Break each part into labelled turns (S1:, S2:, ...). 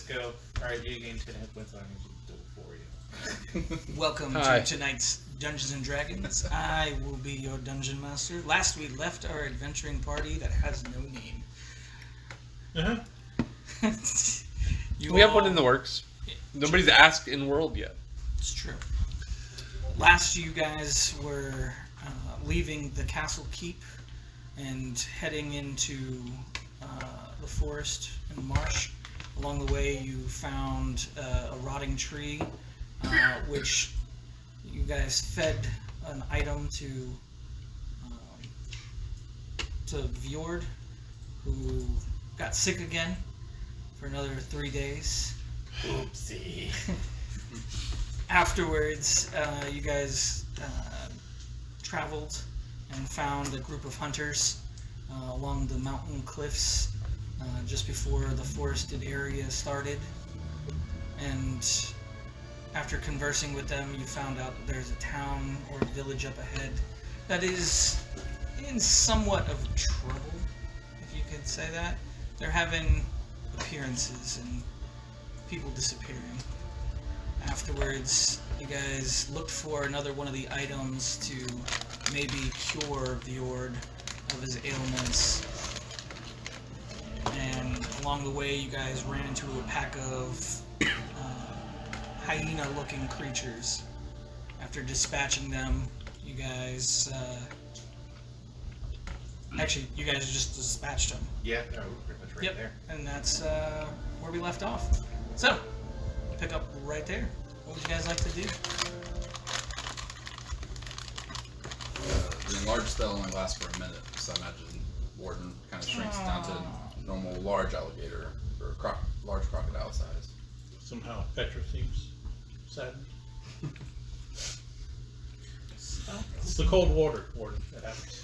S1: go. Alright, you gain 10 hit points. I'm going to do it for you.
S2: Welcome to tonight's Dungeons and Dragons. I will be your dungeon master. Last we left our adventuring party that has no name.
S3: We have one in the works. Nobody's asked in world yet.
S2: It's true. Last you guys were leaving the castle keep and heading into the forest and marsh. Along the way you found a rotting tree, which you guys fed an item to Fjord, who got sick again for another 3 days.
S1: Oopsie.
S2: Afterwards, you guys traveled and found a group of hunters along the mountain cliffs just before the forested area started. And after conversing with them, you found out that there's a town or a village up ahead that is in somewhat of trouble, if you could say that. They're having appearances and people disappearing. Afterwards, you guys looked for another one of the items to maybe cure Fjord of his ailments. And along the way, you guys ran into a pack of hyena-looking creatures. After dispatching them, you guys... actually, you guys just dispatched them.
S1: Yeah, no, we're pretty much right there.
S2: And that's where we left off. So, pick up right there. What would you guys like to do?
S4: The enlarged spell only lasts for a minute, so I imagine Warden kind of shrinks down to normal large alligator or large crocodile size.
S5: Somehow Petra seems saddened. It's the cold water, Warden. That happens.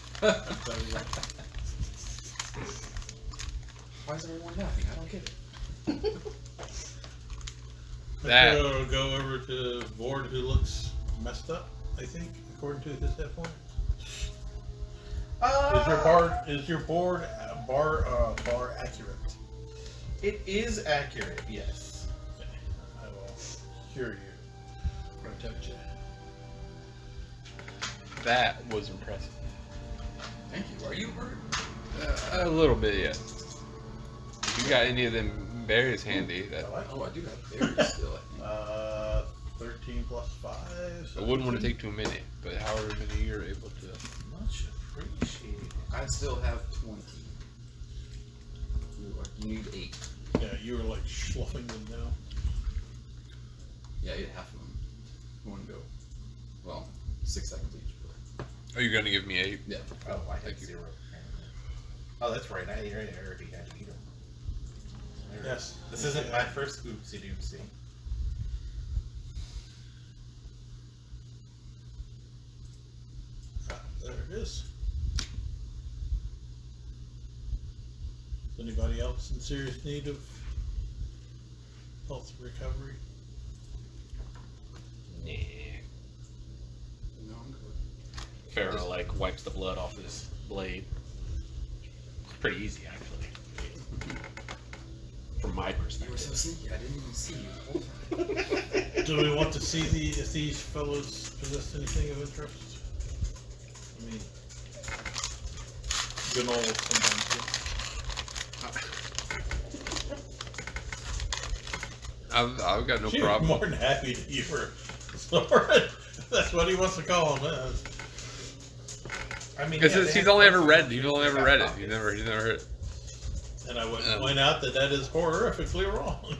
S4: Why is everyone laughing? I don't get it.
S5: Let's go over to Vord, who looks messed up, I think, according to his hit point. Is your bar accurate?
S1: It is accurate, yes.
S5: Okay. I will cure you. Protect you.
S3: That was impressive.
S4: Thank you. Are you hurt?
S3: A little bit, yeah. If you got any of them berries handy, that
S4: Oh, I do have berries still. I think.
S5: 13 plus 5.
S3: I wouldn't want to take too many, but however many you're able to.
S1: Much appreciated.
S4: I still have 20. You need 8.
S5: Yeah, you were like sloughing them down.
S4: Yeah, I ate half of them. One go. Well, 6 seconds each. But...
S3: Are you going to give me 8?
S4: Yeah.
S1: Oh, I had
S3: Thank you.
S1: 0. Oh, that's right. I already had to eat them.
S5: Yes.
S1: This isn't my first oopsie doopsie.
S5: There it is. Is anybody else in serious need of health recovery?
S3: Nah.
S4: No, I'm good.
S6: Pharaoh like wipes the blood off his blade. It's pretty easy, actually. From my
S4: You were
S6: perspective.
S4: so sneaky. I didn't even see you the whole time.
S5: Do we want to see if these fellows possess anything of interest? I mean, Gnoll sometimes.
S3: I've got no
S5: She's
S3: problem.
S5: more than happy that you were Soren. That's what he wants to call him.
S1: I mean,
S3: Because he's only ever read it. He's only ever read it. He's never heard it.
S5: And I would point out that is horrifically wrong.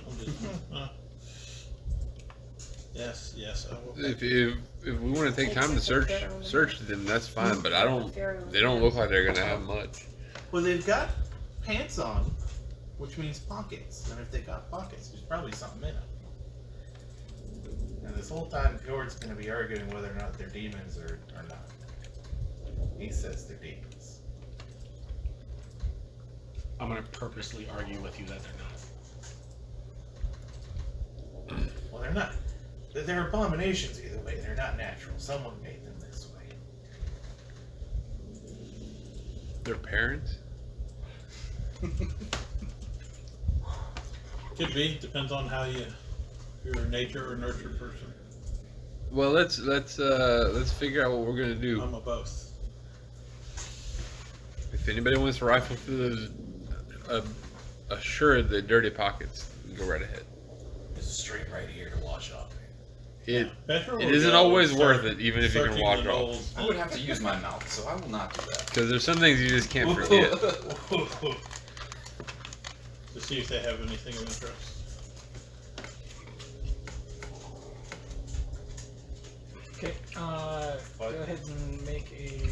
S5: Yes, I will.
S3: If we want to take time to search them, that's fine. But I don't. They don't look like they're gonna have much.
S1: Well, they've got pants on, which means pockets. And if they got pockets, there's probably something in them. And this whole time, Fjord's going to be arguing whether or not they're demons or not. He says they're demons.
S6: I'm gonna purposely argue with you that they're not.
S1: Well, they're not. They're abominations either way. They're not natural. Someone made them this way.
S3: Their parents?
S5: Could be. Depends on how you're a nature or nurture person.
S3: Well, let's figure out what we're gonna do.
S5: I'm a both.
S3: If anybody wants to rifle through those, assured the dirty pockets, go right ahead.
S6: There's a stream right here to wash off.
S3: It
S5: Better
S3: it
S5: will
S3: isn't
S5: go
S3: always
S5: start
S3: worth it, even if you can
S5: searching
S3: walk
S5: the
S3: off.
S5: knolls.
S4: I would have to use my mouth, so I will not do that.
S3: Because there's some things you just can't forget.
S5: To see if they have anything of interest.
S2: Okay, go ahead and make a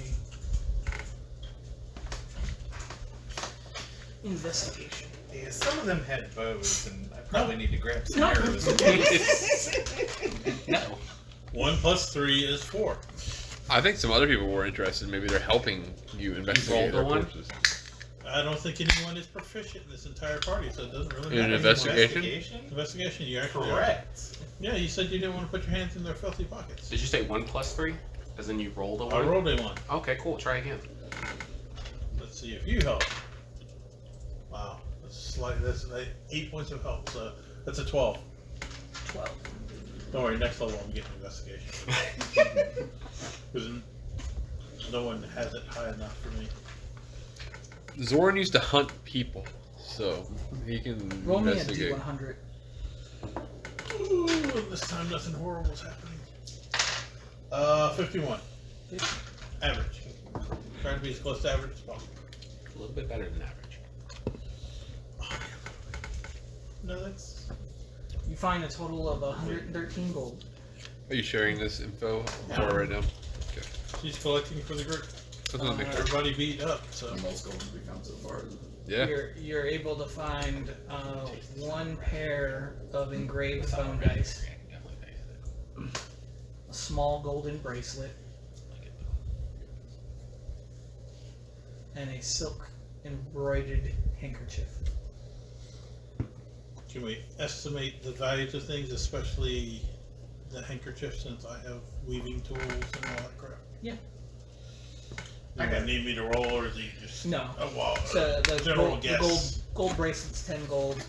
S2: investigation.
S1: Yeah, some of them had bows, and I probably need to grab some
S2: No.
S1: arrows.
S6: No.
S5: 1 + 3 is 4.
S3: I think some other people were interested. Maybe they're helping you investigate
S6: rolled
S3: their
S6: a one?
S3: corpses.
S5: I don't think anyone is proficient in this entire party, so it doesn't really
S3: In
S5: matter.
S3: investigation?
S5: Investigation, you actually are.
S1: Correct.
S5: Yeah, you said you didn't want to put your hands in their filthy pockets.
S6: Did you say 1 + 3? As in you rolled a
S5: I
S6: 1?
S5: rolled a 1.
S6: Okay, cool. Try again.
S5: Let's see if you help. Wow, that's 8 points of help, so that's a 12.
S2: 12.
S5: Don't worry, next level I'm getting investigation. Because no one has it high enough for me.
S3: Zoran used to hunt people, so he can
S2: Roll me a
S3: investigate.
S2: D100.
S5: Ooh, this time nothing horrible is happening. 51. Average. Try to be as close to average as possible.
S6: A little bit better than average.
S5: No, that's...
S2: You find a total of 113 gold.
S3: Are you sharing this info
S5: Yeah.
S3: right now?
S5: She's collecting for the group.
S3: Just wanna make sure.
S5: Everybody beat up, so...
S4: The most gold we found so far.
S3: Yeah.
S2: You're able to find one pair of engraved bone dice, a small golden bracelet, and a silk embroidered handkerchief.
S5: Can we estimate the values of things, especially the handkerchief, since I have weaving tools and all that crap?
S2: Yeah.
S5: You gonna need me to roll, or is he just...
S2: No.
S5: Oh, wow.
S2: So the
S5: General
S2: gold,
S5: guess.
S2: gold bracelet's 10 gold.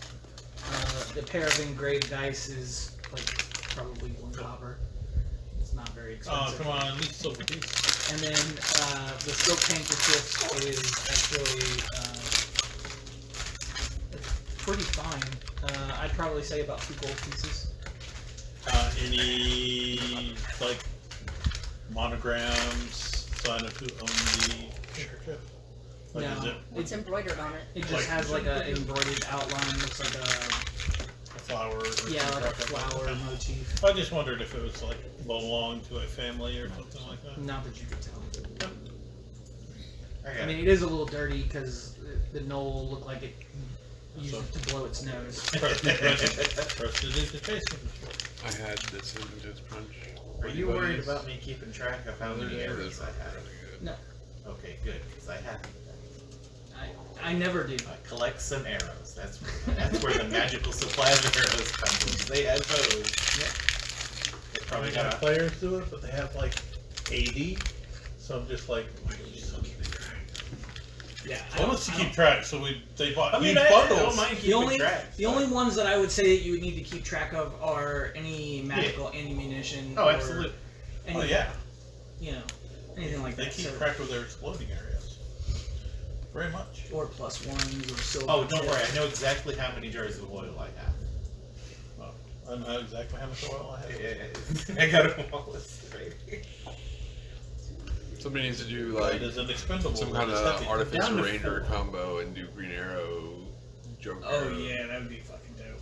S2: The pair of engraved dice is like probably 1 copper. It's not very
S5: Oh,
S2: expensive.
S5: come on, at least silver piece.
S2: And then the silk handkerchief is actually pretty fine. I'd probably say about 2 gold pieces.
S5: Any, like, monograms, sign of who owned the handkerchief? Like,
S2: No.
S5: is it
S7: What's embroidered on it?
S2: It just
S5: Like-
S2: has like a embroidered outline. Looks like
S5: a flower? Or
S2: like a
S5: something like that?
S2: flower motif.
S5: I just wondered if it was, like, belonged to a family or something like that.
S2: Not that you could tell.
S1: I
S2: I mean, it is a little dirty because the knoll looked like it used
S5: So-
S2: it to blow its nose.
S5: Prestidigitation.
S3: I had this in just punch.
S1: Are you worried about me keeping track of how many arrows I have?
S2: No,
S1: Okay, good, because I have.
S2: I never do.
S1: I collect some arrows. That's where the magical supply of arrows comes from. They had bows. They probably
S5: Probably got
S1: got
S5: players do it, but they have like 80. So I'm just like, why don't you still keep track?
S2: Yeah,
S5: I want us to keep track, so they bought
S1: I mean,
S5: huge
S1: I
S5: bundles.
S1: don't mind
S2: The
S1: keeping
S2: only
S1: track.
S2: the only ones that I would say that you would need to keep track of are any magical ammunition.
S1: Oh,
S2: or
S1: absolutely.
S2: Any,
S5: Oh yeah,
S2: You know, anything like
S5: they
S2: that.
S5: keep
S2: So-
S5: track of their exploding areas. Very much.
S2: or +1s or silver.
S1: Oh, don't
S2: tips.
S1: worry. I know exactly how many jars of oil I have.
S5: Well, I know exactly how much oil I have.
S1: I got them all listed right here.
S3: Somebody needs to do
S5: But
S3: like
S5: it is an expendable.
S3: some
S5: but
S3: kind
S5: it's
S3: of
S5: heavy.
S3: artificer
S1: Down to
S3: ranger
S1: 4.
S3: combo and do green arrow, joker.
S2: Oh yeah, that would be fucking dope.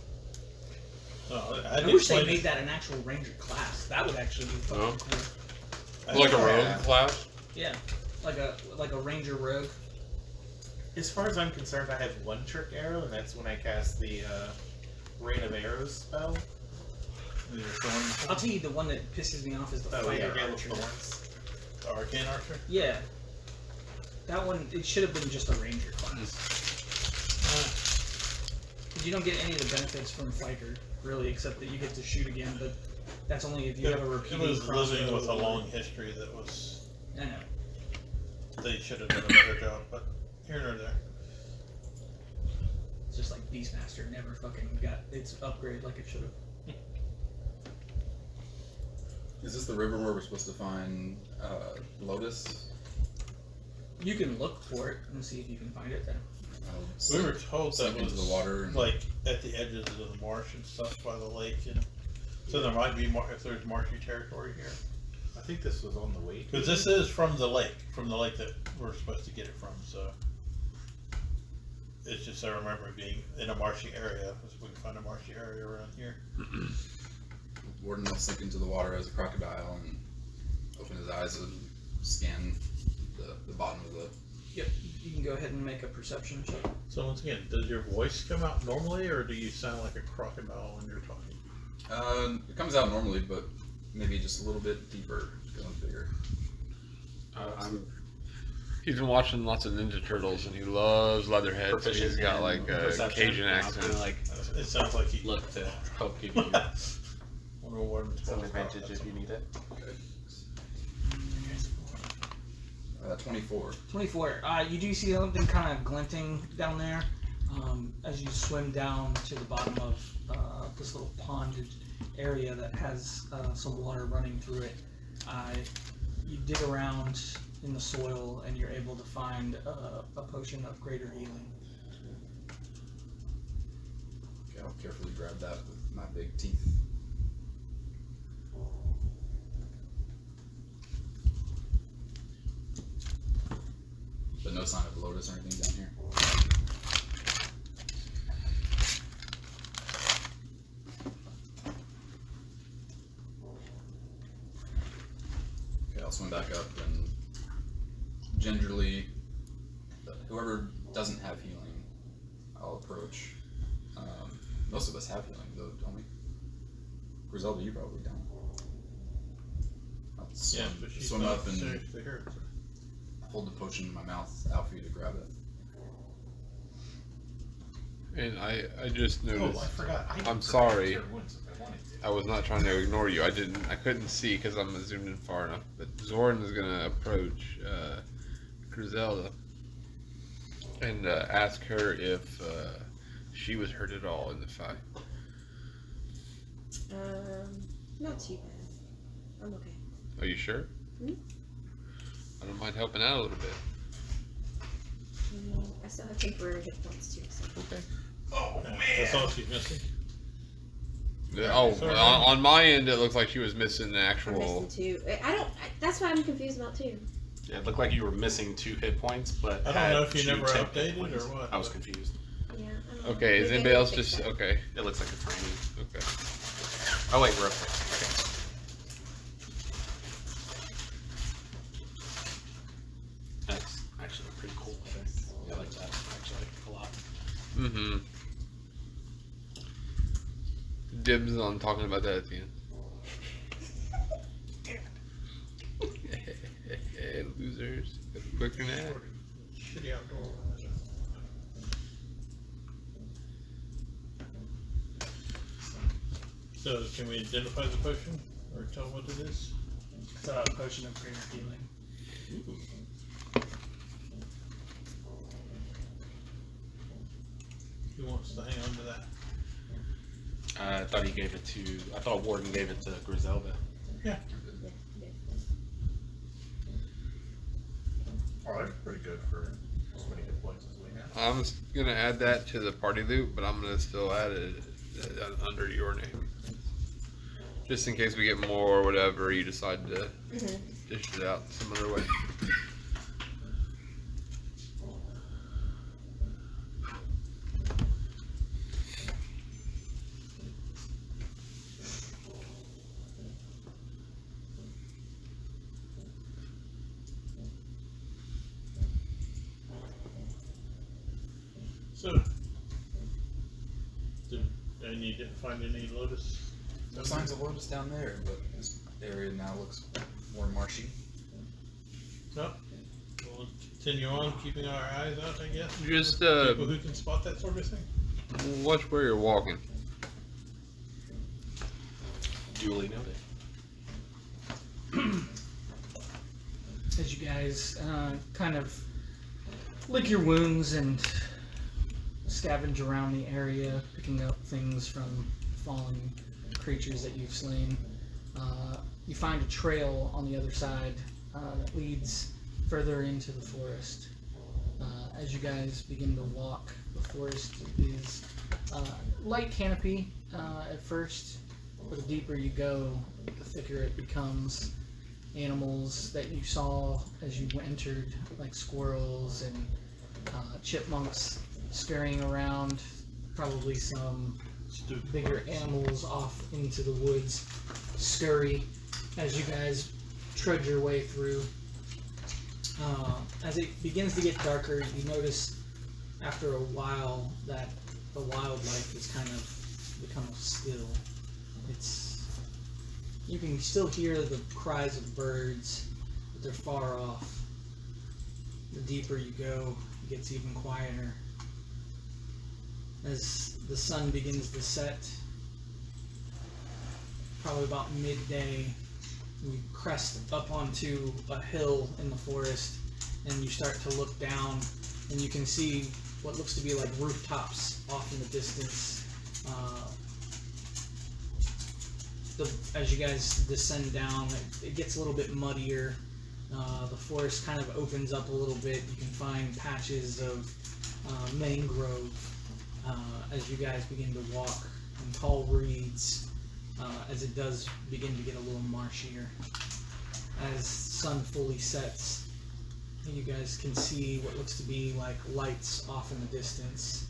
S5: No,
S2: I wish they made that an actual ranger class. That would actually be fucking
S3: Oh.
S2: cool.
S3: Like a
S5: Yeah.
S3: rogue class.
S2: Yeah, like a ranger rogue.
S1: As far as I'm concerned, I have 1 trick arrow, and that's when I cast the Rain of Arrows spell.
S5: These are thorns.
S2: I'll tell you the one that pisses me off is the
S1: Oh,
S2: fighter
S1: yeah, Gale of
S2: archer.
S1: Thorns.
S5: Arcane Archer.
S2: Yeah, that one it should have been just a ranger class. Because you don't get any of the benefits from fighter really, except that you get to shoot again. But that's only if you have a
S5: It
S2: repeating
S5: was living
S2: crossbow
S5: with a
S2: or-
S5: long history that was.
S2: I know.
S5: They should have done a better job, but here nor there.
S2: It's just like Beastmaster never fucking got its upgrade like it should have.
S4: Is this the river where we're supposed to find Lotus?
S2: You can look for it and see if you can find it then.
S5: We were told that
S4: Sink
S5: was
S4: into the water and-
S5: like at the edges of the marsh and stuff by the lake, and so there might be if there's marshy territory here.
S1: I think this was on the way.
S5: Because this is from the lake that we're supposed to get it from. So it's just I remember it being in a marshy area. So we can find a marshy area around here.
S4: Warden will sink into the water as a crocodile and open his eyes and scan the bottom of the.
S2: Yep. You can go ahead and make a perception check.
S5: So once again, does your voice come out normally, or do you sound like a crocodile when you're talking?
S4: It comes out normally, but maybe just a little bit deeper because I'm bigger.
S3: He's been watching lots of Ninja Turtles and he loves Leatherhead, so he's got like a
S6: Perception.
S3: Cajun
S6: I was gonna,
S3: accent.
S6: like
S5: It sounds like he.
S6: look to help give you
S5: Wonder what it's
S6: some
S5: called.
S6: advantage if you need it.
S4: 24.
S2: 24. You do see something kind of glinting down there as you swim down to the bottom of this little ponded area that has some water running through it. You dig around in the soil and you're able to find a potion of greater healing.
S4: Okay, I'll carefully grab that with my big teeth. But no sign of Lotus or anything down here. Okay, I'll swim back up and gingerly, whoever doesn't have healing, I'll approach. Most of us have healing though, don't we? Griselda, you probably don't. I'll swim,
S5: Yeah, but she's
S4: swim
S5: not
S4: up and
S5: seriously hurt.
S4: hold the potion in my mouth out for you to grab it.
S3: And I just
S1: Oh,
S3: noticed.
S1: I forgot.
S3: I'm sorry.
S1: Cure wounds if I wanted to.
S3: I was not trying to ignore you. I couldn't see because I'm zoomed in far enough. But Zoran is gonna approach Griselda and ask her if she was hurt at all in the fight.
S7: Not too bad. I'm okay.
S3: Are you sure?
S7: Hmm?
S3: I don't mind helping out a little bit.
S7: I still have temporary hit points too, so.
S3: Okay.
S1: Oh
S5: Yeah,
S1: man.
S5: that's all she's missing.
S3: Oh,
S5: sorry.
S3: on my end, it looks like she was missing the
S7: I'm
S3: actual.
S7: missing two. That's what I'm confused about too.
S6: Yeah, it looked like you were missing 2 hit points, but
S5: I don't
S6: had
S5: know if you
S6: 2
S5: never
S6: temp hit
S5: updated
S6: points.
S5: or what,
S6: I was
S5: but-
S6: confused.
S7: Yeah, I don't know.
S3: Okay, is
S7: Maybe I
S3: anybody
S7: need to
S3: else
S7: fix
S3: just
S7: that.
S3: okay?
S6: It looks like a training.
S3: Okay.
S6: Oh wait, we're up there. Okay. That's actually a pretty cool effect. Yeah, I like that. Actually, I like it a lot.
S3: Mm-hmm. Dibs on talking about that at the end. Losers. Quicker than that.
S5: Shitty outdoor. So can we identify the potion or tell what it is?
S2: It's a potion of greater healing.
S5: Who wants to hang on to that?
S6: I thought he gave it to. I thought Warden gave it to Griselda.
S5: Yeah.
S7: Yeah, yeah.
S1: Oh, that's pretty good for as many hit points as we have.
S3: I'm gonna add that to the party loop, but I'm gonna still add it under your name, just in case we get more or whatever. You decide to dish it out some other way.
S5: So, and you didn't find any Lotus?
S4: No signs of Lotus down there, but this area now looks more marshy.
S5: No. We'll continue on, keeping our eyes out, I guess.
S3: Just
S5: People who can spot that sort of thing.
S3: watch where you're walking.
S6: Duly noted.
S2: As you guys kind of lick your wounds and scavenge around the area, picking up things from fallen creatures that you've slain. You find a trail on the other side that leads further into the forest. As you guys begin to walk, the forest is light canopy at first, but the deeper you go, the thicker it becomes. Animals that you saw as you entered, like squirrels and chipmunks scurrying around, probably some bigger animals off into the woods scurry as you guys trudge your way through. As it begins to get darker, you notice after a while that the wildlife is kind of become still. You can still hear the cries of birds, but they're far off. The deeper you go, it gets even quieter. As the sun begins to set, probably about midday, you crest up onto a hill in the forest, and you start to look down, and you can see what looks to be like rooftops off in the distance. As you guys descend down, it gets a little bit muddier. The forest kind of opens up a little bit. You can find patches of mangrove as you guys begin to walk, and tall reeds as it does begin to get a little marshier. As sun fully sets, you guys can see what looks to be like lights off in the distance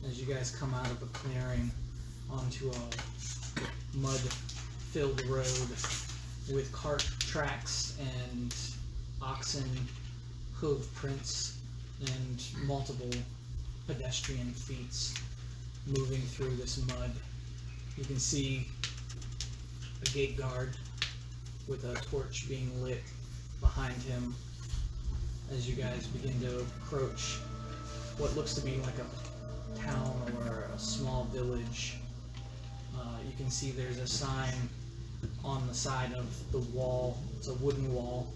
S2: as you guys come out of a clearing onto a mud-filled road with cart tracks and oxen hoof prints and multiple pedestrian feet moving through this mud. You can see a gate guard with a torch being lit behind him as you guys begin to approach what looks to be like a town or a small village. You can see there's a sign on the side of the wall. It's a wooden wall,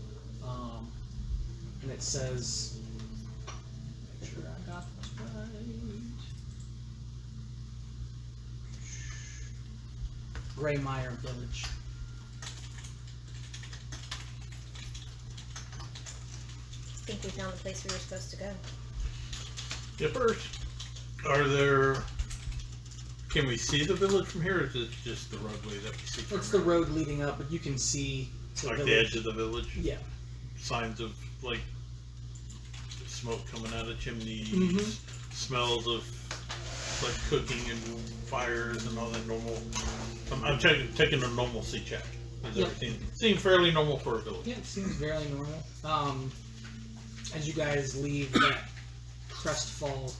S2: and it says, make sure I got this right, Greymire Village.
S7: I think we found the place we were supposed to go.
S5: Yippers. Can we see the village from here, or is it just the roadway that we see from
S2: It's
S5: here?
S2: the road leading up, but you can see
S5: Like
S2: village.
S5: the edge of the village?
S2: Yeah.
S5: Signs of, like, smoke coming out of chimneys,
S2: Mhm.
S5: smells of, like, cooking and fires and all that normal. I'm taking a normalcy check. Does
S2: Yep.
S5: everything seem fairly normal for a village?
S2: Yeah, it seems very normal. As you guys leave that crest fall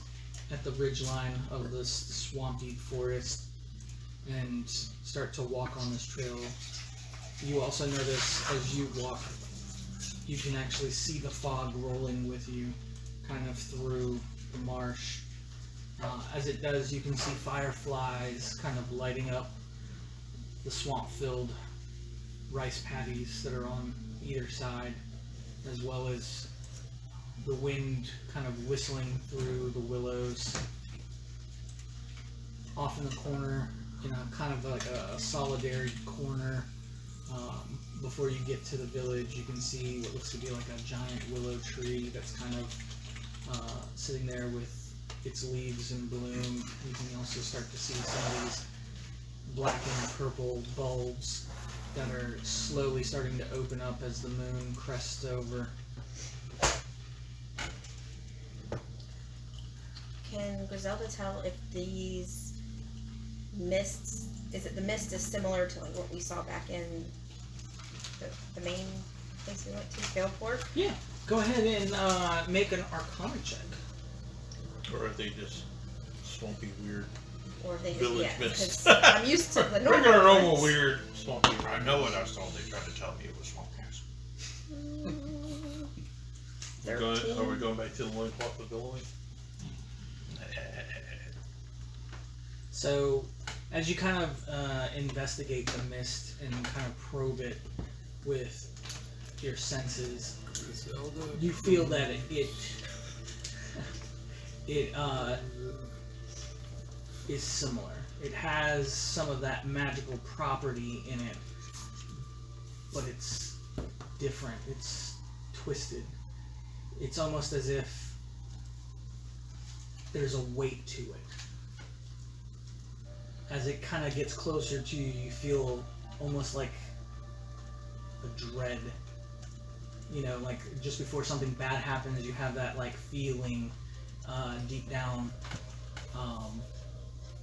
S2: at the ridgeline of this swampy forest and start to walk on this trail, you also notice as you walk, you can actually see the fog rolling with you kind of through the marsh. As it does, you can see fireflies kind of lighting up the swamp-filled rice paddies that are on either side, as well as the wind kind of whistling through the willows. Off in the corner, kind of like a solitary corner, before you get to the village, you can see what looks to be like a giant willow tree that's kind of sitting there with its leaves in bloom. You can also start to see some of these black and purple bulbs that are slowly starting to open up as the moon crests over.
S7: Can Griselda tell if these mists, the mist is similar to like what we saw back in the main place we went to, Failport?
S2: Yeah, go ahead and make an Arcana check.
S5: Or are they just swampy, weird
S7: Or if they just,
S5: village
S7: yeah,
S5: mist?
S7: 'cause I'm used to the normal
S5: Regular, normal,
S7: ones.
S5: weird, swampy.
S8: I know what I was told. They tried to tell me it was swamp gas.
S5: Are we going back to the loincloth of billowing?
S2: So, as you kind of investigate the mist and kind of probe it with your senses, you feel that it is similar. It has some of that magical property in it, but it's different. It's twisted. It's almost as if there's a weight to it. As it kind of gets closer to you, you feel almost like a dread. You know, like just before something bad happens, you have that like feeling deep down,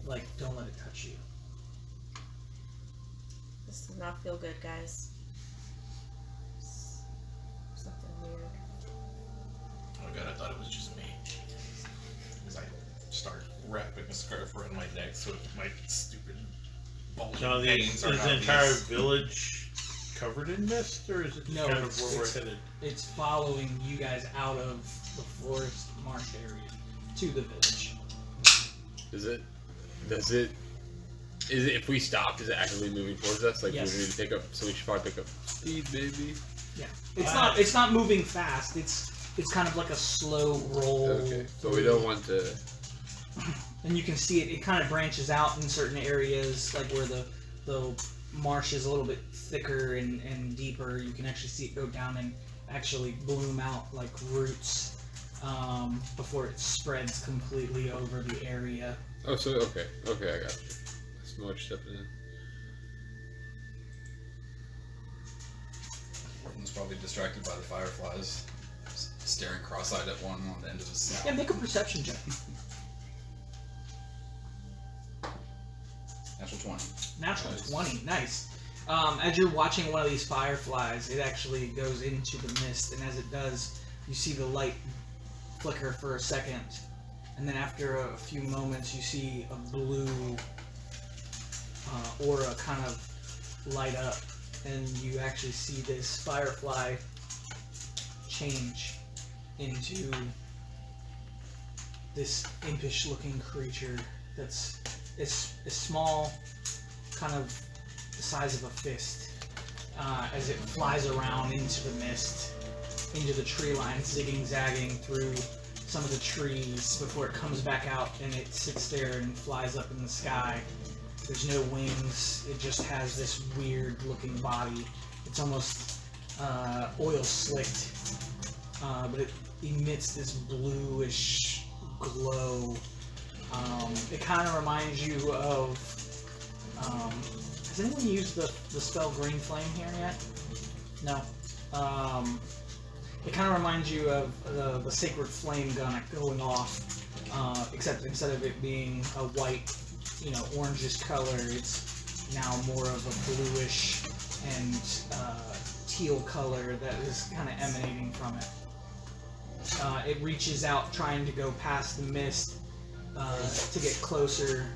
S2: like don't let it touch you.
S7: This does not feel good, guys. Something weird.
S8: Oh god, I thought it was just me. As I start wrapping a scarf around my neck so my stupid bulging
S5: Now,
S8: veins are
S5: is
S8: not
S5: the entire
S8: these-
S5: village covered in mist, or is it
S2: No,
S5: kind of
S2: it's-
S5: where we're
S2: it's-
S5: headed?
S2: It's following you guys out of the forest marsh area to the village.
S3: Is it if we stopped, is it actively moving towards us? Like
S2: Yes.
S3: we need to pick up, so we should probably pick up speed, maybe.
S2: Yeah, it's not moving fast. It's kind of like a slow roll.
S3: Okay, so we don't want to.
S2: And you can see it. It kind of branches out in certain areas, like where the marsh is a little bit thicker and deeper. You can actually see it go down and actually bloom out like roots before it spreads completely over the area.
S3: Oh, so okay, I got you. That's much stepping in.
S4: Morton's probably distracted by the fireflies, staring cross-eyed at one on the end of his snout.
S2: Yeah, make a perception check.
S4: Natural 20.
S2: Natural
S4: Nice.
S2: 20, nice. As you're watching one of these fireflies, it actually goes into the mist, and as it does, you see the light flicker for a second, and then after a few moments, you see a blue aura kind of light up, and you actually see this firefly change into this impish-looking creature that's is small, kind of the size of a fist, as it flies around into the mist, into the tree line, zigging, zagging through some of the trees before it comes back out, and it sits there and flies up in the sky. There's no wings, it just has this weird looking body. It's almost oil slicked, but it emits this bluish glow. It kind of reminds you of. Has anyone used the spell Green Flame here yet? No. It kind of reminds you of the Sacred Flame gun going off, except instead of it being a white, orangish color, it's now more of a bluish and teal color that is kind of emanating from it. It reaches out, trying to go past the mist to get closer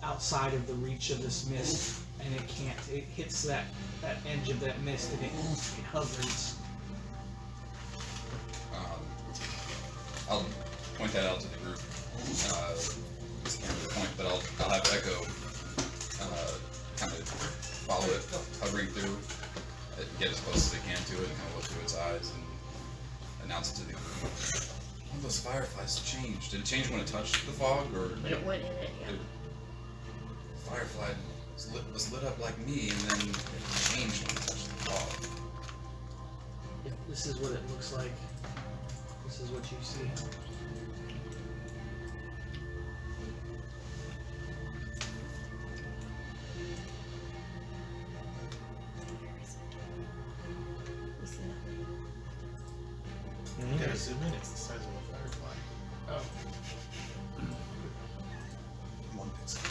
S2: outside of the reach of this mist, and it can't. It hits that edge of that mist, and it hovers.
S4: I'll point that out to the group. This can't be the point, but I'll have Echo kind of follow it, hovering through, get as close as I can to it, and kind of look through its eyes and announce it to the group. One of those fireflies changed. Did it change when it touched the fog, or
S7: It went in it, yeah.
S4: the firefly was lit up like me, and then it changed when it touched the fog?
S2: Yep, this is what it looks like. This is what you see.
S7: We see nothing.
S1: You gotta zoom in, it's the size of a firefly.
S2: Oh.
S1: One pixel.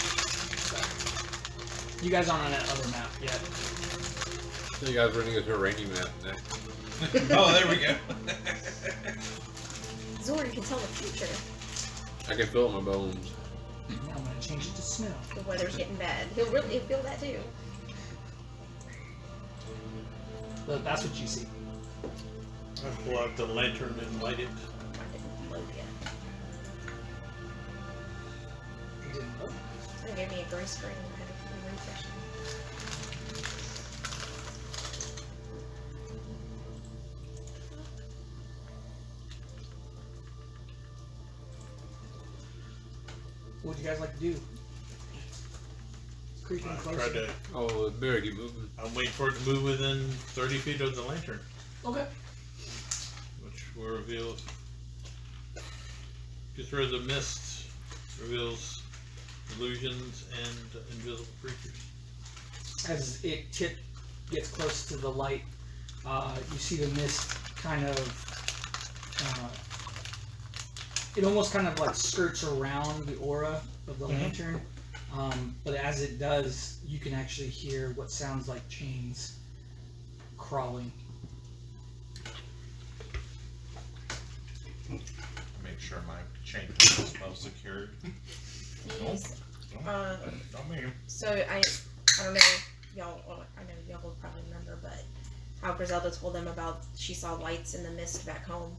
S2: You guys aren't on that other map yet.
S3: So you guys running into a rainy map next.
S1: Oh, there we go.
S7: Zora can tell the future.
S3: I can feel it in my bones.
S2: Now I'm gonna change it to snow.
S7: The weather's getting bad. He'll feel that too.
S2: But that's what you see.
S5: I pull out the lantern and light it.
S7: I didn't load yet.
S2: You didn't look.
S7: It gave me a gray screen. I had to refresh it.
S2: What would you guys like to do? Creeping
S5: I
S2: closer.
S5: tried to.
S3: Oh, it better get moving.
S5: I'm waiting for it to move within 30 feet of the lantern,
S2: Okay.
S5: which will reveal. Gets rid of the mist, reveals illusions and invisible creatures.
S2: As it gets close to the light, you see the mist kind of. It almost kind of like skirts around the aura of the lantern, but as it does, you can actually hear what sounds like chains crawling.
S8: Make sure my chain is well secured.
S7: These,
S8: Not me.
S7: so I don't know, y'all, well, I know y'all will probably remember, but how Griselda told them about she saw lights in the mist back home.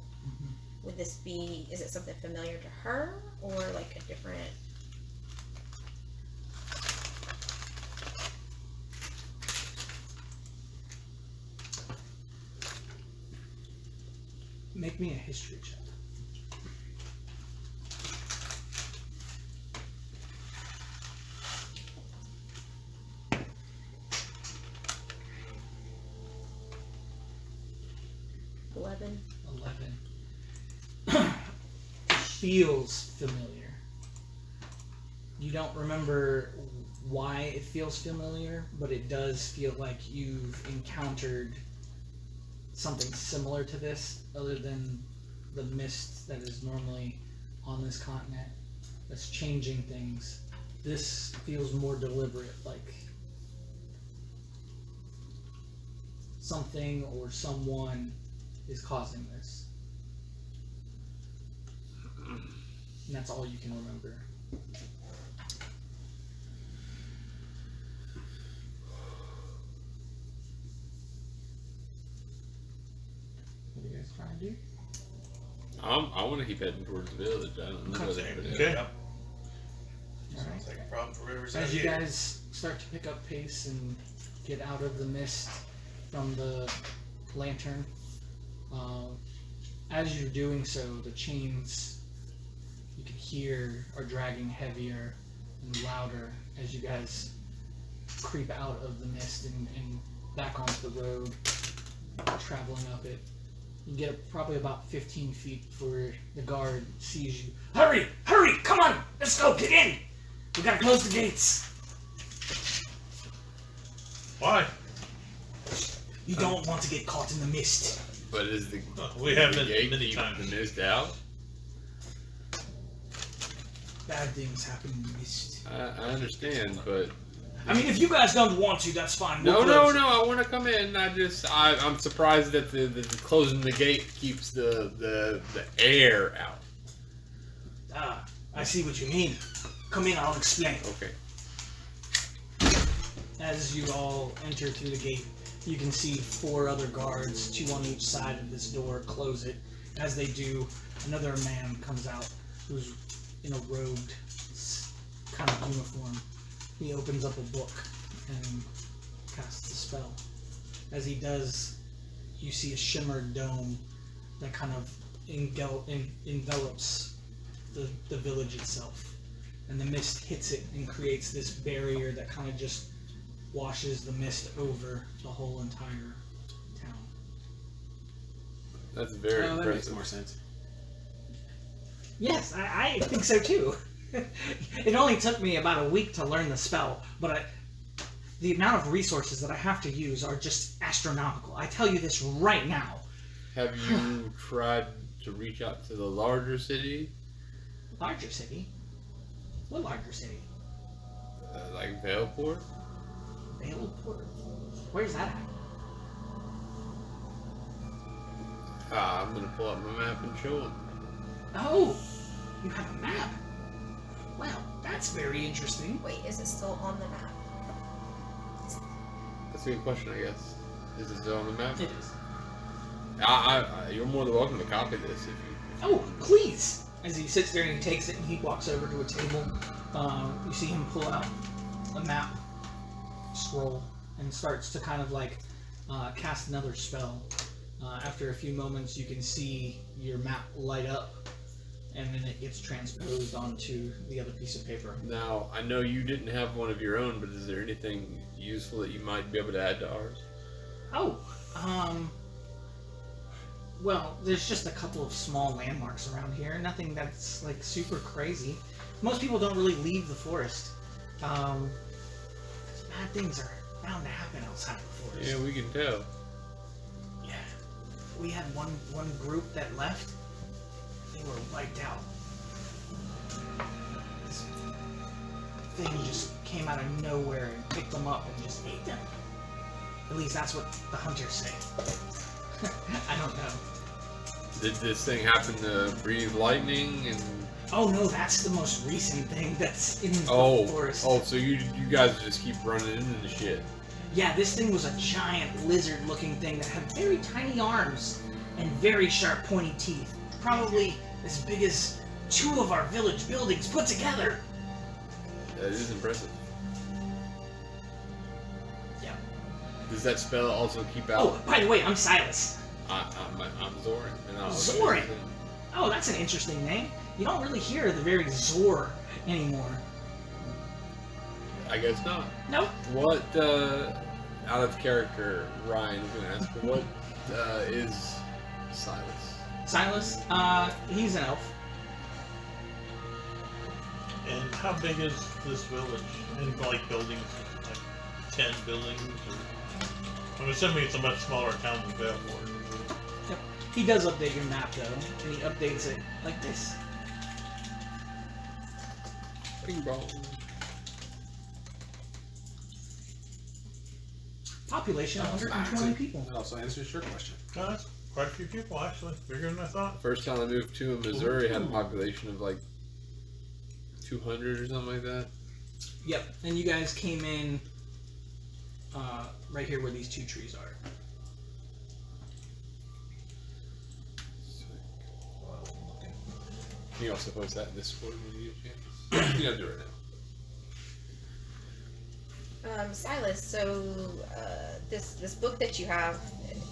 S7: Would this be, is it something familiar to her, or like a different?
S2: Make me a history check.
S7: $11.
S2: 11. Feels familiar. You don't remember why it feels familiar, but it does feel like you've encountered something similar to this, other than the mist that is normally on this continent that's changing things. This feels more deliberate, like something or someone is causing this. And that's all you can remember. What are you guys trying to do?
S3: I want to keep heading towards the village. I don't know whether it is.
S5: Okay.
S8: Yep.
S2: Alright.
S8: Sounds like a problem for Riverside.
S2: As you guys start to pick up pace and get out of the mist from the lantern, as you're doing so, the chains you can hear are dragging heavier and louder as you guys creep out of the mist and back onto the road, traveling up it. You get probably about 15 feet before the guard sees you. Hurry! Hurry! Come on! Let's go! Get in! We gotta close the gates!
S5: Why?
S2: You don't want to get caught in the mist.
S3: But is the
S5: We have
S3: the
S5: been
S3: gate
S5: many
S3: keep
S5: times.
S3: the mist out?
S2: Bad things happen in the mist.
S3: I understand, but
S2: I mean, if you guys don't want to, that's fine.
S3: no,
S2: We'll
S3: no,
S2: close it.
S3: no. I want to come in. I'm surprised that the closing the gate keeps the air out.
S2: Ah, I see what you mean. Come in, I'll explain.
S3: Okay.
S2: As you all enter through the gate, you can see 4 other guards, 2 on each side of this door, close it. As they do, another man comes out who's in a robed kind of uniform. He opens up a book and casts a spell. As he does, you see a shimmered dome that kind of envelops the village itself. And the mist hits it and creates this barrier that kind of just washes the mist over the whole entire town.
S3: That's very
S9: That makes
S3: impressive.
S9: more sense.
S2: Yes, I think so too. It only took me about a week to learn the spell, but the amount of resources that I have to use are just astronomical. I tell you this right now.
S3: Have you tried to reach out to the larger city,
S2: Larger city? What larger city?
S3: like Veleport?
S2: Valeport? Where's that at?
S3: I'm gonna pull up my map and show them.
S2: Oh, you have a map. Well, that's very interesting.
S7: Wait, is it still on the map?
S3: That's a good question, I guess. Is it still on the map?
S2: It is.
S3: You're more than welcome to copy this if you.
S2: Oh, please! As he sits there and he takes it and he walks over to a table, you see him pull out a map scroll and starts to kind of like cast another spell. After a few moments, you can see your map light up, and then it gets transposed onto the other piece of paper.
S3: Now, I know you didn't have one of your own, but is there anything useful that you might be able to add to ours?
S2: Oh, well, there's just a couple of small landmarks around here. Nothing that's like super crazy. Most people don't really leave the forest. 'Cause bad things are bound to happen outside the forest.
S3: Yeah, we can tell.
S2: Yeah. We had one group that left. They were wiped out. This thing just came out of nowhere and picked them up and just ate them. At least that's what the hunters say. I don't know.
S3: Did this thing happen to breathe lightning and?
S2: Oh no, that's the most recent thing that's in the forest.
S3: Oh, so you guys just keep running into the shit.
S2: Yeah, this thing was a giant lizard-looking thing that had very tiny arms and very sharp, pointy teeth. Probably as big as 2 of our village buildings put together.
S3: That is impressive.
S2: Yeah.
S3: Does that spell also keep out?
S2: Oh, by the way, I'm Silas.
S3: I'm Zoran. And
S2: Zoran? Oh, that's an interesting name. You don't really hear the very Zor anymore.
S3: I guess not.
S2: Nope.
S3: What, out of character, Ryan is going to ask, what is Silas?
S2: Silas, he's an elf.
S5: And how big is this village? And like buildings, like 10 buildings? Or... I'm assuming it's a much smaller town than Belfort.
S2: Yep. He does update your map though, and he updates it like this.
S3: Bing bong.
S2: Population 120 people.
S9: That also answers your question.
S5: No, that's quite a few people actually, bigger than I thought.
S3: First time I moved to Missouri had a population of like 200 or something like that.
S2: Yep, and you guys came in right here where these 2 trees are.
S3: Can you also post that in Discord when you get a chance? You gotta do it right now.
S7: Silas, so this book that you have,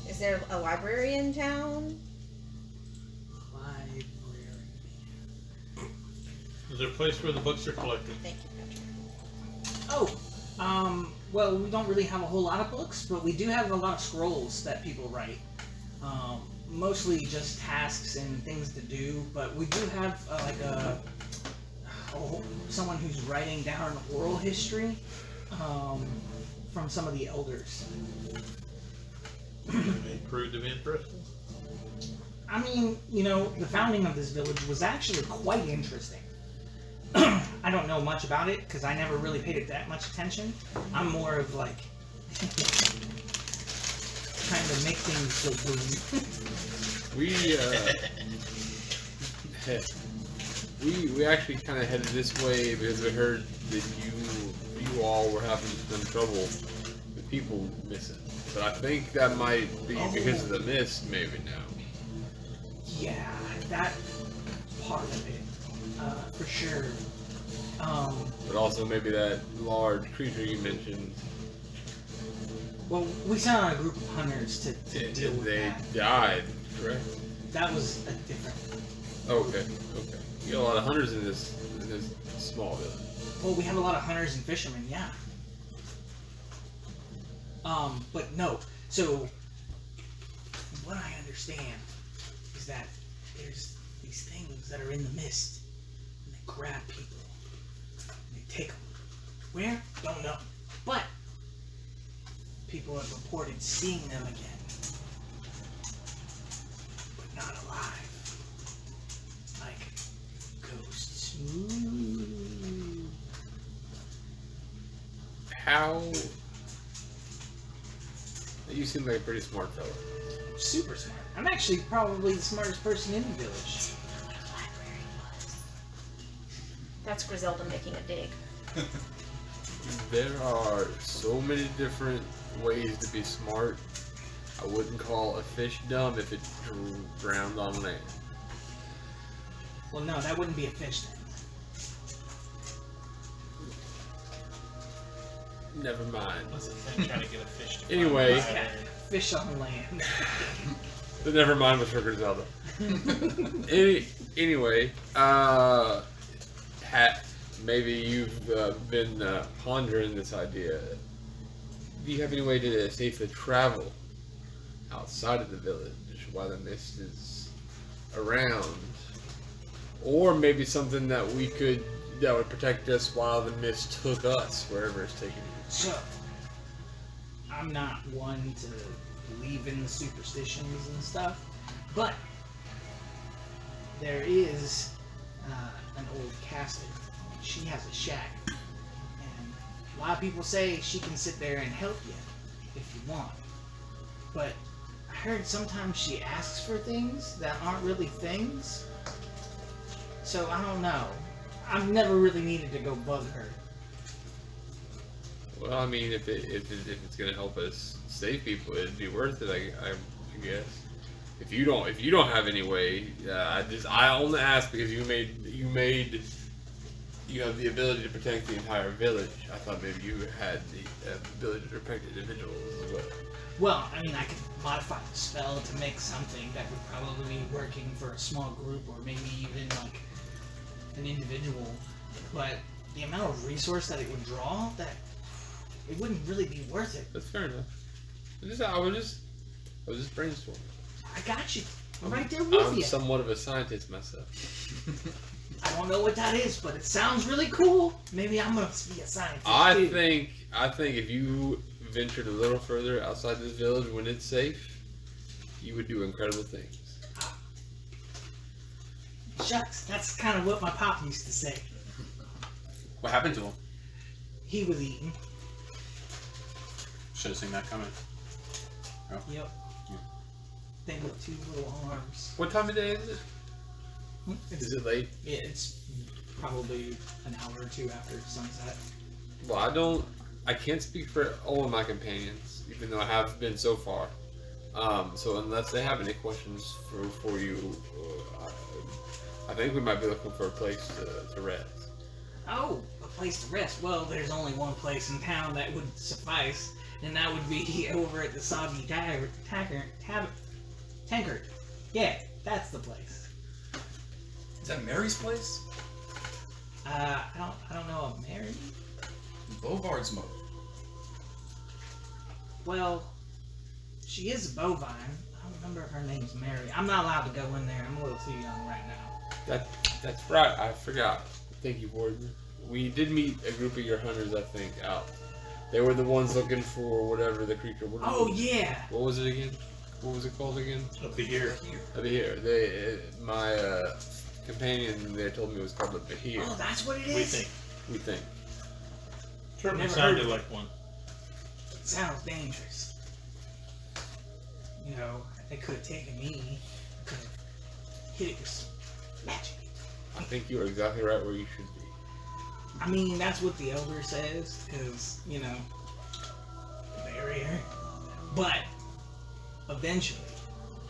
S7: is there a library in town?
S2: Library.
S5: Is there a place where the books are collected?
S7: Thank you, Patrick.
S2: Oh, well, we don't really have a whole lot of books, but we do have a lot of scrolls that people write. Mostly just tasks and things to do, but we do have someone who's writing down oral history from some of the elders.
S5: They proved to be interesting.
S2: I mean, you know, the founding of this village was actually quite interesting. I don't know much about it because I never really paid it that much attention. I'm more of like trying to make things go boom.
S3: We actually kind of headed this way because we heard that you all were having some trouble with people missing. But I think that might be because of the mist, maybe now.
S2: Yeah, that part of it, for sure.
S3: But also maybe that large creature you mentioned.
S2: Well, we sent out a group of hunters to deal with
S3: They
S2: that.
S3: died, correct?
S2: That was a different.
S3: Okay. You got a lot of hunters in this small village.
S2: Well, we have a lot of hunters and fishermen, yeah. But no. So, what I understand is that there's these things that are in the mist, and they grab people, and they take them. Where? Don't know. But people have reported seeing them again, but not alive, like ghosts. Ooh.
S3: How? You seem like a pretty smart fellow.
S2: Super smart. I'm actually probably the smartest person in the village.
S7: What a library was. That's Griselda making a dig.
S3: There are so many different ways to be smart. I wouldn't call a fish dumb if it drowned on land.
S2: Well, no, that wouldn't be a fish then.
S3: Never mind.
S8: What's the thing trying to get a fish to
S3: Anyway.
S8: fly?
S2: Yeah, fish on land.
S3: But never mind with for Griselda. Anyway, maybe you've been pondering this idea. Do you have any way to safely travel outside of the village while the mist is around? Or maybe something that would protect us while the mist took us wherever it's taking you.
S2: So, I'm not one to believe in the superstitions and stuff, but there is an old caster. She has a shack, and a lot of people say she can sit there and help you if you want. But I heard sometimes she asks for things that aren't really things. So I don't know. I've never really needed to go bug her.
S3: Well, I mean, if it's gonna help us save people, it'd be worth it. I guess. If you don't have any way, I only ask because you have the ability to protect the entire village. I thought maybe you had the ability to protect individuals as well.
S2: Well, I mean, I could modify the spell to make something that would probably be working for a small group or maybe even like an individual. But the amount of resource that it would draw, that it wouldn't really be worth it.
S3: That's fair enough. I was just brainstorming.
S2: I got you. I'm right there with
S3: I'm
S2: you.
S3: somewhat of a scientist myself.
S2: I don't know what that is, but it sounds really cool. Maybe I'm gonna be a scientist.
S3: I
S2: too.
S3: think if you ventured a little further outside this village when it's safe, you would do incredible things.
S2: Shucks, that's kind of what my pop used to say.
S6: What happened to him?
S2: He was eating.
S6: Should have seen that coming.
S2: Yep.
S6: Yeah.
S2: Thing with two little arms.
S3: What time of day is it? Is it late?
S2: Yeah, it's probably an hour or two after sunset.
S3: Well, I can't speak for all of my companions, even though I have been so far. So unless they have any questions for you, I think we might be looking for a place to rest.
S2: Oh, a place to rest. Well, there's only one place in town that would suffice, and that would be over at the Soggy Tankard. Yeah, that's the place.
S4: Is that Mary's place?
S2: I don't know of Mary.
S4: Bovard's moat.
S2: Well, she is a bovine. I don't remember if her name's Mary. I'm not allowed to go in there. I'm a little too young right now.
S3: That's right. I forgot. Thank you, Warden. We did meet a group of your hunters, I think, out. They were the ones looking for whatever the creature was.
S2: Oh, yeah.
S3: What was it again? What was it called again?
S5: Up here.
S3: A behir. My companion there told me it was called a behir.
S2: Oh, that's what it is?
S5: We think.
S3: We think.
S5: Certainly
S2: Never
S5: sounded
S2: heard of
S5: like one.
S2: It sounds dangerous. You know, it could have taken me. I could have hit it with some magic.
S3: I think you are exactly right where you should be.
S2: I mean, that's what the elder says, because, you know, barrier. But, eventually,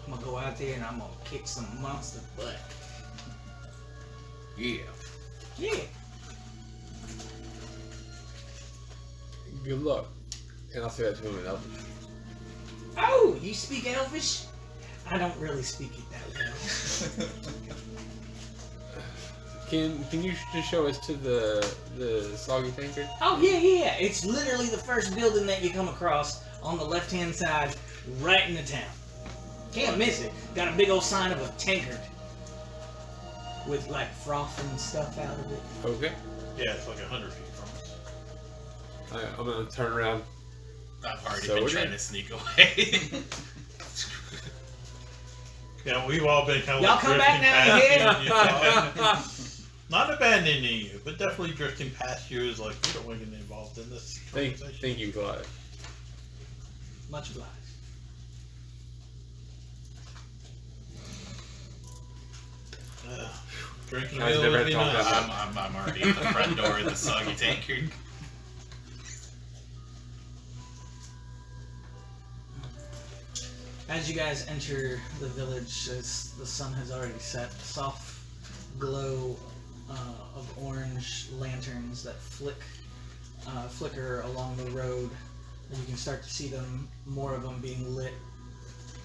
S2: I'm gonna go out there and I'm gonna kick some monster butt.
S3: Yeah.
S2: Yeah.
S3: Good luck. And I'll say that to him in Elvish.
S2: Oh, you speak Elvish? I don't really speak it that well.
S3: Can you just show us to the Soggy Tankard?
S2: Oh, yeah. It's literally the first building that you come across on the left-hand side, right in the town. Can't miss it. Got a big old sign of a tankard. With, like, froth and stuff out of it.
S3: Okay.
S5: Yeah, it's like 100 feet from us.
S3: I'm gonna turn around.
S8: I've already
S3: So
S8: been
S3: we're
S8: trying
S3: good.
S8: to sneak away.
S5: Yeah, we've all been kind of
S2: Y'all
S5: like
S2: come
S5: drifting
S2: back
S5: past
S2: now,
S5: you. Not abandoning you, but definitely drifting past you is like, we don't want to get involved in this conversation.
S3: Thank you, Clyde.
S2: Much obliged.
S5: Drinking
S3: Guys
S5: wheel
S3: never
S5: would be
S3: talked
S5: nice.
S3: about
S8: I'm already at the front door of the Soggy Tankard.
S2: As you guys enter the village, as the sun has already set, soft glow of orange lanterns that flicker along the road, and you can start to see them, more of them being lit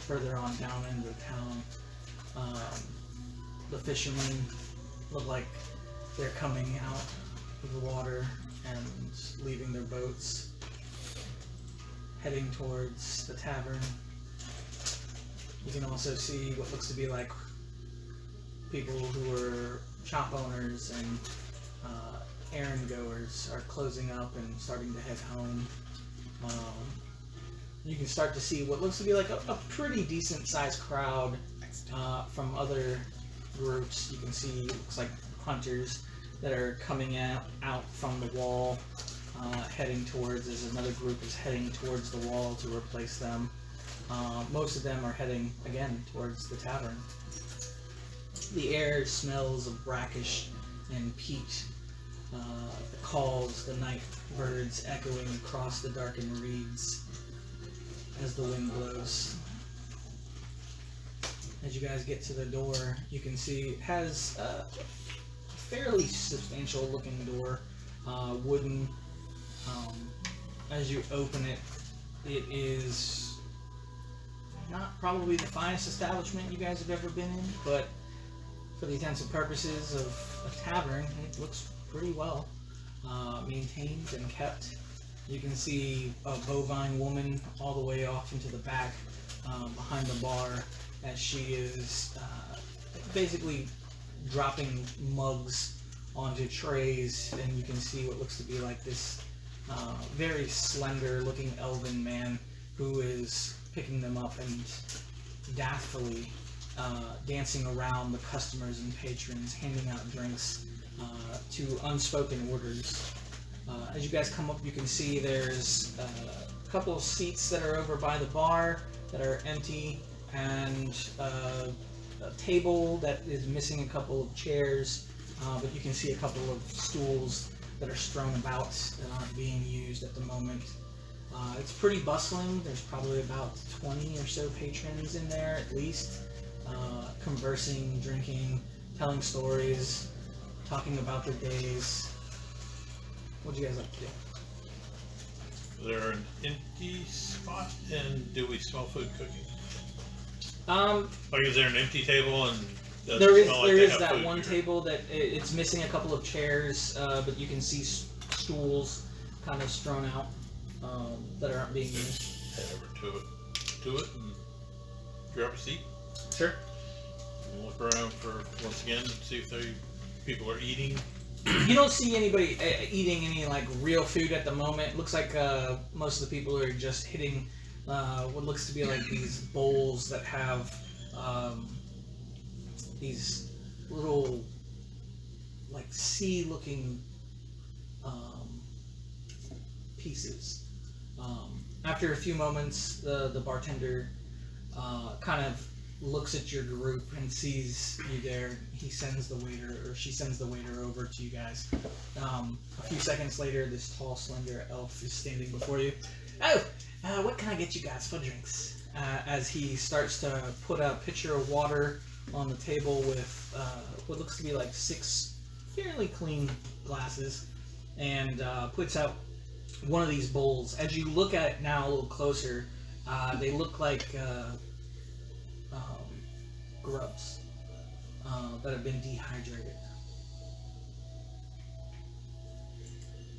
S2: further on down into town. The fishermen look like they're coming out of the water and leaving their boats, heading towards the tavern. You can also see what looks to be like people who are shop owners and errand goers are closing up and starting to head home. You can start to see what looks to be like a pretty decent sized crowd from other groups. You can see it looks like hunters that are coming out from the wall, heading towards, as another group is heading towards the wall to replace them. Most of them are heading again towards the tavern. The air smells of brackish and peat. The calls, the night birds echoing across the darkened reeds as the wind blows. As you guys get to the door, you can see it has a fairly substantial looking door, wooden. As you open it, it is not probably the finest establishment you guys have ever been in, but for the intents and purposes of a tavern, it looks pretty well maintained and kept. You can see a bovine woman all the way off into the back behind the bar as she is basically dropping mugs onto trays, and you can see what looks to be like this very slender looking elven man who is picking them up and daftly dancing around the customers and patrons, handing out drinks to unspoken orders. As you guys come up, you can see there's a couple of seats that are over by the bar that are empty, and a table that is missing a couple of chairs, but you can see a couple of stools that are strewn about that aren't being used at the moment. It's pretty bustling. There's probably about 20 or so patrons in there at least, conversing, drinking, telling stories, talking about their days. What do you guys like to do?
S5: Is there an empty spot, and do we smell food cooking? Like, is there an empty table and does
S2: There
S5: it
S2: is
S5: smell like
S2: there
S5: they
S2: is
S5: have
S2: that
S5: food
S2: one
S5: here?
S2: table that it's missing a couple of chairs, but you can see stools kind of strewn out that aren't being used.
S5: Head over to it, and grab a seat.
S2: Sure.
S5: And look around for, once again, see if people are eating.
S2: You don't see anybody eating any like real food at the moment. Looks like most of the people are just hitting what looks to be like these bowls that have these little like sea-looking pieces. After a few moments, the bartender kind of looks at your group and sees you there. He sends the waiter, or she sends the waiter over to you guys. A few seconds later, this tall, slender elf is standing before you. Oh, what can I get you guys for drinks? As he starts to put a pitcher of water on the table with what looks to be like 6 fairly clean glasses, and puts out one of these bowls. As you look at it now a little closer, they look like grubs that have been dehydrated.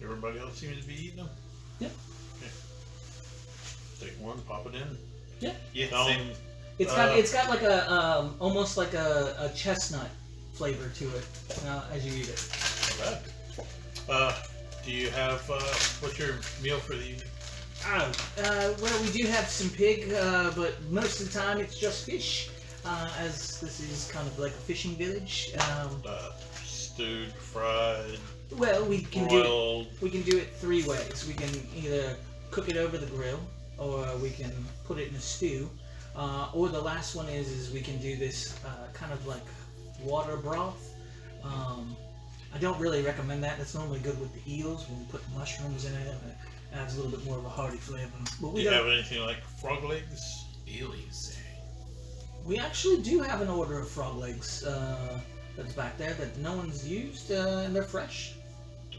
S5: Everybody else seems to be eating them?
S2: Yep.
S5: Okay. Take one, pop it in.
S2: Yeah.
S1: Yeah, same.
S2: It's got like a almost like a chestnut flavor to it as you eat it.
S5: Not bad. Do you have, what's your meal for the evening?
S2: Well, we do have some pig, but most of the time it's just fish, as this is kind of like a fishing village.
S5: Stewed, fried,
S2: Well, we can
S5: boiled.
S2: do it 3 ways. We can either cook it over the grill, or we can put it in a stew, or the last one is we can do this kind of like water broth. I don't really recommend that. That's normally good with the eels when we put mushrooms in it. And it adds a little bit more of a hearty flavor. But
S5: Do you have anything like frog legs?
S1: Eel, you say?
S2: we actually do have an order of frog legs that's back there that no one's used, and they're fresh.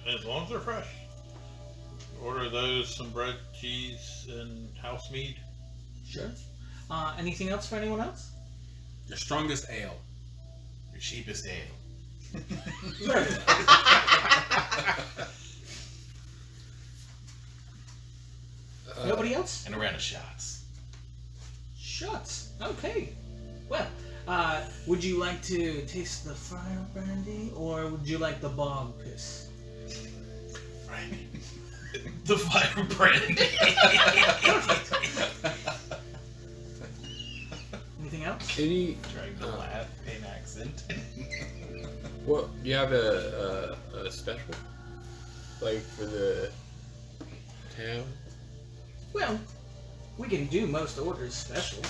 S5: As long as they're fresh. Order those, some bread, cheese, and house mead.
S2: Sure. Anything else for anyone else?
S8: Your strongest ale. Your cheapest ale.
S2: Nobody else?
S8: And a round of shots.
S2: Shots. Okay. Well, would you like to taste the fire brandy, or would you like the bog piss?
S8: Right. The fire brandy.
S2: Anything else?
S3: Any?
S1: Trying to laugh in accent.
S3: What? Do you have a special? Like for the town?
S2: Well, we can do most orders special.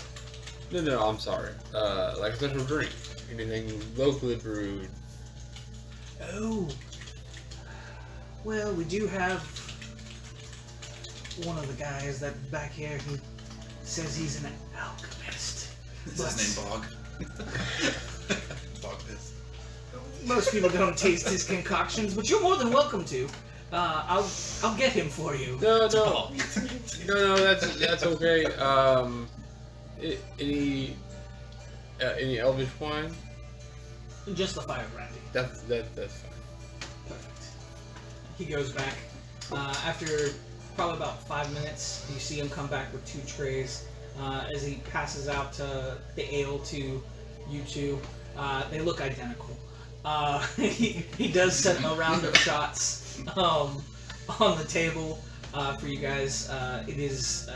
S3: No, I'm sorry. Like a special drink. Anything locally brewed.
S2: Oh. Well, we do have one of the guys that back here who says he's an alchemist.
S4: Is his name Bog?
S8: Bog piss.
S2: Most people don't taste his concoctions, but you're more than welcome to. I'll get him for you.
S3: No, that's okay. Any elvish wine?
S2: Just the fire brandy.
S3: That's fine.
S2: Perfect. He goes back. After probably about 5 minutes, you see him come back with 2 trays. As he passes out the ale to you two, they look identical. He does set a round of shots on the table for you guys. It is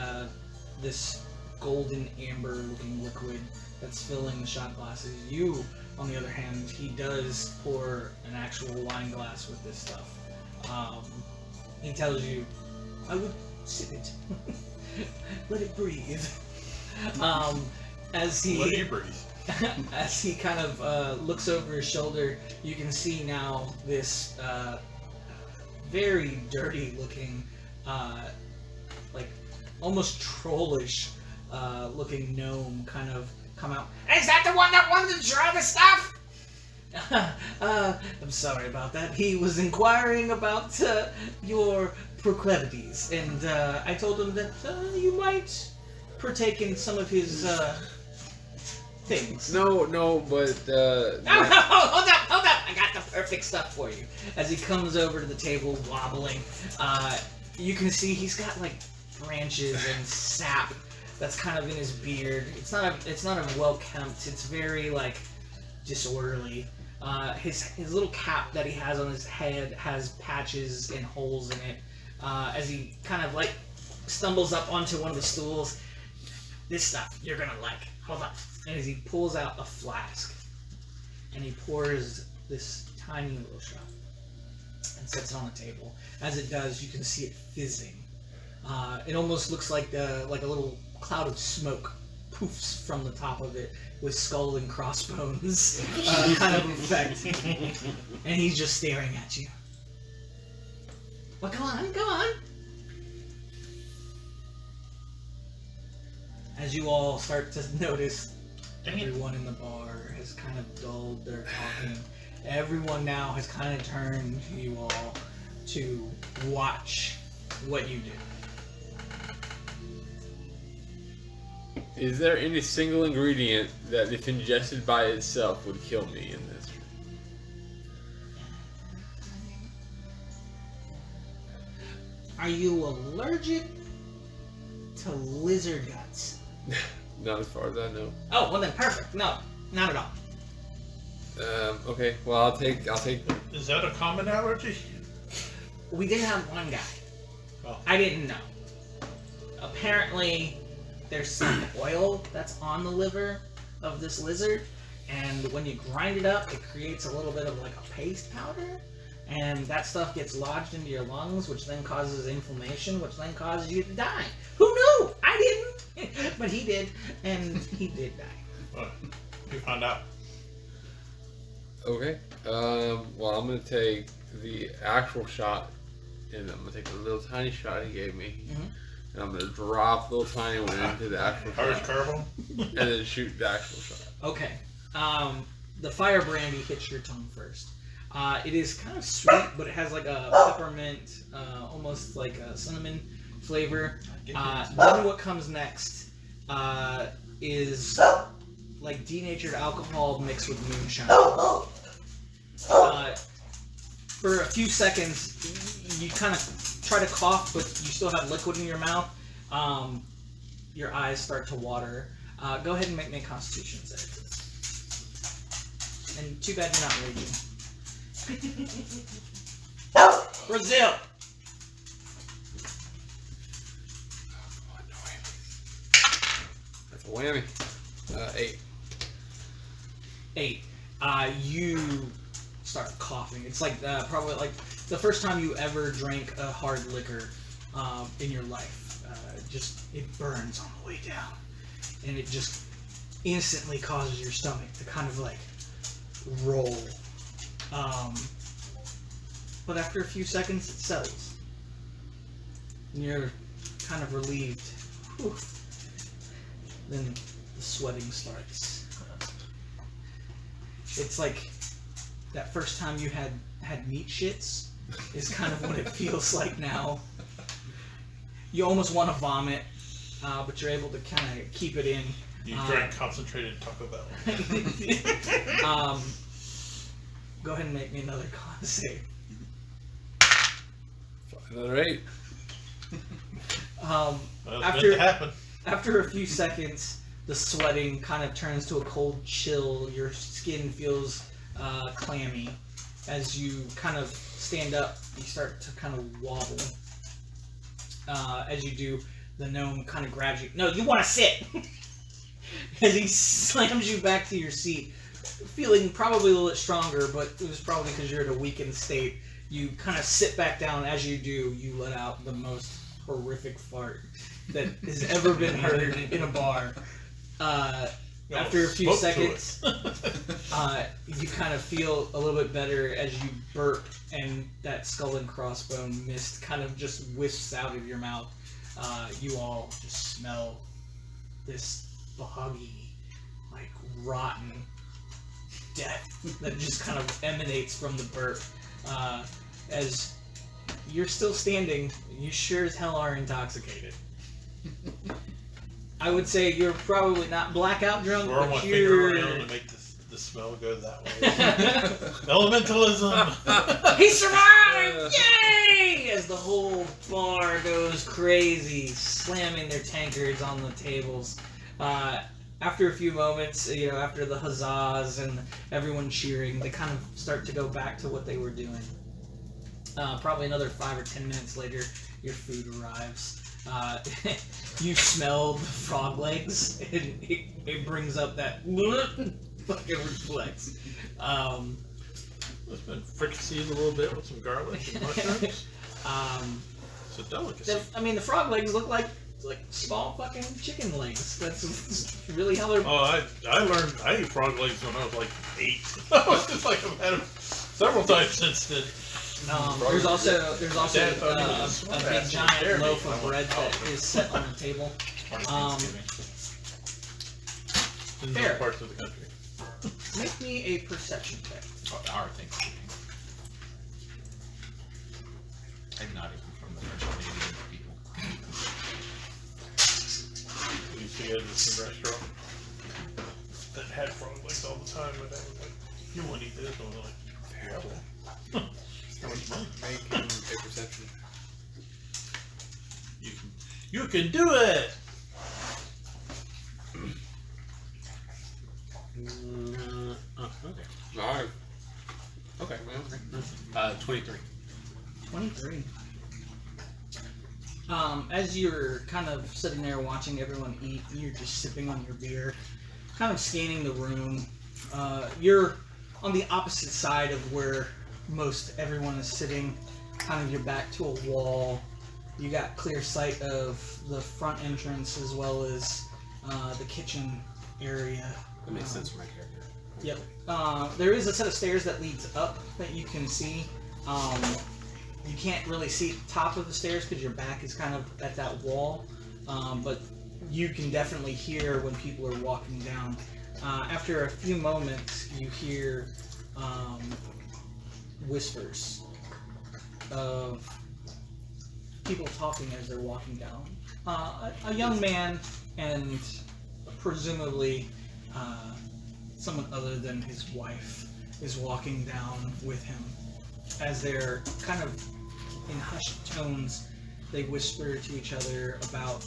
S2: this golden amber looking liquid that's filling the shot glasses. You, on the other hand, he does pour an actual wine glass with this stuff. He tells you, I would sip it. Let it breathe. As he...
S5: Let you breathe.
S2: As he kind of looks over his shoulder, you can see now this very dirty looking, like almost trollish looking gnome kind of come out. Is that the one that wanted to try the stuff? I'm sorry about that. He was inquiring about your proclivities, and I told him that you might partake in some of his things.
S3: No, but
S2: Hold up! I got the perfect stuff for you. As he comes over to the table, wobbling, you can see he's got like branches and sap that's kind of in his beard. It's not a well kempt. It's very like disorderly. His little cap that he has on his head has patches and holes in it. As he kind of like stumbles up onto one of the stools. This stuff you're gonna like. Hold on. And as he pulls out a flask, and he pours this tiny little shot and sets it on the table. As it does, you can see it fizzing. It almost looks like a little cloud of smoke poofs from the top of it with skull and crossbones kind of effect. And he's just staring at you. Well, go on. As you all start to notice, everyone in the bar has kind of dulled their talking. Everyone now has kind of turned to you all to watch what you do.
S3: is there any single ingredient that, if ingested by itself, would kill me in this?
S2: Are you allergic to lizard guts?
S3: Not as far as I know.
S2: Oh, well then perfect. No, not at all.
S3: Okay. Well, I'll take.
S5: Is that a common allergy?
S2: We did have one guy.
S5: Oh.
S2: I didn't know. Apparently, there's some oil that's on the liver of this lizard, and when you grind it up, it creates a little bit of like a paste powder, and that stuff gets lodged into your lungs, which then causes inflammation, which then causes you to die. Who knew? I didn't, but he did, and he did die.
S5: Well, you found out.
S3: Okay. Well, I'm gonna take the actual shot, and I'm gonna take the little tiny shot he gave me, and I'm gonna drop the little tiny one into the actual
S5: Harsh
S3: shot,
S5: carbon?
S3: and then shoot the actual shot.
S2: Okay. The fire brandy hits your tongue first. It is kind of sweet, but it has like a peppermint, almost like a cinnamon flavor. Then what comes next is like denatured alcohol mixed with moonshine. For a few seconds, you kind of try to cough, but you still have liquid in your mouth. Your eyes start to water. Go ahead and make me a Constitution save. And too bad you're not raging. Brazil!
S3: That's a whammy. 8.
S2: 8. You start coughing. It's like probably like the first time you ever drank a hard liquor in your life. It burns on the way down, and it just instantly causes your stomach to kind of like roll. But after a few seconds, it settles, and you're kind of relieved. Whew. Then the sweating starts. It's like that first time you had meat shits is kind of what it feels like now. You almost want to vomit, but you're able to kind of keep it in.
S5: You drank concentrated Taco Bell.
S2: Go ahead and make me another con save.
S3: Another 8.
S5: Well, it's meant to happen.
S2: After a few seconds, the sweating kind of turns to a cold chill. Your skin feels clammy. As you kind of stand up, you start to kind of wobble. As you do, the gnome kind of grabs you. No, you want to sit! As he slams you back to your seat, feeling probably a little bit stronger, but it was probably because you're in a weakened state. You kind of sit back down. As you do, you let out the most horrific fart that has ever been heard in a bar. After a few seconds, you kind of feel a little bit better as you burp, and that skull and crossbone mist kind of just wisps out of your mouth. You all just smell this boggy, like rotten death that just kind of emanates from the burp. As you're still standing, you sure as hell are intoxicated. I would say you're probably not blackout drunk,
S5: Swirl my
S2: but
S5: finger
S2: you're...
S5: around to make the smell go that way. Elementalism!
S2: He survived! Yay! As the whole bar goes crazy, slamming their tankards on the tables. After a few moments, after the huzzas and everyone cheering, they kind of start to go back to what they were doing. Probably another 5 or 10 minutes later, your food arrives. You smell the frog legs, and it brings up that fucking reflex.
S5: It's been fricasseed a little bit with some garlic and mushrooms. It's a delicacy.
S2: The frog legs look like small fucking chicken legs. That's really how they're...
S5: Oh, I ate frog legs when I was like 8. It's like I've had them several times since then.
S2: There's also a big giant loaf of bread that is set on the table.
S5: In
S2: fair.
S5: those parts of the country.
S2: Make me a perception check.
S4: Our Thanksgiving. I'm not even from the French Canadian people.
S5: We used to go to this restaurant that had frog legs all the time, but I was like, you want to eat this? And I was like, yeah.
S3: How much money? Make a perception.
S5: You can do it!
S6: Okay.
S3: Alright.
S6: Okay. 23.
S2: 23. As you're kind of sitting there watching everyone eat, you're just sipping on your beer, kind of scanning the room. You're on the opposite side of where most everyone is sitting, kind of your back to a wall. You got clear sight of the front entrance as well as the kitchen area.
S6: That makes sense for my character.
S2: Yep. There is a set of stairs that leads up that you can see. You can't really see the top of the stairs because your back is kind of at that wall, but you can definitely hear when people are walking down. After a few moments, you hear whispers of people talking as they're walking down. A young man and a presumably someone other than his wife is walking down with him. As they're kind of in hushed tones, they whisper to each other about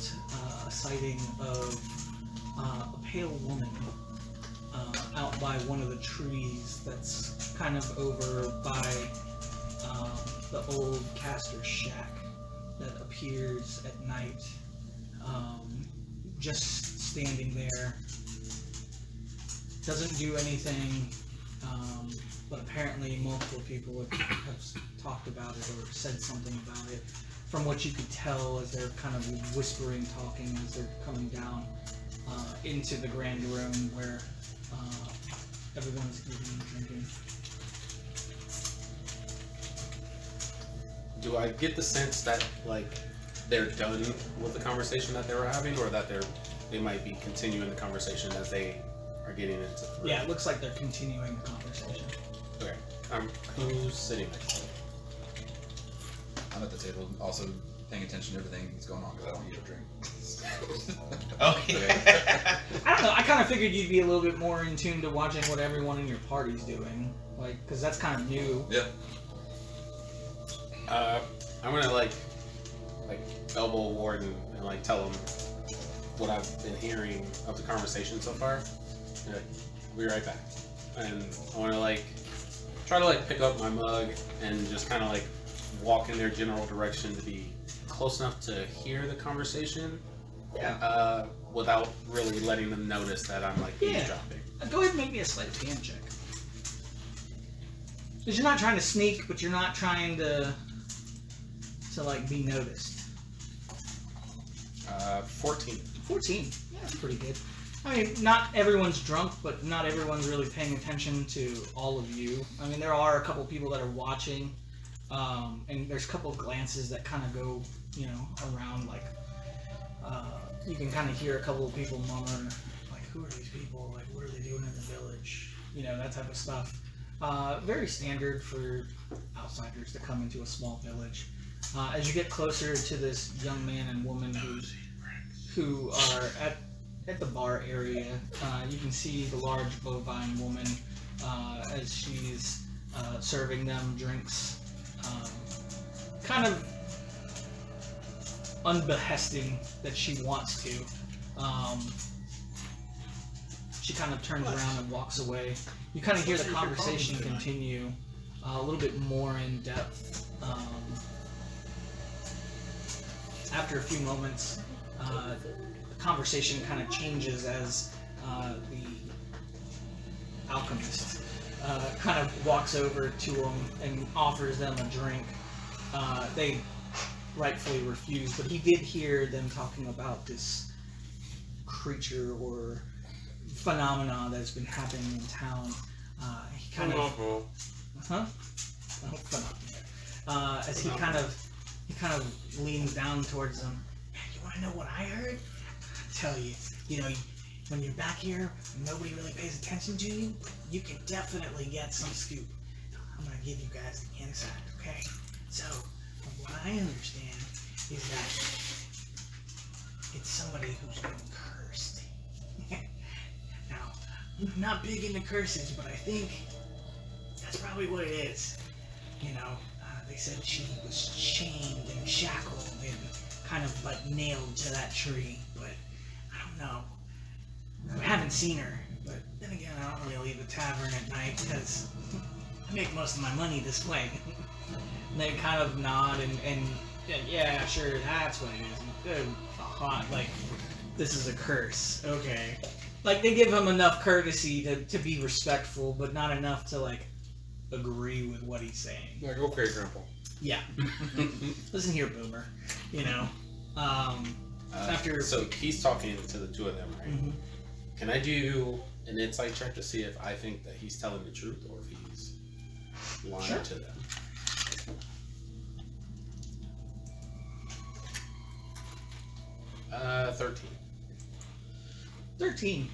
S2: a sighting of a pale woman out by one of the trees that's kind of over by the old caster's shack that appears at night, just standing there. Doesn't do anything, but apparently multiple people have talked about it or said something about it. From what you could tell as they're kind of whispering, talking as they're coming down into the grand room where everyone's eating and drinking.
S6: Do I get the sense that like they're done with the conversation that they were having, or that they might be continuing the conversation as they are getting into the room?
S2: Yeah, it looks like they're continuing the conversation.
S6: Okay. Who's sitting next to me?
S4: I'm at the table, also paying attention to everything that's going on because I don't eat or drink.
S1: Okay.
S2: I don't know. I kind of figured you'd be a little bit more in tune to watching what everyone in your party's doing, like, because that's kind of new.
S4: Yeah.
S6: I'm gonna like elbow Warden and like tell him what I've been hearing of the conversation so far. And, like, I'll be right back. And I want to like try to like pick up my mug and just kind of like walk in their general direction to be close enough to hear the conversation.
S2: Yeah.
S6: Without really letting them notice that I'm like eavesdropping.
S2: Go ahead and make me a sleight of hand check. Because you're not trying to sneak, but you're not trying to like be noticed.
S6: 14.
S2: 14. Yeah, that's pretty good. I mean, not everyone's drunk, but not everyone's really paying attention to all of you. I mean, there are a couple people that are watching, and there's a couple of glances that kind of go, around. Like, you can kind of hear a couple of people murmur, like, "Who are these people? Like, what are they doing in the village?" That type of stuff. Very standard for outsiders to come into a small village. As you get closer to this young man and woman who are at the bar area, you can see the large bovine woman as she's serving them drinks, kind of unbehesting that she wants to. She kind of turns around and walks away. You kind of hear the conversation continue a little bit more in depth. After a few moments, the conversation kind of changes as the alchemist kind of walks over to them and offers them a drink. They rightfully refuse, but he did hear them talking about this creature or phenomena that's been happening in town. He kind of, as he kind of leans down towards them. Man, you want to know what I heard? I tell you, when you're back here, nobody really pays attention to you. You can definitely get some scoop. I'm gonna give you guys the inside, okay? So, from what I understand is that it's somebody who's been cursed. Now, I'm not big into curses, but I think that's probably what it is. They said she was chained and shackled and kind of like nailed to that tree, but I don't know. I haven't seen her, but then again, I don't really leave the tavern at night because I make most of my money this way. And they kind of nod and yeah, sure, that's what it is. Like, this is a curse. Okay. Like, they give him enough courtesy to be respectful, but not enough to, like, agree with what he's saying.
S3: Like, okay, Grandpa.
S2: Yeah. Listen here, Boomer. After...
S6: So he's talking to the two of them, right?
S2: Mm-hmm.
S6: Can I do an insight check to see if I think that he's telling the truth or if he's lying to them? 13.
S2: 13.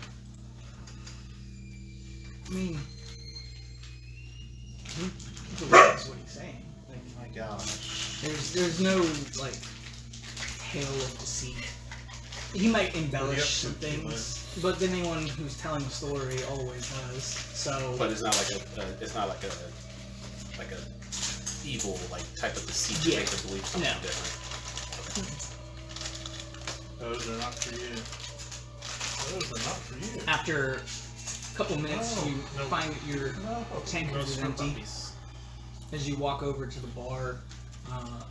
S2: I mean, he believes what he's saying. Like,
S1: Oh my gosh.
S2: there's no like tale of deceit. He might embellish
S5: Yep.
S2: some things, but anyone who's telling a story always does. So,
S6: But it's not like a evil like type of deceit to
S2: Yeah.
S6: make her believe something
S2: No.
S6: different.
S5: Those are not for you. Those are not for you.
S2: after a couple minutes,
S5: No,
S2: you
S5: no.
S2: find that your
S5: No.
S2: tankard
S1: Those
S2: is
S1: for
S2: empty.
S1: puppies.
S2: As you walk over to the bar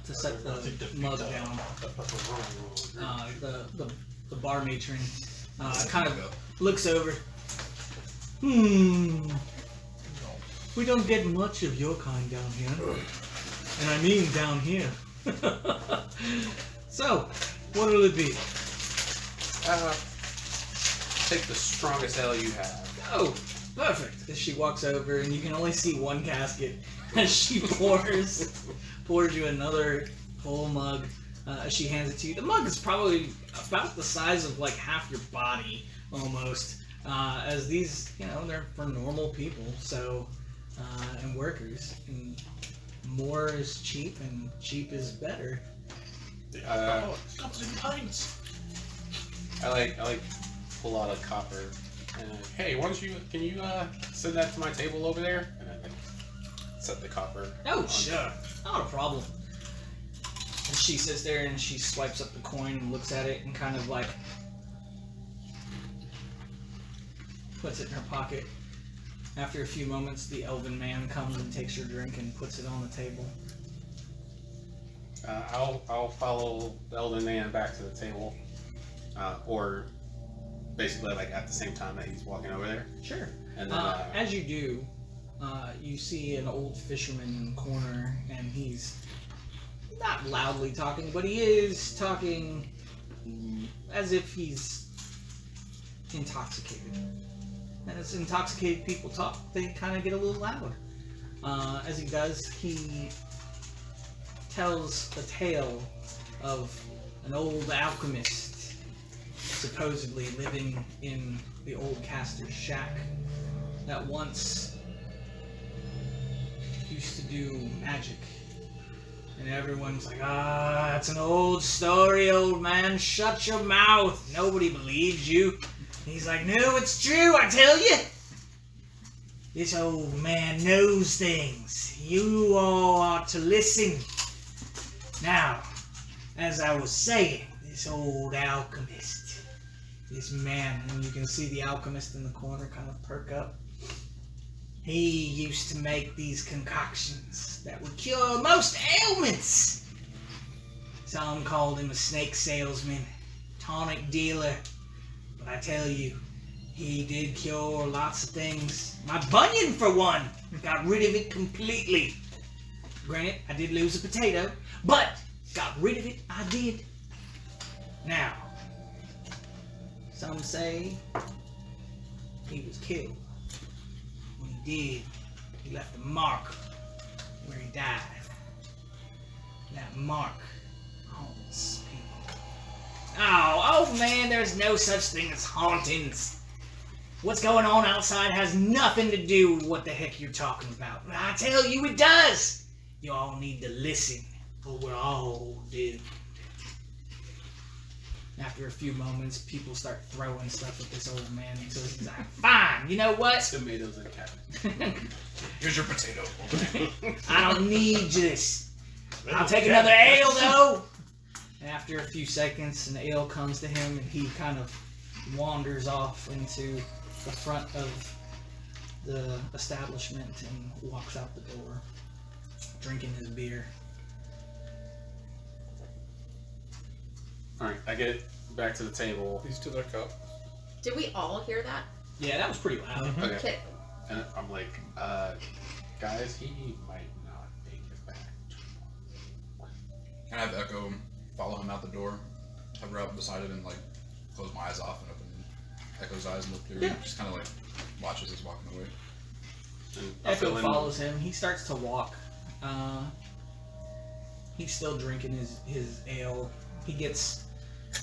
S2: to set the mug down, the bar matron kind of looks over. We don't get much of your kind down here, and I mean down here. So, what'll it be?
S6: Take the strongest ale you have.
S2: Oh, perfect. As she walks over, and you can only see one casket as she pours you another full mug. As she hands it to you, the mug is probably about the size of like half your body, almost. As these, they're for normal people, so and workers, and more is cheap, and cheap is better.
S8: Comes in pints.
S6: I like pull out a copper and hey, can you send that to my table over there? And I like set the copper.
S2: Oh, sure. Not a problem. And she sits there and she swipes up the coin and looks at it and kind of like puts it in her pocket. After a few moments, the elven man comes and takes your drink and puts it on the table.
S6: I'll follow the elder man back to the table, or basically like at the same time that he's walking over there.
S2: Sure.
S6: And then,
S2: As you do, you see an old fisherman in the corner, and he's not loudly talking, but he is talking as if he's intoxicated. And as intoxicated people talk, they kind of get a little loud. As he does, he tells a tale of an old alchemist supposedly living in the old caster's shack that once used to do magic. And everyone's like, that's an old story, old man. Shut your mouth. Nobody believes you. And he's like, no, it's true, I tell you. This old man knows things. You all ought to listen. Now, as I was saying, this old alchemist, this man, and you can see the alchemist in the corner kind of perk up. He used to make these concoctions that would cure most ailments. Some called him a snake salesman, tonic dealer, but I tell you, he did cure lots of things. My bunion, for one, got rid of it completely. Granted, I did lose a potato, but got rid of it, I did. Now, some say he was killed. When he did, he left a mark where he died. That mark haunts people. Oh man, there's no such thing as hauntings. What's going on outside has nothing to do with what the heck you're talking about. I tell you it does. You all need to listen, or we're all doomed. After a few moments, people start throwing stuff at this old man, so he's like, fine, you know what?
S6: tomatoes and cabbage.
S8: Here's your potato.
S2: I don't need this. I'll take another ale, though. And after a few seconds, an ale comes to him, and he kind of wanders off into the front of the establishment and walks out the door, drinking his beer.
S6: Alright, I get back to the table.
S3: He's to their cup.
S7: Did we all hear that?
S2: Yeah, that was pretty loud.
S6: Okay.
S7: Okay.
S6: And I'm like, guys, he might not make it back tomorrow.
S4: Can I have Echo follow him out the door, hover up beside it, and like close my eyes off and open Echo's eyes and look through?
S2: Yeah.
S4: Just kind of like watch as he's walking away.
S6: And I'll
S2: Echo
S6: fill in-
S2: follows him. He starts to walk. He's still drinking his ale. He gets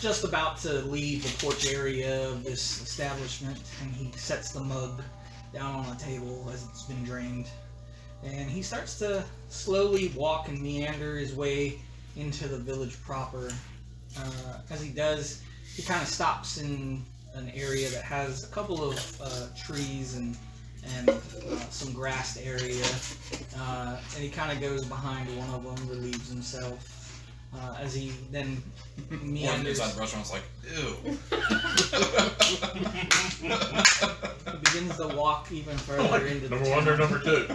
S2: just about to leave the porch area of this establishment, and he sets the mug down on a table as it's been drained. And he starts to slowly walk and meander his way into the village proper. As he does, he kind of stops in an area that has a couple of trees and some grassed area, and he kind of goes behind one of them, relieves himself. As he then meanders,
S4: inside the restaurant's like, ew.
S2: he begins to walk even further into the
S5: Number one or
S2: town.
S5: number two?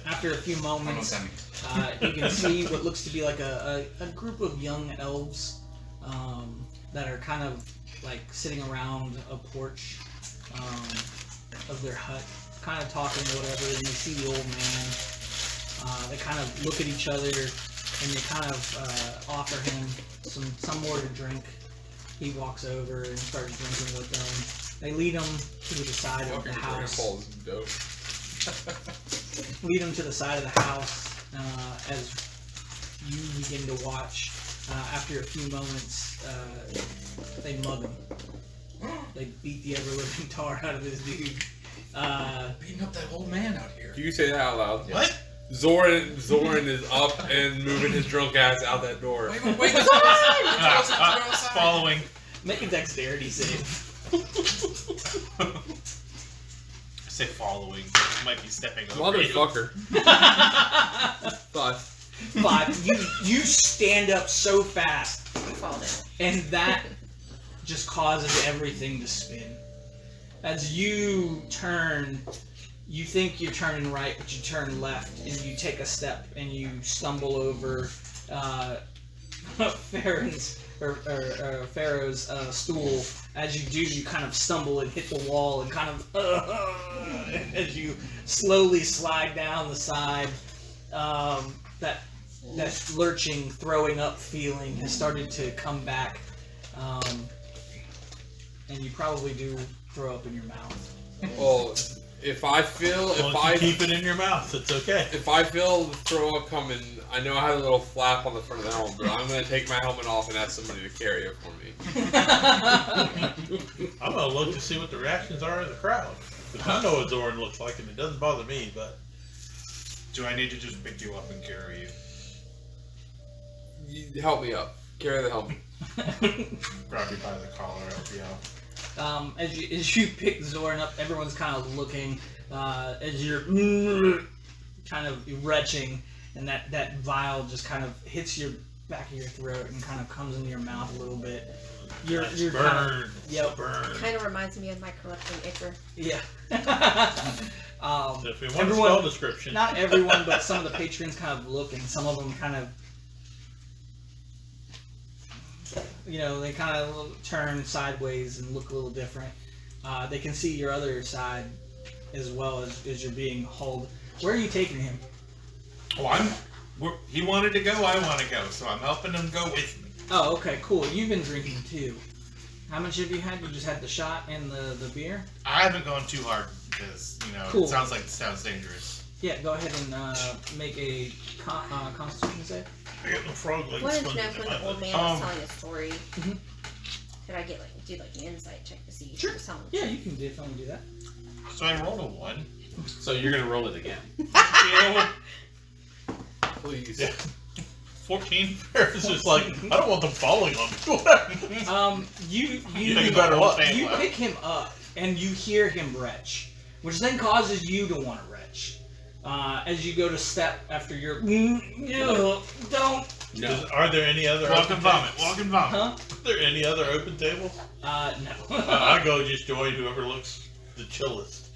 S2: After a few
S4: I don't know what
S2: moments,
S4: that means.
S2: you can see what looks to be like a group of young elves that are kind of like sitting around a porch of their hut, kind of talking or whatever, and you see the old man. They kind of look at each other, and they kind of offer him some more to drink. He walks over and starts drinking with them. They lead him to the side of the
S3: Fucking
S2: house.
S3: grandpa's dope.
S2: Lead him to the side of the house as you begin to watch. After a few moments, they mug him. They beat the ever-living tar out of this dude.
S4: Beating up that old man out here.
S3: You say that out loud.
S8: What?
S3: Zoran is up and moving his drunk ass out that door.
S4: Wait,
S8: Following.
S2: Make a dexterity save.
S8: I say following. It might be stepping over.
S3: Motherfucker. 5.
S2: 5. You stand up so fast,
S7: Fall down.
S2: and that just causes everything to spin. As you turn, you think you're turning right, but you turn left, and you take a step, and you stumble over Pharaoh's stool. As you do, you kind of stumble and hit the wall, and kind of as you slowly slide down the side. That lurching, throwing up feeling has started to come back, and you probably do throw up in your mouth.
S3: Well, if I feel
S5: Keep it in your mouth. It's okay.
S3: if I feel the throw up coming, I know I have a little flap on the front of the helmet, but I'm gonna take my helmet off and ask somebody to carry it for me.
S5: I'm gonna look to see what the reactions are of the crowd. Because I know what Zoran looks like, and it doesn't bother me. But
S8: Do I need to just pick you up and carry you?
S3: You help me up. Carry the helmet.
S8: Grab you by the collar, help you out.
S2: As you pick Zoran up, everyone's kind of looking as you're kind of retching, and that vial just kind of hits your back of your throat and kind of comes into your mouth a little bit. You're kind of,
S5: burn.
S2: yep,
S5: Burn.
S7: Kind of reminds me of my corrupting ichor.
S2: yeah.
S5: So if we want a
S2: Everyone-
S5: spell description,
S2: Not everyone, but some of the patrons kind of look, and some of them kind of, they kind of turn sideways and look a little different. They can see your other side as well as you're being hauled. Where are you taking him?
S8: Oh, he wanted to go, I want to go, so I'm helping him go with me.
S2: Oh, okay, cool. You've been drinking too. How much have you had? You just had the shot and the beer?
S8: I haven't gone too hard because,
S2: Cool.
S8: it sounds like it sounds dangerous.
S2: Yeah, go ahead and make a constitution save.
S5: I got no frog legs.
S7: Wanted to know
S5: swimming
S7: if
S5: in
S7: when the
S5: my
S7: old
S5: lips.
S7: man was telling a story,
S2: Mhm.
S7: could I do an insight check to see if
S2: Sure.
S7: he was telling the
S2: Yeah,
S7: truth?
S2: you can definitely do that.
S8: So I rolled a 1.
S6: So you're gonna roll it again.
S3: Please.
S5: Yeah. 14. It's just like, I don't want them falling on me.
S2: You
S5: think better what?
S2: you pick him up and you hear him retch, which then causes you to want to retch. As you go to step after your don't
S5: Are there any other
S8: Walk
S5: open
S8: and vomit,
S5: tables?
S8: walk and vomit.
S2: huh?
S5: Are there any other open tables?
S2: No.
S5: I go just join whoever looks the chillest.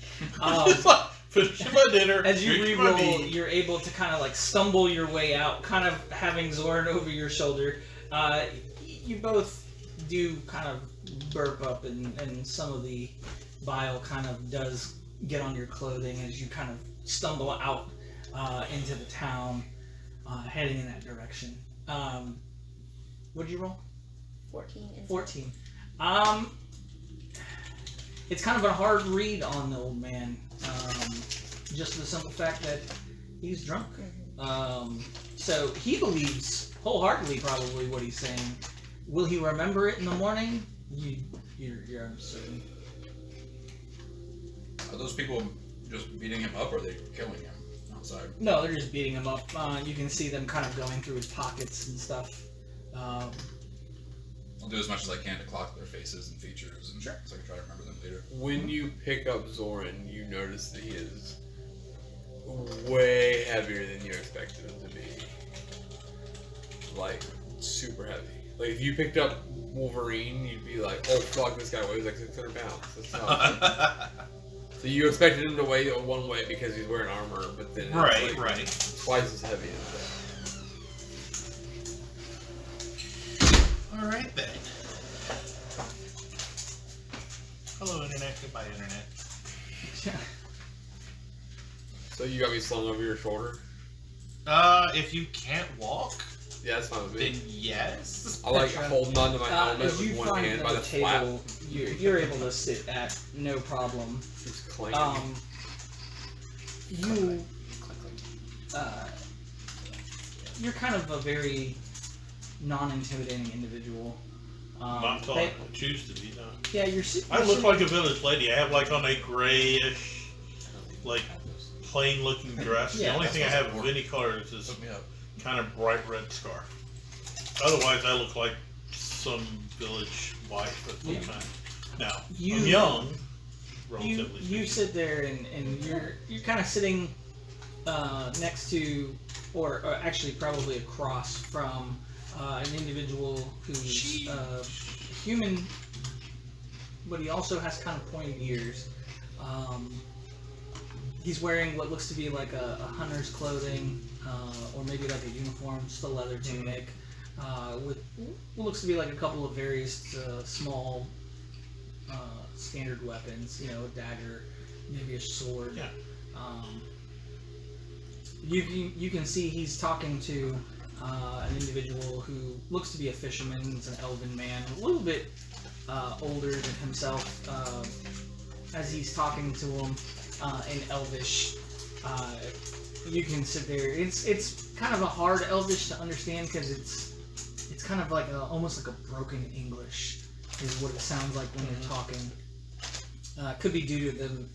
S2: Um,
S5: It's like, finishing my dinner.
S2: As you
S5: drinking my
S2: re-roll,
S5: mead.
S2: you're able to kind of like stumble your way out, kind of having Zoran over your shoulder. You both do kind of burp up, and some of the bile kind of does get on your clothing as you kind of stumble out into the town, heading in that direction. What did you roll?
S7: 14. Insight.
S2: 14. It's kind of a hard read on the old man. Just the simple fact that he's drunk. So he believes wholeheartedly probably what he's saying. Will he remember it in the morning? You're uncertain.
S4: Are those people just beating him up, or are they killing him outside?
S2: No, they're just beating him up. You can see them kind of going through his pockets and stuff.
S4: I'll do as much as I can to clock their faces and features, and so I can try to remember them later.
S3: When you pick up Zoran, you notice that he is way heavier than you expected him to be. Like, super heavy. Like, if you picked up Wolverine, you'd be like, oh fuck, this guy weighs like 600 pounds. That's not So you expected him to weigh one way because he's wearing armor, but then it's like twice as heavy as that.
S8: Alright then. Hello, Internet. Goodbye, Internet.
S3: So you got me slung over your shoulder?
S8: If you can't walk,
S3: Yeah, that's fine with me.
S8: then yes.
S3: I like holding onto my helmet
S9: As you
S3: with one
S9: find
S3: hand by
S9: another
S3: the flap.
S9: table, you're able to sit at no problem.
S3: Just clanking.
S9: You, you're kind of a very non-intimidating individual.
S5: Not tall. I choose to be not.
S9: Yeah, you're.
S5: I look like a village lady. I have like on a grayish, like plain looking dress.
S9: Yeah,
S5: The only
S8: that's
S5: thing I
S8: what's
S5: have of
S8: important.
S5: any color is this
S8: Hook me up.
S5: kind of bright red scarf. Otherwise, I look like some village wife at the time. Now, I'm young, relatively
S9: You
S5: speaking.
S9: sit there and you're kind of sitting next to, or actually probably across from an individual who's human, but he also has kind of pointed ears. He's wearing what looks to be like a hunter's clothing, or maybe like a uniform, just a leather tunic, with what looks to be like a couple of various small standard weapons, a dagger, maybe a sword.
S5: Yeah.
S9: You can see he's talking to an individual who looks to be a fisherman. He's an elven man, a little bit older than himself. As he's talking to him in Elvish, you can sit there. It's kind of a hard Elvish to understand because it's kind of like almost like a broken English is what it sounds like when they're talking. Could be due to them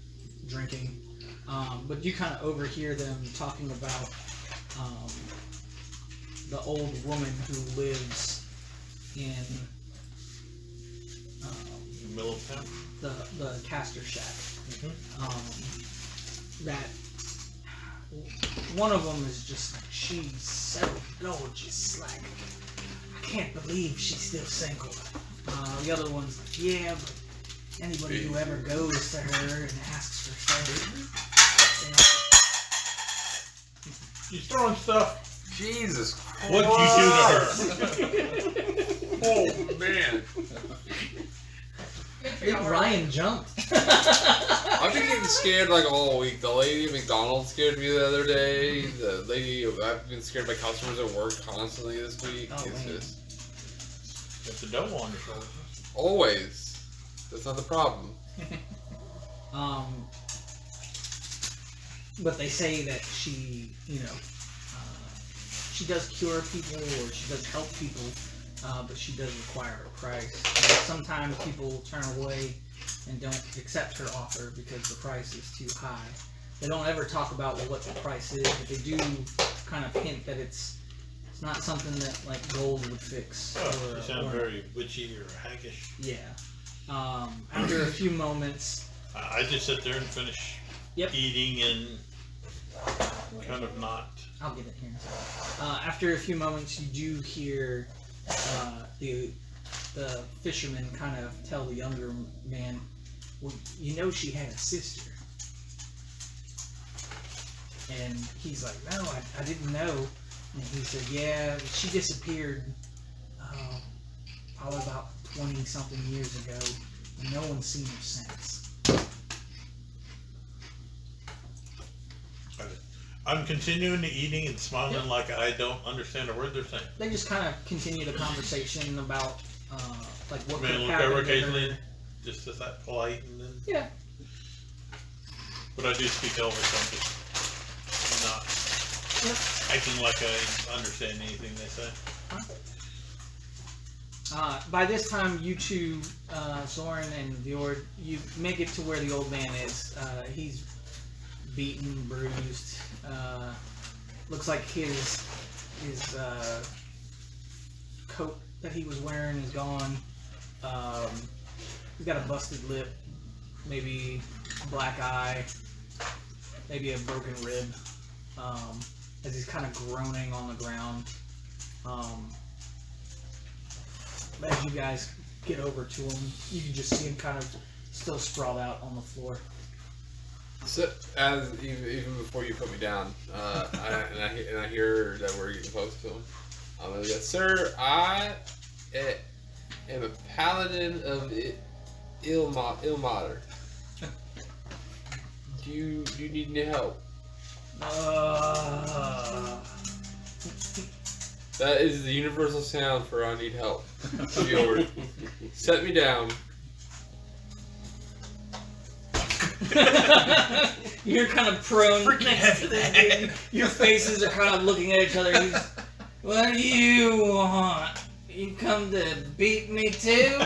S9: drinking, but you kind of overhear them talking about the old woman who lives in
S5: Middle of town.
S9: the caster shack. That one of them is just like, she's so gorgeous, like I can't believe she's still single. The other one's like, yeah, but anybody who ever goes to her and asks for favors,
S5: She's throwing stuff.
S3: Jesus Christ.
S5: What'd you do to her?
S3: Oh, man.
S9: Big Ryan jumped.
S3: I've been getting scared like all week. The lady at McDonald's scared me the other day. The lady, I've been scared by customers at work constantly this week.
S9: Oh,
S3: It's
S9: man.
S3: just
S5: Got the devil on your shoulder.
S3: always. That's not the problem.
S9: But they say that she, she does cure people or she does help people, but she does require a price. Sometimes people turn away and don't accept her offer because the price is too high. They don't ever talk about what the price is, but they do kind of hint that it's not something that like gold would fix.
S5: Oh, you sound very witchy or haggish.
S9: Yeah. After a few moments,
S5: I just sit there and finish eating and kind of not.
S9: I'll get it here. After a few moments, you do hear the fisherman kind of tell the younger man, well, she had a sister. And he's like, no, I didn't know. And he said, yeah, she disappeared probably about 20-something years ago, and no one's seen her since.
S5: I'm continuing to eating and smiling like I don't understand a word they're saying.
S9: They just kind of continue the conversation about like what could
S5: Man,
S9: have
S5: look over
S9: happened to
S5: occasionally,
S9: her.
S5: just as that polite, and then.
S9: Yeah.
S5: But I do speak Elvish. I'm just not acting like I understand anything they say.
S9: By this time, you two, Zoran and Fjord, you make it to where the old man is. He's beaten, bruised. Looks like his coat that he was wearing is gone. He's got a busted lip, maybe a black eye, maybe a broken rib, as he's kind of groaning on the ground. As you guys get over to him, you can just see him kind of still sprawled out on the floor.
S3: So, even before you put me down, I hear that we're getting close to him. I'm gonna go, sir, I am a paladin of Ilmater. Do you need any help? That is the universal sound for I need help. Yours. Set me down.
S9: You're kind of prone next to this dude. Your faces are kind of looking at each other. What do you want? You come to beat me too?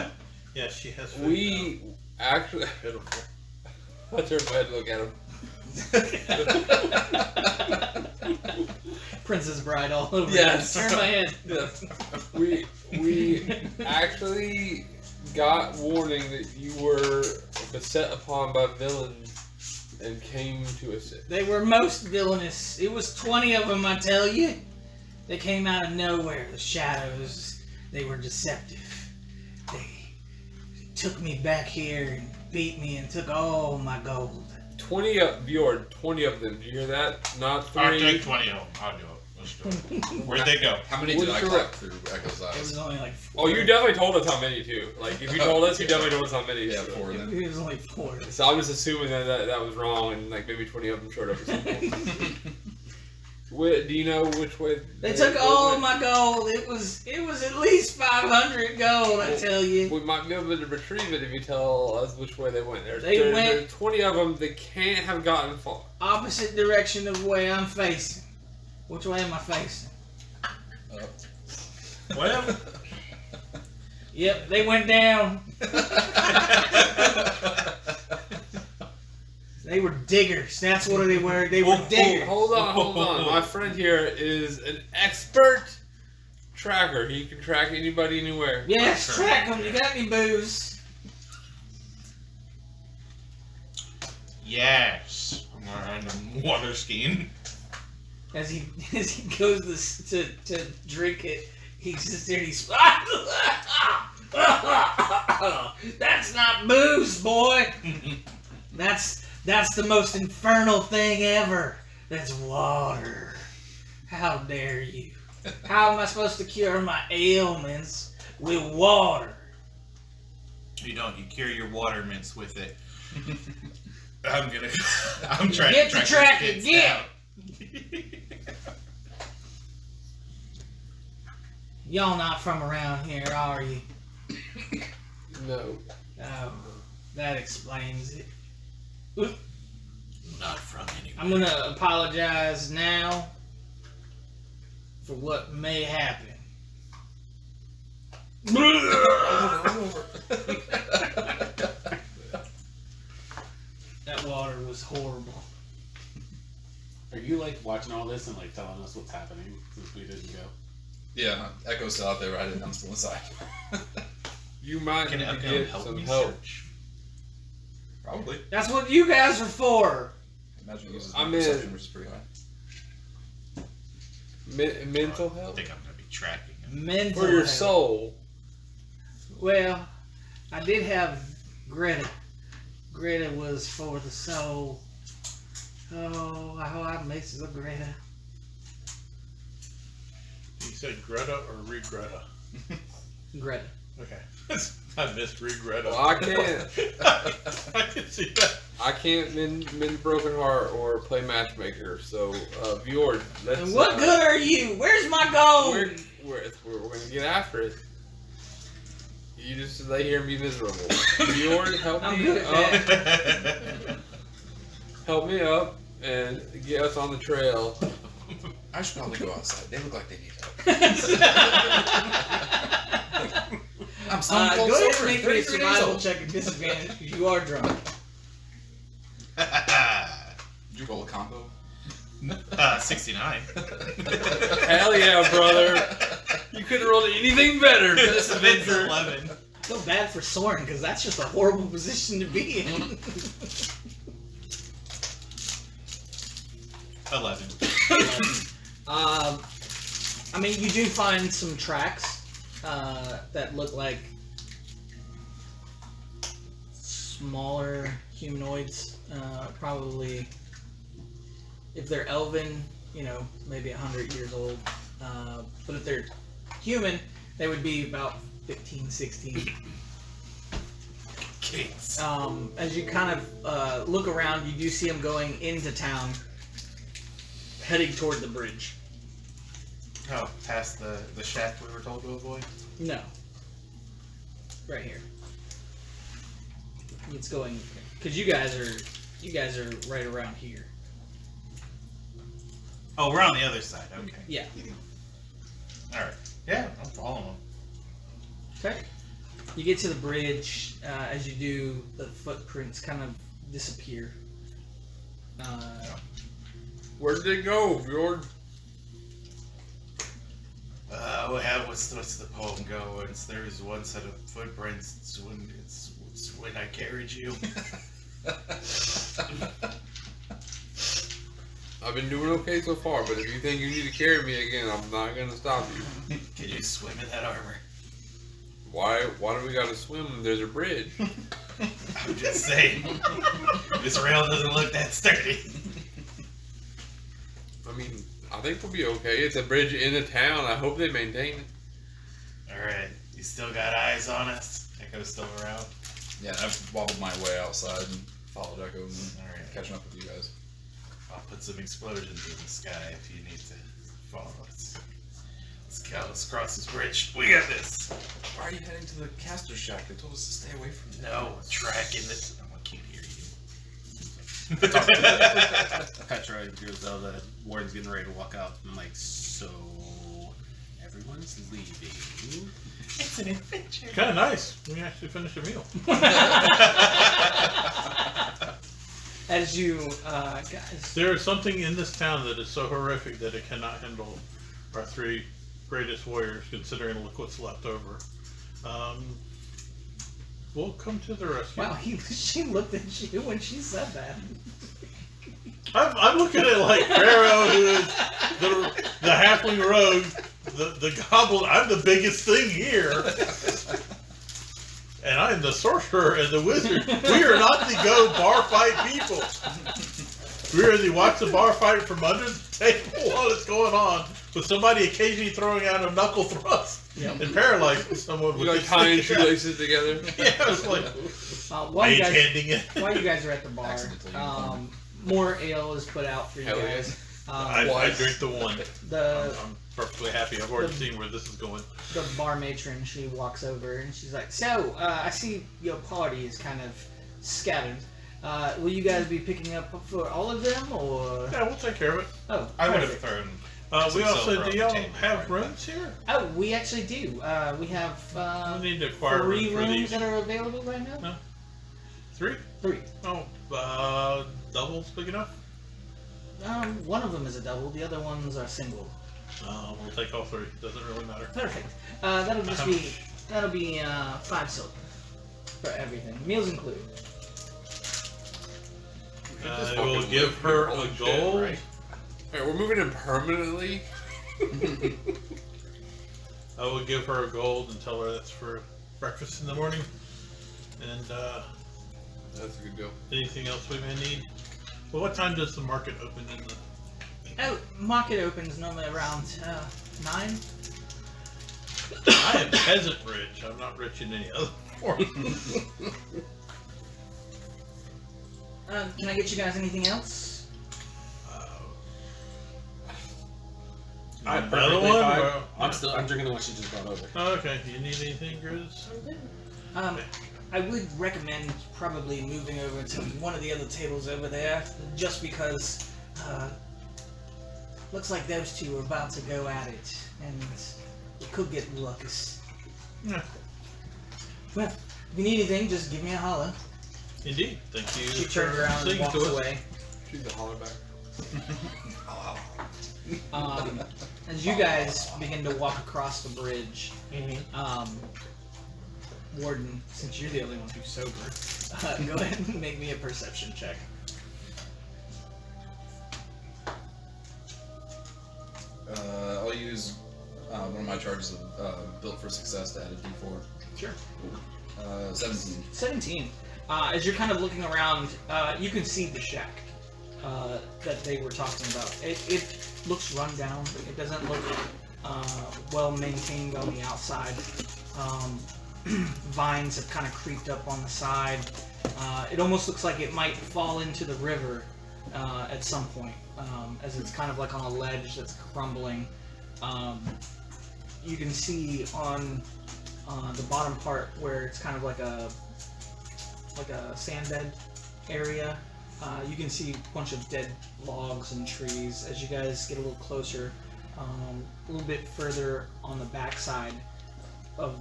S5: Yeah, she has food
S3: We actually.
S5: Pitiful.
S3: I turn my head and look at him.
S9: Princess Bride all over.
S3: Yes.
S9: Turn my head.
S3: Yes. We actually got warning that you were beset upon by villains and came to us.
S9: They were most villainous. It was 20 of them, I tell you. They came out of nowhere. The shadows. They were deceptive. They took me back here and beat me and took all my gold.
S3: 20 of them. Do you hear that? Not 3.
S8: I'll take 20 of them. I'll do it. Let's do it. Where'd they go?
S4: How many
S3: What's
S4: did I
S3: your
S4: clock
S3: rep?
S4: through Echo's
S9: It
S4: eyes?
S9: was only like 4.
S3: Oh, you definitely told us how many too. Like, if you told us, you definitely told us how many.
S4: Yeah, 4 then.
S9: It was only 4.
S3: So I'm just assuming that was wrong, and like maybe 20 of them showed up or something. Do you know which way?
S9: They took all of my gold. It was at least 500 gold, I tell you.
S3: We might be able to retrieve it if you tell us which way they went. There's 20 of them. They can't have gotten far.
S9: Opposite direction of the way I'm facing. Which way am I facing?
S5: Well,
S9: Yep, they went down. They were diggers. That's what they were. They were diggers.
S3: Hold on. My friend here is an expert tracker. He can track anybody anywhere.
S9: Yes, track them. You got any booze?
S8: Yes. I'm on a water skiing.
S9: As he goes to drink it, he sits there and he's that's not booze, boy. That's the most infernal thing ever. That's water. How dare you? How am I supposed to cure my ailments with water?
S8: You don't. You cure your water mints with it. I'm trying
S9: Get
S8: to
S9: the
S8: track
S9: tracker,
S8: kids
S9: get!
S8: down.
S9: Y'all not from around here, are you?
S3: No.
S9: Oh, that explains it.
S8: Not from anywhere.
S9: I'm gonna apologize now for what may happen. That water was horrible.
S6: Are you like watching all this and like telling us what's happening since we didn't go?
S4: Yeah, Echo's still out there. I'm still inside.
S3: You might
S8: Can
S3: need to
S8: Echo
S3: get
S8: help
S3: some
S8: me
S3: help.
S8: search?
S4: Probably.
S9: That's what you guys are for.
S4: Imagine he uses
S3: I'm
S4: perception,
S3: in.
S4: which is pretty high.
S3: Mental
S8: I
S3: health?
S8: think I'm gonna be tracking him.
S9: Mental
S3: For your
S9: health.
S3: soul.
S9: Well, I did have Greta. Greta was for the soul. Oh, how I miss the Greta.
S5: you said Greta or Regreta?
S9: Greta.
S5: Okay. I missed Regreta.
S3: Well, I can't.
S5: I can see that.
S3: I can't mend a broken heart or play matchmaker. So, Bjord, let's.
S9: And what good are you? Where's my gold?
S3: We're gonna get after it. You just lay here and be miserable. Bjord, help
S9: I'm
S3: me
S9: good
S3: up.
S9: at that.
S3: Help me up and get us on the trail.
S4: I should probably go outside. They look like they need help. I'm stone cold
S9: Go ahead and
S4: sober.
S9: make me a
S4: 33 days
S9: survival
S4: old.
S9: check at disadvantage because you are drunk.
S4: Did you roll a combo?
S8: 69.
S3: Hell yeah, brother. You couldn't have rolled anything better.
S1: This event's 11.
S9: Feel bad for Soren because that's just a horrible position to be in.
S1: 11.
S9: I mean, you do find some tracks that look like smaller humanoids. Probably, if they're elven, you know, maybe 100 years old. But if they're human, they would be about 15, 16.
S1: Kids.
S9: As you kind of look around, you do see them going into town, heading toward the bridge.
S1: Oh, past the shack we were told to avoid?
S9: No. Right here. It's going because you guys are right around here.
S1: Oh, we're on the other side. Okay.
S9: Yeah.
S1: Alright. Yeah, I'm following them.
S9: Okay. You get to the bridge. As you do, the footprints kind of disappear.
S3: Where did it go, Fjord?
S1: What's the poem go? There is one set of footprints. It's when I carried you.
S3: I've been doing okay so far, but if you think you need to carry me again, I'm not gonna stop you.
S1: Can you swim in that armor?
S3: Why do we gotta swim when there's a bridge?
S1: I'm just saying. This rail doesn't look that sturdy.
S3: I mean, I think we'll be okay. It's a bridge into town. I hope they maintain it.
S1: Alright, you still got eyes on us? Echo's still around?
S4: Yeah, I've wobbled my way outside and followed Echo and
S1: Alright.
S4: catching up with you guys.
S1: I'll put some explosions in the sky if you need to follow us. Let's go, let's cross this bridge. We got this!
S4: Why are you heading to the caster shack? They told us to stay away from
S1: No, tracking this. I can't hear you.
S6: Petra and Griselda, Warden's getting ready to walk out. I'm like, so everyone's leaving.
S1: It's an adventure.
S5: Kind of nice. We actually finished a meal.
S9: As you guys,
S5: There is something in this town that is so horrific that it cannot handle our three greatest warriors, considering look what's left over. We'll come to the rescue.
S9: wow, she looked at you when she said that.
S5: I'm looking at like Pharaoh, who is the halfling rogue, the goblin. I'm the biggest thing here. And I'm the sorcerer and the wizard. We are not the go bar fight people. We are the watch the bar fight from under the table while it's going on, with somebody occasionally throwing out a knuckle thrust and paralyzing someone
S3: You
S5: with
S3: like
S5: his
S3: tying
S5: stick.
S3: shoelaces together?
S5: Yeah, it's like
S9: While you
S5: mage
S9: guys,
S5: handing it.
S9: while you guys are at the bar,
S4: Accidentally.
S9: more ale is put out for you
S3: Hell yeah.
S9: guys.
S5: I drink the one.
S9: The
S5: I'm perfectly happy. I've already seen where this is going.
S9: the bar matron, she walks over and she's like, "So, I see your party is kind of scattered. Will you guys be picking up for all of them, or?"
S5: Yeah, we'll take care of it.
S9: Oh,
S1: I would have
S9: perfect.
S1: thrown.
S5: We
S1: Some
S5: also,
S1: silver on
S5: do
S1: the
S5: y'all
S1: table
S5: have
S1: for it.
S5: rooms here?
S9: Oh, we actually do. We have
S5: We need to acquire
S9: 3
S5: rooms for
S9: rooms
S5: these.
S9: that are available right now.
S5: No. 3?
S9: 3.
S5: Oh, doubles big enough?
S9: One of them is a double. The other ones are single.
S5: We'll take all 3. Doesn't really matter.
S9: Perfect. That'll just
S5: How
S9: be
S5: much?
S9: that'll be 5 silver for everything, meals included.
S3: Just
S5: I will
S3: fucking
S5: give
S3: live
S5: her
S3: here.
S5: a
S3: Holy shit,
S5: gold.
S3: right? Alright, we're moving in permanently.
S5: I will give her a gold and tell her that's for breakfast in the morning. And
S3: That's a good deal.
S5: anything else we may need. Well, what time does the market open in the...
S9: Oh, market opens normally around 9.
S5: I am peasant rich. I'm not rich in any other form.
S9: Can I get you guys anything else?
S6: I'm
S5: Another
S6: perfectly
S5: one?
S6: fine.
S5: Or-
S6: I'm drinking the one she just brought over.
S5: Oh, okay. You need anything, Grizz?
S9: I would recommend probably moving over to one of the other tables over there, just because looks like those two are about to go at it, and it could get ruckus.
S5: Yeah.
S9: Well, if you need anything, just give me a holler.
S5: Indeed. Thank you.
S9: She turns
S5: for
S9: around and
S5: singing
S9: walks
S5: to us.
S9: away.
S3: She's a holler back.
S9: As you guys begin to walk across the bridge, Warden, since you're the only one who's sober, go ahead and make me a perception check.
S4: I'll use one of my charges of Built for Success to add a D4.
S9: Sure.
S4: 17.
S9: 17. As you're kind of looking around, you can see the shack that they were talking about. It looks run down. It doesn't look well maintained on the outside. Vines have kind of creeped up on the side. It almost looks like it might fall into the river at some point, as it's kind of like on a ledge that's crumbling. You can see on the bottom part where it's kind of like a sand bed area. You can see a bunch of dead logs and trees. As you guys get a little closer, a little bit further on the backside of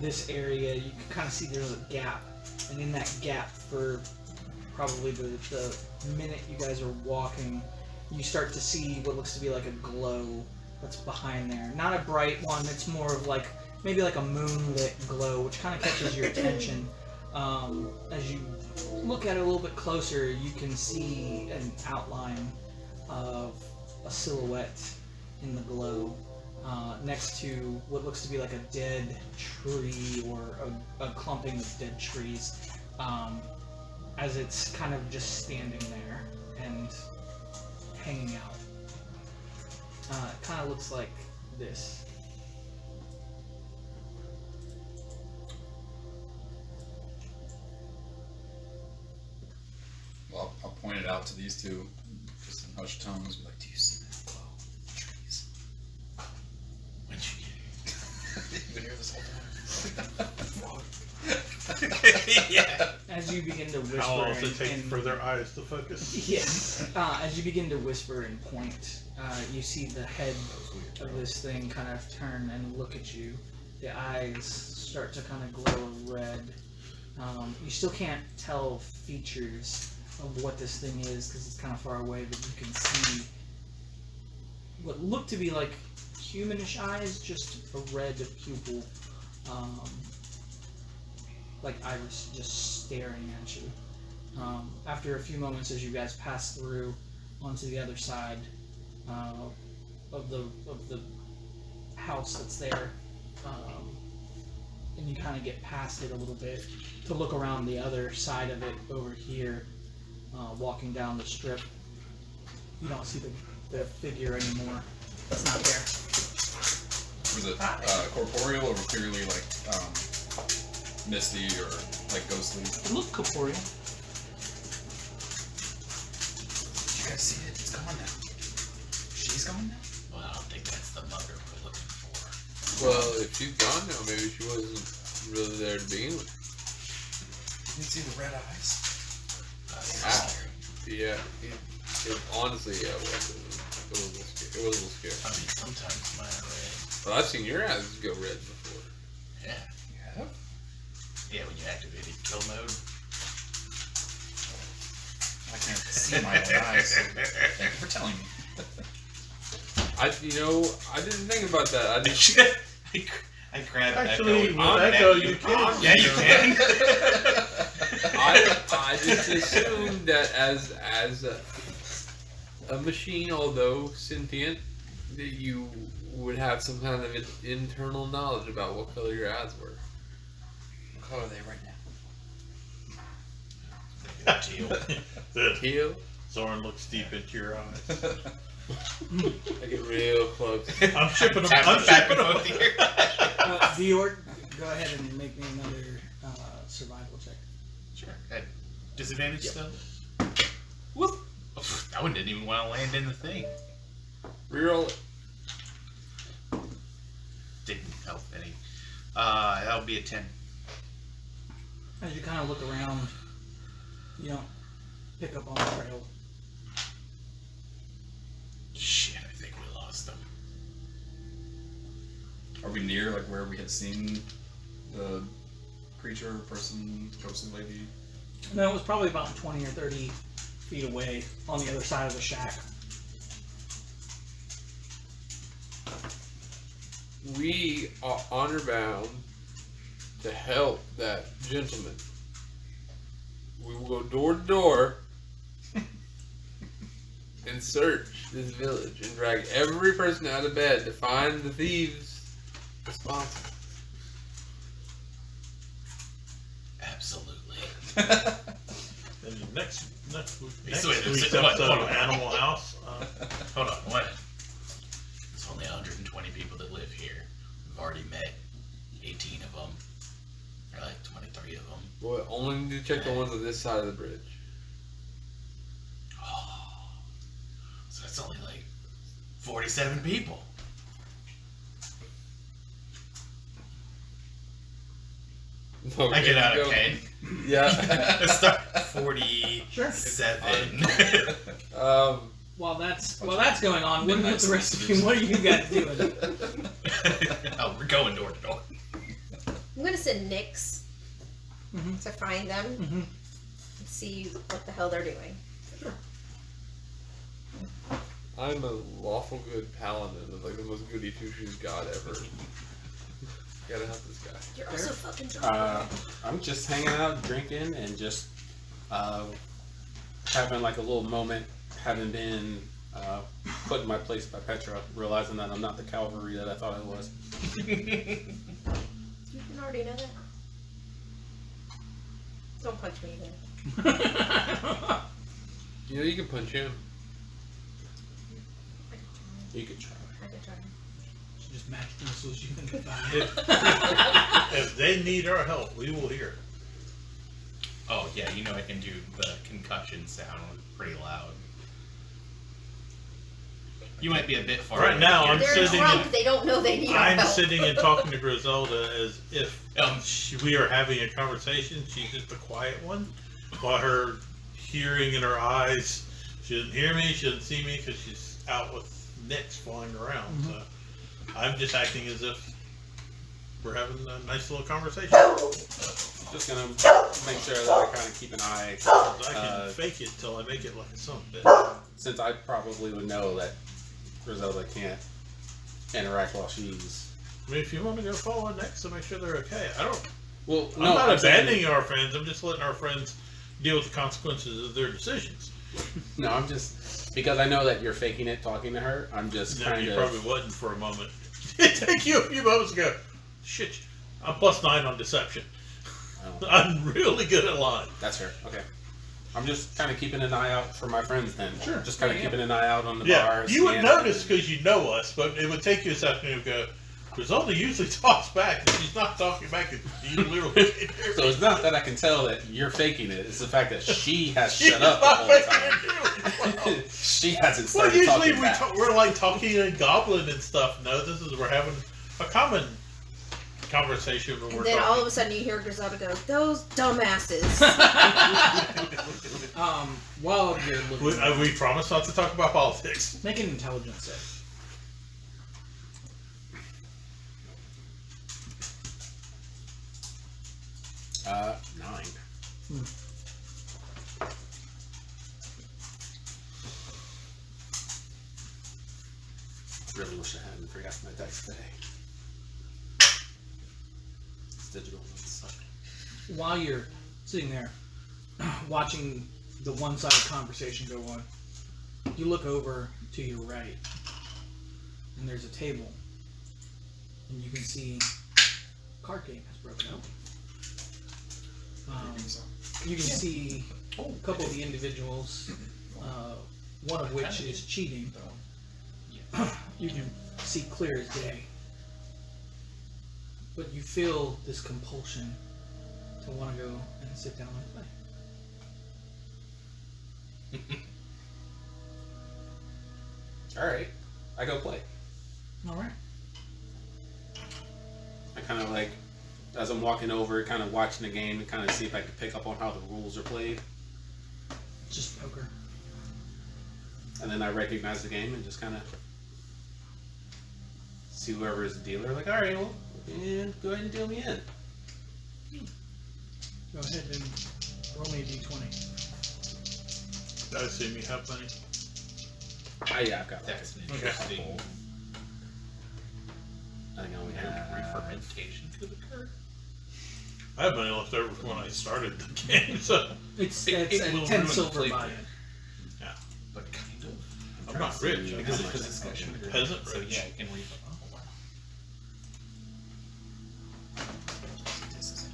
S9: this area, you can kind of see there's a gap, and in that gap, for probably the minute you guys are walking, you start to see what looks to be like a glow that's behind there. Not a bright one, it's more of like maybe like a moonlit glow, which kind of catches your attention. As you look at it a little bit closer, you can see an outline of a silhouette in the glow next to what looks to be like a dead tree or a clumping of dead trees, as it's kind of just standing there and hanging out. It kind of looks like this.
S4: Well, I'll point it out to these two, just in hushed tones, be like, do you see that glow in the trees?
S8: When'd you
S4: You've been here this whole time.
S8: yeah.
S9: As you begin to whisper,
S5: How long does it take
S9: and-
S5: for their eyes to focus?
S9: Yes. As you begin to whisper and point, you see the head of this thing kind of turn and look at you. The eyes start to kind of glow red. You still can't tell features of what this thing is because it's kind of far away, but you can see what look to be like humanish eyes, just a red pupil, like iris, just staring at you. After a few moments, as you guys pass through onto the other side of the house that's there, and you kind of get past it a little bit to look around the other side of it over here, walking down the strip. You don't see the figure anymore. It's not there.
S4: Was it corporeal or clearly like misty or like ghostly?
S9: It looked corporeal.
S4: You guys see it? It's gone now. She's gone now?
S8: Well, I don't think that's the mother we're looking for.
S3: Well, if she's gone now, maybe she wasn't really there to begin with.
S4: You didn't see the red eyes?
S3: Yeah, it honestly, yeah, it was a little scary.
S8: I mean, sometimes mine are red.
S3: Well, I've seen your eyes go red before.
S8: Yeah.
S4: You have?
S8: Yeah, when you activated kill mode.
S4: I can't see my own eyes. So thank you for telling me.
S3: I didn't think about that. I just,
S8: I grabbed
S5: Actually,
S8: Echo.
S5: with Echo, you can.
S8: Yeah, you can.
S3: I just assumed that as a machine, although sentient, that you would have some kind of internal knowledge about what color your eyes were.
S4: What color are they right now?
S8: Teal.
S3: Teal.
S5: Zoran looks deep into your eyes.
S3: I get real close.
S5: I'm shipping them.
S8: Tap
S5: I'm
S8: it back
S5: shipping them.
S8: both here.
S9: Dior, go ahead and make me another survival check.
S8: Sure. At disadvantage still?
S9: Whoop.
S8: That one didn't even want to land in the thing.
S3: Reroll it.
S8: Didn't help any. That would be a 10.
S9: As you kind of look around, you don't pick up on the trail.
S8: Shit, I think we lost them.
S4: Are we near like where we had seen the creature, person, ghostly lady?
S9: No, it was probably about 20 or 30 feet away on the other side of the shack.
S3: We are honor bound to help that gentleman. We will go door to door and search this village and drag every person out of bed to find the thieves responsible.
S8: Absolutely.
S5: And next
S8: So wait,
S5: week's
S8: hold on,
S5: episode
S8: hold
S5: of
S8: on.
S5: Animal House.
S8: Hold on, what? There's only 120 people that live here. We've already met 18 of them. Or like 23 of them.
S3: Boy, only need to check the ones on this side of the bridge.
S8: Oh. So that's only like 47 people. I get out of 10.
S3: Yeah.
S8: Let's start 47.
S9: While that's going on, what about the rest of you? What are you guys doing?
S8: Oh, we're going door to door.
S7: I'm gonna send Nyx
S9: Mhm.
S7: to find them
S9: Mhm.
S7: and see what the hell they're doing.
S3: I'm a lawful good paladin of like the most goody two shoes god ever. Gotta help this guy.
S7: You're also fucking drunk.
S6: I'm just hanging out, drinking, and just having like a little moment, having been put in my place by Petra, realizing that I'm not the cavalry that I thought I was.
S7: You can already know that. Don't punch me again.
S3: You know you can punch him.
S6: You could try.
S7: I could try.
S9: Just match missiles you can find.
S5: If they need our help, we will hear it.
S8: Oh, yeah, you know I can do the concussion sound pretty loud. You might be a bit far
S5: Right
S8: away
S5: now,
S8: to hear
S5: I'm
S8: it.
S7: They're
S5: sitting
S7: drunk.
S5: in-
S7: They don't know they need our
S5: I'm
S7: help.
S5: sitting and talking to Griselda as if we are having a conversation. She's just the quiet one, while her hearing in her eyes. She doesn't hear me. She doesn't see me because she's out with Nyx flying around. So I'm just acting as if we're having a nice little conversation.
S6: Just gonna make sure that I kind of keep an eye,
S5: 'Cause I can fake it till I make it like a son of a bitch.
S6: since I probably would know that Griselda can't interact while she's.
S5: I mean, if you want to go follow Nyx to make sure they're okay, I don't.
S6: Well,
S5: I'm
S6: no,
S5: not
S6: I'm saying-
S5: abandoning our friends. I'm just letting our friends deal with the consequences of their decisions.
S6: No, I'm just because I know that you're faking it, talking to her. I'm just
S5: No,
S6: kind
S5: you
S6: of.
S5: probably wasn't for a moment. It took you a few moments to go, shit, I'm +9 on deception.
S6: Oh,
S5: I'm really good at lying.
S6: that's fair. Okay. I'm just kind of keeping an eye out for my friends then.
S9: Sure.
S6: Just kind of keeping an eye out on the
S5: Yeah,
S6: bars.
S5: you would
S6: and-
S5: notice because you know us, but it would take you a second to go, Griselda usually talks back, and she's not talking back, and you literally can't hear
S6: So
S5: me.
S6: it's not that I can tell that you're faking it. It's the fact that she has
S5: She's
S6: shut up the
S5: not
S6: whole
S5: making
S6: time.
S5: it do it.
S6: She hasn't
S5: Well,
S6: started
S5: usually
S6: talking back.
S5: we're like talking in Goblin and stuff. No, we're having a common conversation when
S7: And
S5: we're
S7: then
S5: talking.
S7: all of a sudden you hear Griselda go, "Those dumbasses."
S9: While you're looking,
S5: We promise not to talk about politics.
S9: make an intelligence save.
S6: 9. Really wish I hadn't forgotten my dice today. It's digital. It sucks.
S9: While you're sitting there watching the one-sided conversation go on, you look over to your right, and there's a table, and you can see a card game has broken up. You can see a couple of the individuals, one of which is cheating. You can see clear as day. But you feel this compulsion to want to go and sit down and play.
S6: Alright. I go play.
S9: Alright.
S6: I kind of like, as I'm walking over, kind of watching the game and kind of see if I can pick up on how the rules are played.
S9: Just poker.
S6: And then I recognize the game and just kind of see whoever is the dealer. Like, all right, well, yeah, go ahead and deal me in.
S9: Go ahead and roll me a d20.
S5: I assume you have money.
S6: Yeah, I've got that.
S8: That's an
S5: Okay.
S8: interesting
S6: I think I only have.
S8: re-fermentation could occur.
S5: I have money left over from when I started the game, so
S9: It's
S8: It
S9: a
S8: will
S9: 10
S8: ruin the
S9: silver
S8: flavor.
S9: buy-in.
S8: But kind of.
S5: I'm not rich. I'm
S8: Because
S5: just
S8: it's got sugar. in it,
S5: peasant
S8: so
S5: rich.
S8: yeah, it can refund. Oh wow. This is it.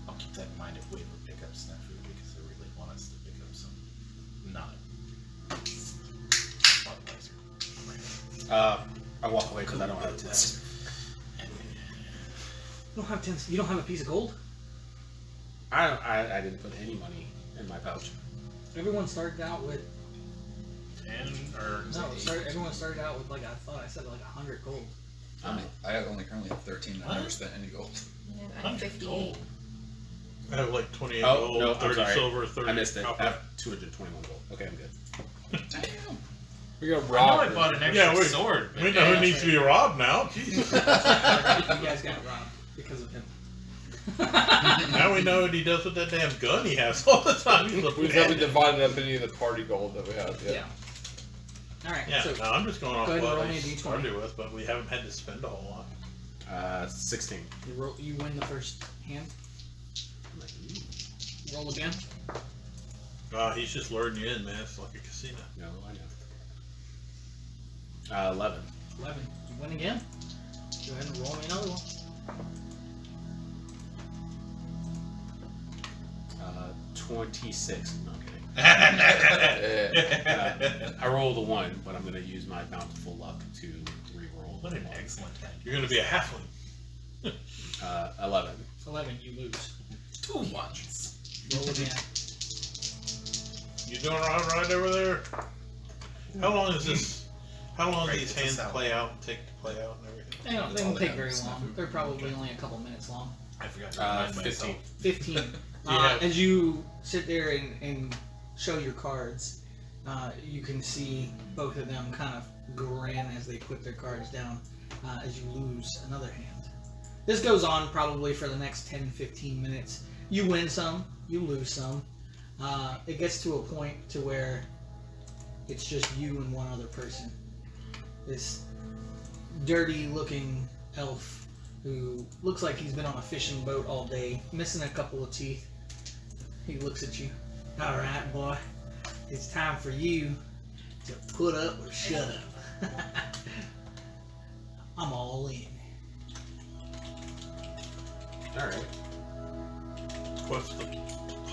S8: I'll keep that in mind if we ever pick up snafu because I really want us to pick up some not Budweiser.
S6: I walk away because I don't have a test.
S9: You don't have 10. You don't have a piece of gold.
S6: I didn't put any money in my pouch.
S9: Everyone started out with
S8: 10 or is
S9: no.
S8: it 8?
S9: Everyone started out with I thought I said 100 gold.
S10: I only currently have 13. I've never spent any gold.
S7: Yeah, I have 58.
S5: I have like 28
S6: Oh,
S5: gold,
S6: no, I'm
S5: 30
S6: sorry.
S5: silver, 30
S6: I missed it. I
S5: copper.
S6: have 221 gold. Okay, I'm good.
S10: Damn.
S3: We got
S8: I know
S3: robbed.
S8: I bought an extra
S5: Yeah,
S8: sword. But
S5: We know who
S8: yeah.
S5: needs to be robbed now. Jesus.
S9: You guys got robbed because of him.
S5: Now we know what he does with that damn gun he has all the time. He's a
S3: We haven't divided up any of the party gold that we have yet.
S9: Yeah. All right.
S5: Yeah,
S9: So
S5: no, I'm just going off
S9: go ahead and
S5: what
S9: roll
S5: I
S9: me a D20.
S5: started with, but we haven't had to spend a whole lot.
S6: 16.
S9: you win the first hand. Roll again.
S5: He's just luring you in, man. It's like a casino.
S6: No, I know. 11.
S9: 11. You win again. Go ahead and roll me another one.
S6: 26. No, I'm kidding.
S3: Yeah.
S6: I rolled a 1, but I'm going to use my bountiful luck to re-roll.
S8: What an excellent time.
S5: You're going to be a halfling.
S6: 11.
S9: 11. You lose.
S8: Too much.
S9: Roll again.
S5: You doing all right over there? How long is this? How long do
S8: Right,
S5: these
S8: it's a
S5: hands
S8: salad.
S5: play out and take to play out and everything?
S9: They don't
S10: That's all
S9: take
S10: they
S9: very
S10: have,
S9: long.
S10: snafu.
S9: They're probably only a couple minutes long.
S8: I forgot to remind
S6: 15.
S8: myself.
S9: 15.
S5: Yeah.
S9: As you sit there and show your cards, you can see both of them kind of grin as they put their cards down as you lose another hand. This goes on probably for the next 10-15 minutes. You win some, you lose some. It gets to a point to where it's just you and one other person. This dirty looking elf who looks like he's been on a fishing boat all day, missing a couple of teeth. He looks at you. All right, boy. It's time for you to put up or shut up. I'm all in.
S6: Alright.
S5: What's the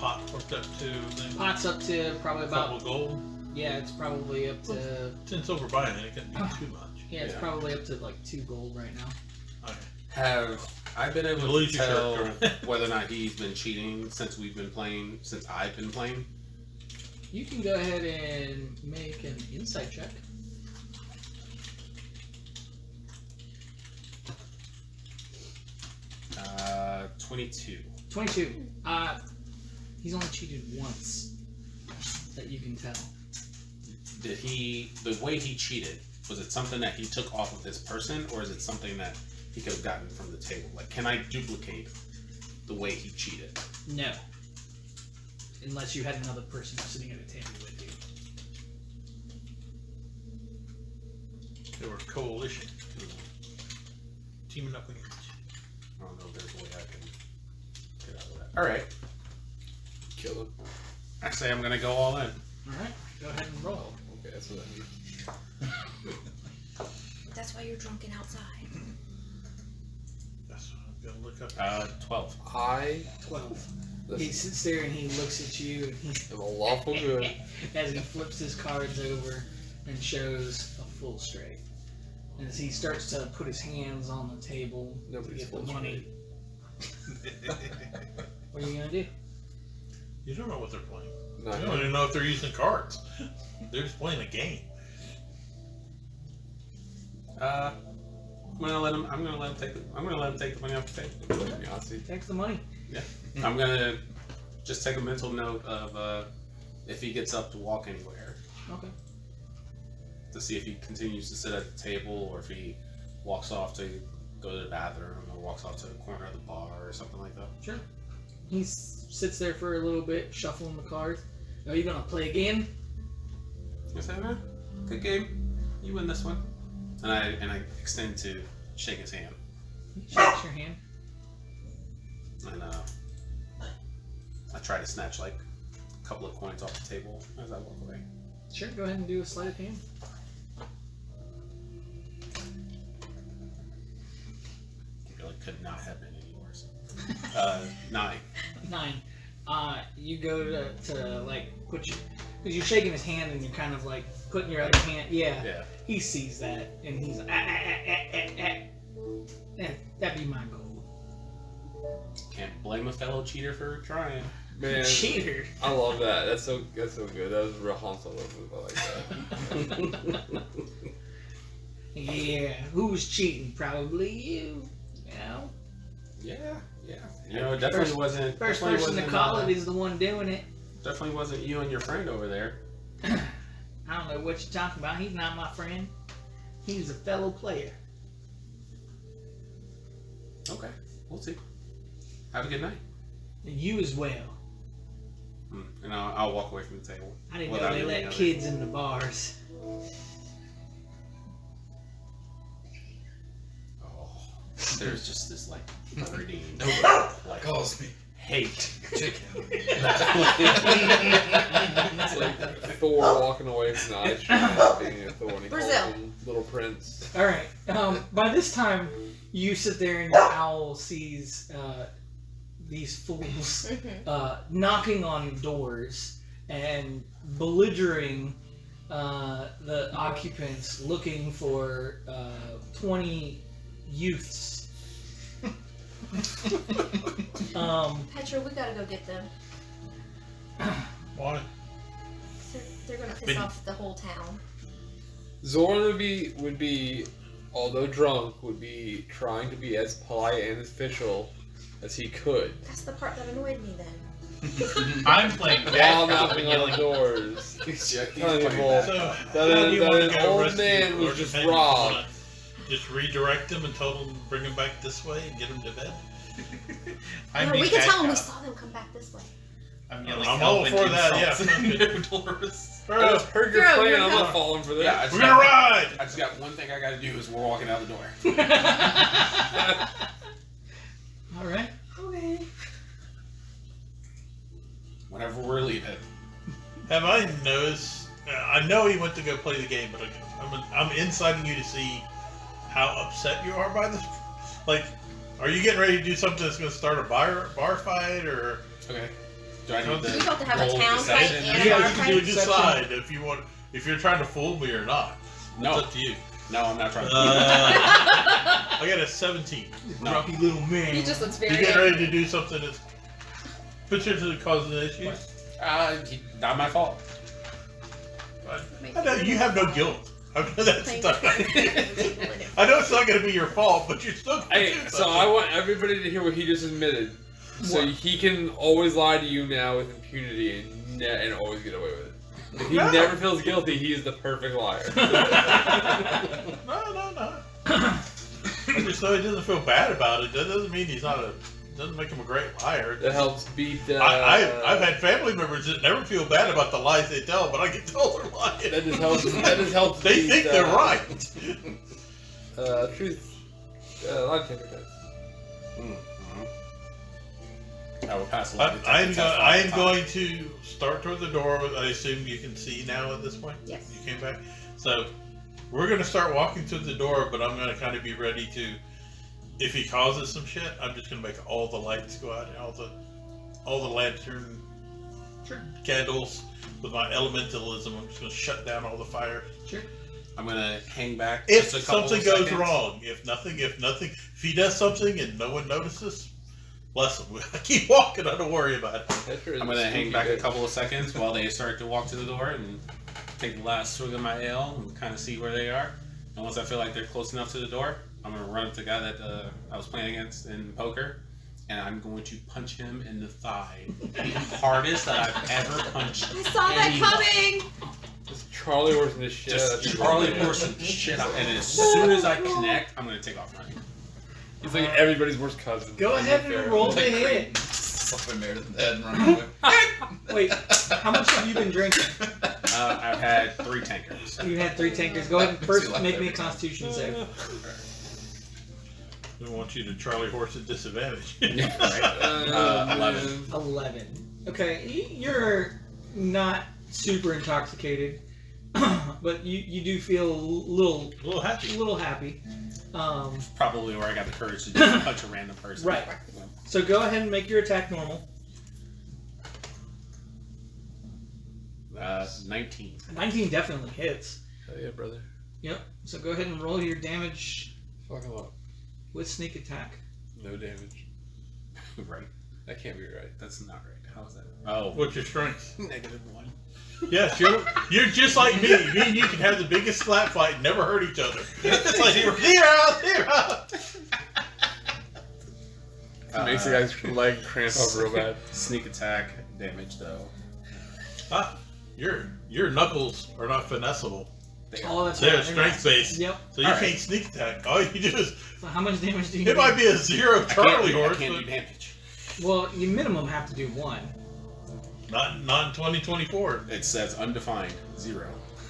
S5: pot worked up to? Then
S9: Pot's up to probably
S5: a couple
S9: about,
S5: gold.
S9: yeah, it's probably up to,
S5: 10 silver buy-in. It couldn't be too much.
S9: yeah, it's
S6: Yeah.
S9: probably up to like 2 gold right now.
S5: Okay.
S6: Have I been able
S5: Lose
S6: to
S5: your
S6: tell
S5: character.
S6: whether or not he's been cheating since I've been playing?
S9: You can go ahead and make an insight check.
S6: 22.
S9: 22. He's only cheated once, that you can tell.
S6: Did he, the way he cheated, was it something that he took off of this person, or is it something that he could have gotten from the table? Like, can I duplicate the way he cheated?
S9: No. Unless you had another person sitting at a table with you.
S5: They were a coalition. Teaming up against you.
S6: I don't know if there's a way I can get out of that. Alright.
S3: Kill him.
S6: I say I'm gonna go all in.
S9: Alright, go ahead and roll.
S3: Okay, that's what I need.
S7: That's why you're drunken outside.
S5: That's what I'm gonna look up.
S6: 12.
S3: I
S9: 12. He
S3: listen,
S9: sits there and he looks at you and he
S3: am a lawful good.
S9: as he flips his cards over and shows a full straight. And as he starts to put his hands on the table
S3: Nobody's
S9: to get the
S3: full
S9: money, what are you gonna do?
S5: You don't know what they're playing.
S3: Not
S5: You don't even know if they're using cards. They're just playing a game.
S6: I'm gonna let him take the money off the table.
S3: to be honest with you.
S9: Takes the money.
S6: I'm gonna just take a mental note of if he gets up to walk anywhere,
S9: Okay.
S6: to see if he continues to sit at the table or if he walks off to go to the bathroom or walks off to the corner of the bar or something like that.
S9: Sure. He sits there for a little bit, shuffling the cards. Are you gonna play again?
S6: I say, good game. You win this one. And I extend to shake his hand.
S9: He shakes your hand.
S6: And I try to snatch like a couple of coins off the table as I walk away.
S9: Sure, go ahead and do a sleight of hand.
S6: Really could not have been any worse. 9.
S9: 9. You go to like put your, because you're shaking his hand and you're kind of like putting your other hand. Yeah. He sees that and he's like, Yeah, that'd be my goal.
S6: Can't blame a fellow cheater for trying.
S3: Man,
S9: Cheater.
S3: I love that. That's so good. That was a real Han Solo move. I like that.
S9: Yeah, who's cheating? Probably you. You know?
S6: Yeah. You know, it definitely wasn't.
S9: First
S6: definitely
S9: person to
S6: wasn't,
S9: call it is the one doing it.
S6: Definitely wasn't you and your friend over there.
S9: I don't know what you're talking about. He's not my friend. He's a fellow player.
S6: Okay, we'll see. Have a good night.
S9: And you as well.
S6: And I'll walk away from the table.
S9: I didn't
S6: without
S9: know they
S6: any
S9: let
S6: other-
S9: kids in the bars.
S6: There's just this like burning, like
S10: Calls me
S6: hate.
S10: chicken.
S3: It's like Thor walking away from the ice giant being a Thor and he calls
S7: Brazil.
S3: him Little Prince.
S9: All right. By this time, you sit there and your owl sees these fools knocking on doors and belligerent the occupants, looking for 20 youths.
S7: Petra, we gotta go get them.
S5: Why?
S7: They're gonna piss off the whole town.
S3: Zoran would be, although drunk, would be trying to be as polite and official as he could.
S7: That's the part that annoyed me then.
S1: I'm playing
S3: While
S1: bad cop
S3: knocking
S1: and
S3: on
S1: yelling.
S3: doors.
S10: Yeah, he's
S3: Telling
S10: playing
S3: people
S10: bad
S5: So,
S10: cop.
S3: that
S5: how do you want
S3: an
S5: to go
S3: old
S5: rescue
S3: man
S5: or
S3: was just
S5: defend him?
S3: robbed.
S5: Wanna Just redirect them and tell them bring them back this way and get them to bed.
S1: I'm
S7: Or
S1: being
S7: we can
S1: bad
S7: tell them we
S1: cop.
S7: saw them come back this way.
S1: I'm yelling
S5: I'm all
S1: Elven
S5: for that, yeah.
S1: insults into doors.
S3: I just heard your
S7: Throw,
S3: plan.
S7: you're
S3: I'm
S7: gonna
S3: not falling for this.
S6: Yeah, I just
S5: We're gonna ride!
S6: I just got one thing I gotta do is we're walking out the door.
S9: All right.
S7: Okay.
S6: Whenever we're leaving.
S5: Have I noticed? I know he went to go play the game, but I'm inciting you to see how upset you are by this. Like, are you getting ready to do something that's going to start a bar fight, or
S6: Okay. Do I need to
S7: We about to have a
S6: roll
S7: town fight
S6: deception?
S7: and a
S5: yeah,
S7: bar
S5: you can do
S7: fight?
S5: decide if you want, if you're trying to fool me or not.
S6: No.
S5: It's up to you.
S6: No, I'm not trying to.
S5: I got a 17.
S6: No.
S9: Grumpy little man.
S7: He just looks
S5: You
S7: very
S5: get
S7: angry.
S5: ready to do something that's potentially causing issues.
S6: Not my fault.
S5: I know you have no guilt. I know that's
S7: Playing
S5: not,
S7: with
S5: I know it's not going to be your fault, but you're still going to
S3: Hey,
S5: do
S3: so
S5: something.
S3: I want everybody to hear what he just admitted. So
S9: What?
S3: he can always lie to you now with impunity and always get away with it. If he
S5: No.
S3: never feels guilty, he is the perfect liar.
S5: No. I just know he doesn't feel bad about it. That doesn't mean he's not a. Doesn't make him a great liar.
S3: That helps beat.
S5: I've had family members that never feel bad about the lies they tell, but I can tell they're lying.
S3: That just helps. That just helps.
S5: They
S3: beat,
S5: think they're right.
S3: Truth. Lie detector test.
S6: I will pass a lie detector
S5: I
S6: test
S5: am
S6: all the time.
S5: going to start toward the door. I assume you can see now at this point.
S7: Yes.
S5: You came back, so we're going to start walking to the door. But I'm going to kind of be ready to. If he causes some shit, I'm just gonna make all the lights go out and all the lantern candles with my elementalism. I'm just gonna shut down all the fire.
S9: Sure.
S6: I'm gonna hang back.
S5: If
S6: just a couple
S5: something
S6: of
S5: goes
S6: seconds.
S5: wrong, if he does something and no one notices, bless him. I keep walking. I don't worry about it.
S6: I'm gonna hang back a couple of seconds while they start to walk to the door and take the last swig of my ale and kind of see where they are. And once I feel like they're close enough to the door, I'm gonna run up to the guy that I was playing against in poker, and I'm going to punch him in the thigh, the hardest that I've ever punched.
S7: I saw that
S6: anyone.
S7: coming!
S3: Just Charlie horse this shit.
S6: Just Charlie horse shit out, and as soon as I connect, I'm gonna take off running.
S3: He's like everybody's worst cousin.
S9: Go ahead and roll the hit.
S10: Slap him there in the head and run away.
S9: Wait, how much have you been drinking?
S6: I've had 3 tankers.
S9: You had 3 tankers. Go ahead and
S10: See
S9: first
S10: left
S9: make me a
S10: every time.
S9: Constitution save.
S5: We want you to Charlie horse at disadvantage.
S3: Oh,
S6: 11.
S9: 11. Okay, you're not super intoxicated, but you do feel a
S5: A little happy.
S6: Probably where I got the courage to just punch a random person.
S9: Right. So go ahead and make your attack normal.
S6: 19.
S9: 19 definitely hits.
S3: Oh yeah, brother.
S9: Yep. So go ahead and roll your damage
S3: Fuck him up.
S9: with sneak attack.
S3: No damage.
S6: Right.
S3: That can't be right.
S6: That's not right. How is that? Oh.
S5: What's your strength?
S6: -1.
S5: Yes, you're just like me. Me and you can have the biggest slap fight and never hurt each other. It's like 0.
S3: It makes the guy's leg cramp up real bad.
S6: Sneak attack damage though.
S5: Your knuckles are not finessable.
S9: Oh, that's
S5: They're
S9: right.
S5: strength based.
S9: Yep.
S5: So you can't sneak attack. All you do is
S9: So how much damage do you
S5: it might be a 0 Charlie horse,
S6: I can't do
S5: but
S6: damage.
S9: Well, you minimum have to do 1.
S5: not in 2024.
S6: It says undefined 0.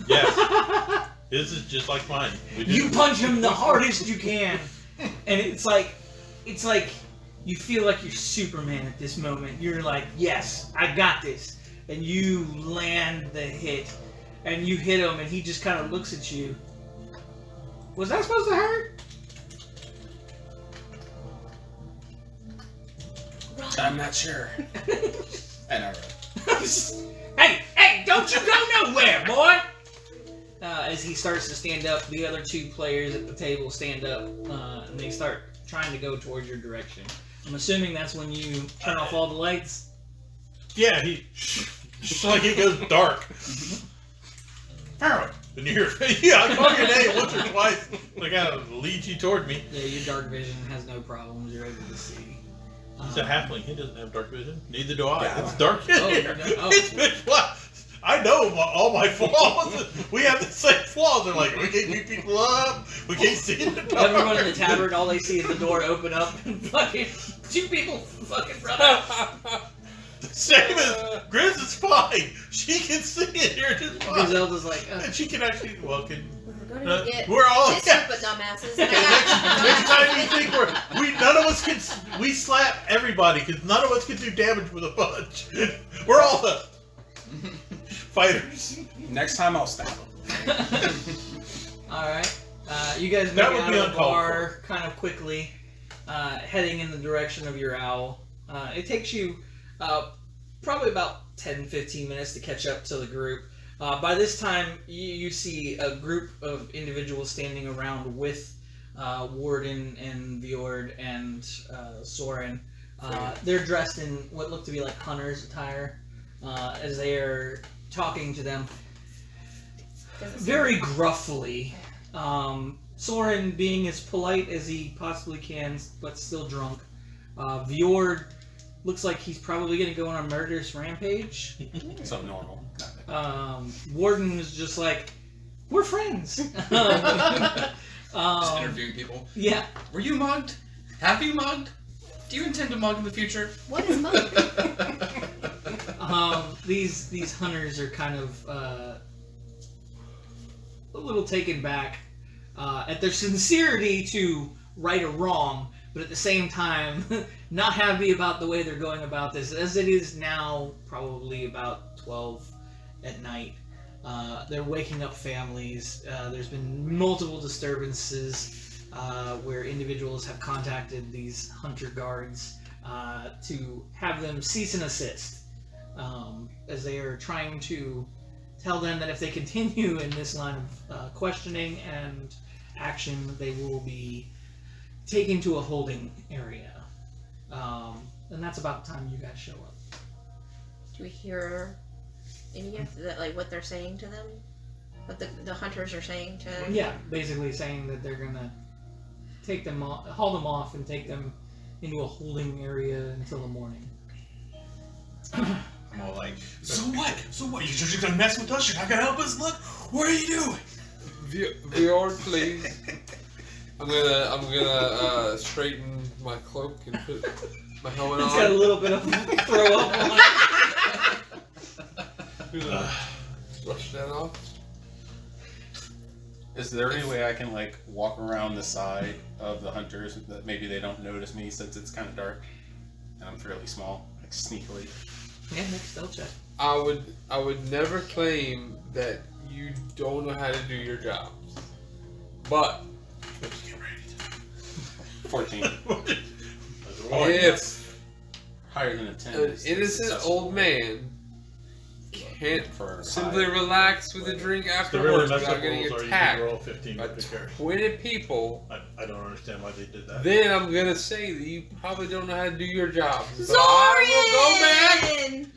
S5: Yes, this is just like mine. We
S9: You
S5: just-
S9: punch him the hardest you can, and it's like you feel like you're Superman at this moment. You're like, yes, I got this, and you land the hit, and you hit him, and he just kind of looks at you. Was that supposed to hurt?
S6: I'm not sure. And I run.
S9: Hey, don't you go nowhere, boy! As he starts to stand up, the other 2 players at the table stand up, and they start trying to go towards your direction. I'm assuming that's when you turn off all the lights.
S5: Yeah, he just like it goes dark. Farrell, and you hear, yeah, I call your name once or twice. I gotta lead you toward me.
S9: Yeah, your dark vision has no problems. You're able to see.
S5: He's a halfling. He doesn't have dark vision. Neither do I.
S6: Yeah,
S5: It's dark in
S9: Oh,
S5: here.
S9: you don't? Oh.
S5: It's pitch black. I know all my flaws. We have the same flaws. They're like, we can't beat people up. We can't see in the dark.
S9: Everyone in the tavern, all they see is the door open up and fucking 2 people fucking run out.
S5: Same as Grizz is fine. She can see it here just fine.
S9: Griselda's like,
S5: And she can actually, well, can,
S7: We're gonna get
S5: we're all,
S7: this
S5: yeah.
S7: group of dumbasses.
S5: Next time you think none of us can, we slap everybody because none of us can do damage with a punch. We're all the fighters.
S6: Next time I'll stab him.
S9: alright. You guys make
S5: That
S9: it
S5: would
S9: out
S5: be
S9: of the
S5: uncalled
S9: bar kind of quickly, heading in the direction of your owl. It takes you probably about 10-15 minutes to catch up to the group. By this time, you see a group of individuals standing around with Warden and Fjord and Soren. They're dressed in what look to be like hunter's attire as they are talking to them very gruffly. Soren being as polite as he possibly can, but still drunk. Fjord looks like he's probably going to go on a murderous rampage.
S6: So normal.
S9: Warden is just like, we're friends.
S10: Just interviewing people.
S9: Yeah.
S10: Were you mugged? Have you mugged? Do you intend to mug in the future?
S7: What is mug?
S9: These hunters are kind of a little taken back at their sincerity to right a wrong, but at the same time not happy about the way they're going about this, as it is now probably about 12 at night. They're waking up families. There's been multiple disturbances where individuals have contacted these hunter guards to have them cease and assist, as they are trying to tell them that if they continue in this line of questioning and action, they will be taken to a holding area. And that's about the time you guys show up.
S7: Do we hear any of that, like what they're saying to them? What the hunters are saying to?
S9: Yeah, basically saying that they're gonna take them off, haul them off, and take them into a holding area until the morning.
S1: I'm all like, so what? So what? You're just gonna mess with us? You're not gonna help us? Look, what are you doing?
S3: Fjord, please. I'm gonna straighten my cloak and put my helmet
S9: It's got a
S3: on.
S9: little bit of throw up on it.
S3: Brush that off.
S6: Is there any way I can like walk around the side of the hunters that maybe they don't notice me since it's kind of dark and I'm fairly small, like sneakily?
S9: Yeah, make a stealth check.
S3: I would never claim that you don't know how to do your job. But
S5: Let's get ready
S6: 14.
S3: if
S6: Higher than a 10.
S3: an
S6: is
S3: innocent
S6: successful.
S3: old man can't
S6: For
S3: simply
S6: high-
S3: relax with a drink
S5: to
S3: afterwards
S5: really mess
S3: without
S5: up
S3: getting
S5: rules, or you can
S3: attacked
S5: roll 15
S3: by
S5: with the carry.
S3: 20 people,
S5: I don't understand why they did that.
S3: then I'm gonna say that you probably don't know how to do your job. But I will go back
S7: Zorian!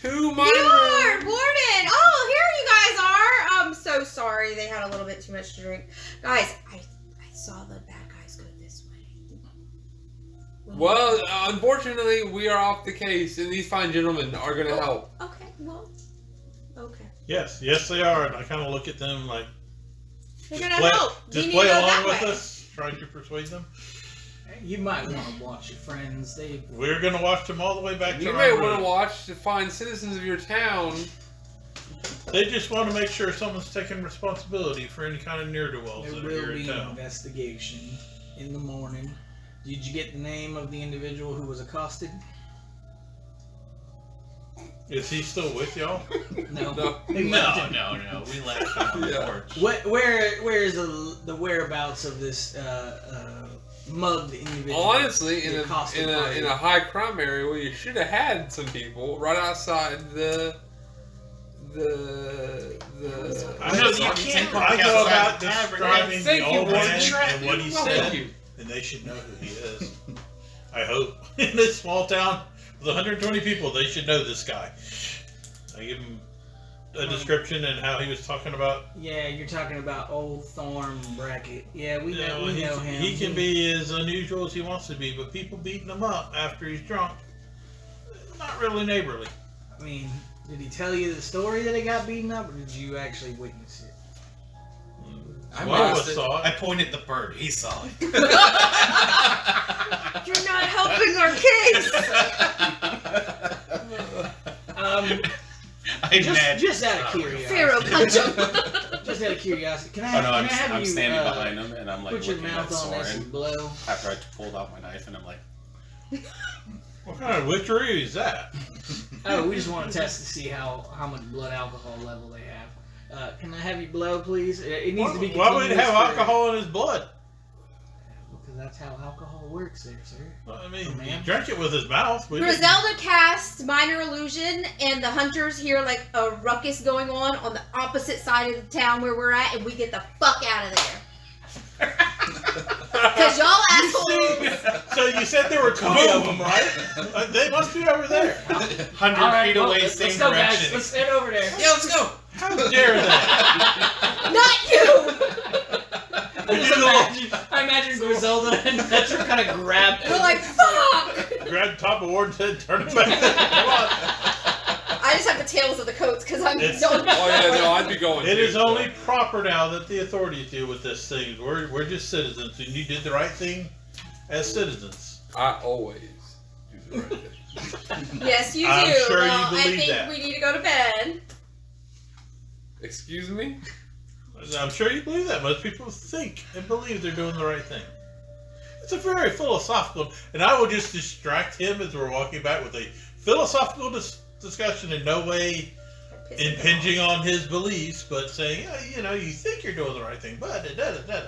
S3: to my
S7: Bjorn!
S3: room.
S7: Warden! Oh, here you guys are! I'm so sorry. They had a little bit too much to drink. Guys, I saw the bad guys go this way.
S3: Well, unfortunately, we are off the case, and these fine gentlemen are gonna help.
S7: Okay, well. Okay.
S5: Yes, they are, and I kind of look at them like,
S7: They're
S5: just
S7: gonna
S5: play,
S7: help. We
S5: just
S7: need
S5: play
S7: to go
S5: along
S7: that
S5: with
S7: way.
S5: us, trying to persuade them.
S9: You might want to watch your friends. They
S5: We're gonna watch them all the way back to
S3: You
S5: our
S3: may
S5: room.
S3: want to watch to find citizens of your town.
S5: They just want to make sure someone's taking responsibility for any kind of near-to-wells
S9: there
S5: that are here
S9: will
S5: in
S9: be
S5: town.
S9: investigation in the morning. Did you get the name of the individual who was accosted?
S5: Is he still with y'all?
S9: No.
S3: No.
S9: They left him.
S8: No. We left him on the
S3: Yeah.
S8: porch.
S9: Where is the whereabouts of this mugged individual?
S3: Honestly, in
S9: The
S3: a
S9: accosted party?
S3: in a high crime area where you should have had some people right outside the
S5: I
S8: No,
S5: just-
S8: you can't
S5: I
S8: park
S5: go
S8: outside
S5: about
S8: the tavern.
S5: describing
S3: Thank
S5: the
S3: you,
S5: old
S3: Warden.
S5: man and what he
S3: Thank
S5: said,
S3: you.
S5: and they should know who he is. I hope. In this small town with 120 people, they should know this guy. I give him a description and how he was talking about.
S9: Yeah, you're talking about Old Thorn Bracket. Yeah, we know
S5: he,
S9: him.
S5: he can be as unusual as he wants to be, but people beating him up after he's drunk, not really neighborly.
S9: I mean, did he tell you the story that he got beaten up, or did you actually witness it?
S10: I
S5: One of
S10: witnessed
S5: us
S10: it.
S5: saw
S8: I
S5: it.
S8: pointed the bird. He saw it.
S7: You're not helping our case!
S8: I imagine.
S9: Just out of curiosity.
S7: Pharaoh punch him!
S9: Just out of curiosity. Can I,
S6: Oh no,
S9: can I have
S6: I'm
S9: you
S6: standing behind him and I'm like
S9: put your
S6: looking
S9: mouth
S6: at
S9: on this and
S6: Soren
S9: blow?
S6: after I pulled out my knife and I'm like,
S5: What kind of witchery is that?
S9: Oh, we just want to test to see how much blood alcohol level they have. Can I have you blow, please? It needs to be.
S5: Why would he
S9: continuous
S5: have
S9: for-
S5: alcohol in his blood?
S9: Because that's how alcohol works, there, sir.
S5: Well, I mean,
S9: Man.
S5: he drank it with his mouth. We didn't-
S7: Griselda casts Minor Illusion, and the hunters hear like a ruckus going on the opposite side of the town where we're at, and we get the fuck out of there. Because y'all assholes!
S5: So you said there were 20 of them, right? They must be over there.
S8: 100
S9: All right,
S8: feet
S9: well,
S8: away,
S9: let's
S8: same
S9: go,
S8: direction.
S9: guys. Let's head over there.
S8: Yeah, let's go.
S5: How dare they?
S7: Not you!
S9: I imagine Griselda and Petra kind of grab.
S7: We're like, fuck!
S5: Grab the top of Warden's head, turn it back. Come on.
S7: I just have the tails of the coats because I'm
S5: It's-
S7: don't.
S3: Oh yeah, no, I'd be going.
S5: It
S3: too,
S5: is
S3: so.
S5: only proper now that the authorities deal with this thing. We're just citizens, and you did the right thing as citizens.
S3: I always do the right thing.
S7: Yes, you do.
S5: I'm sure you
S7: Well, I
S5: believe
S7: think
S5: that.
S7: we need to go to bed.
S3: Excuse me?
S5: I'm sure you believe that. Most people think and believe they're doing the right thing. It's a very philosophical, and I will just distract him as we're walking back with a philosophical discussion in no way impinging on his beliefs, but saying, you think you're doing the right thing, but da-da-da-da.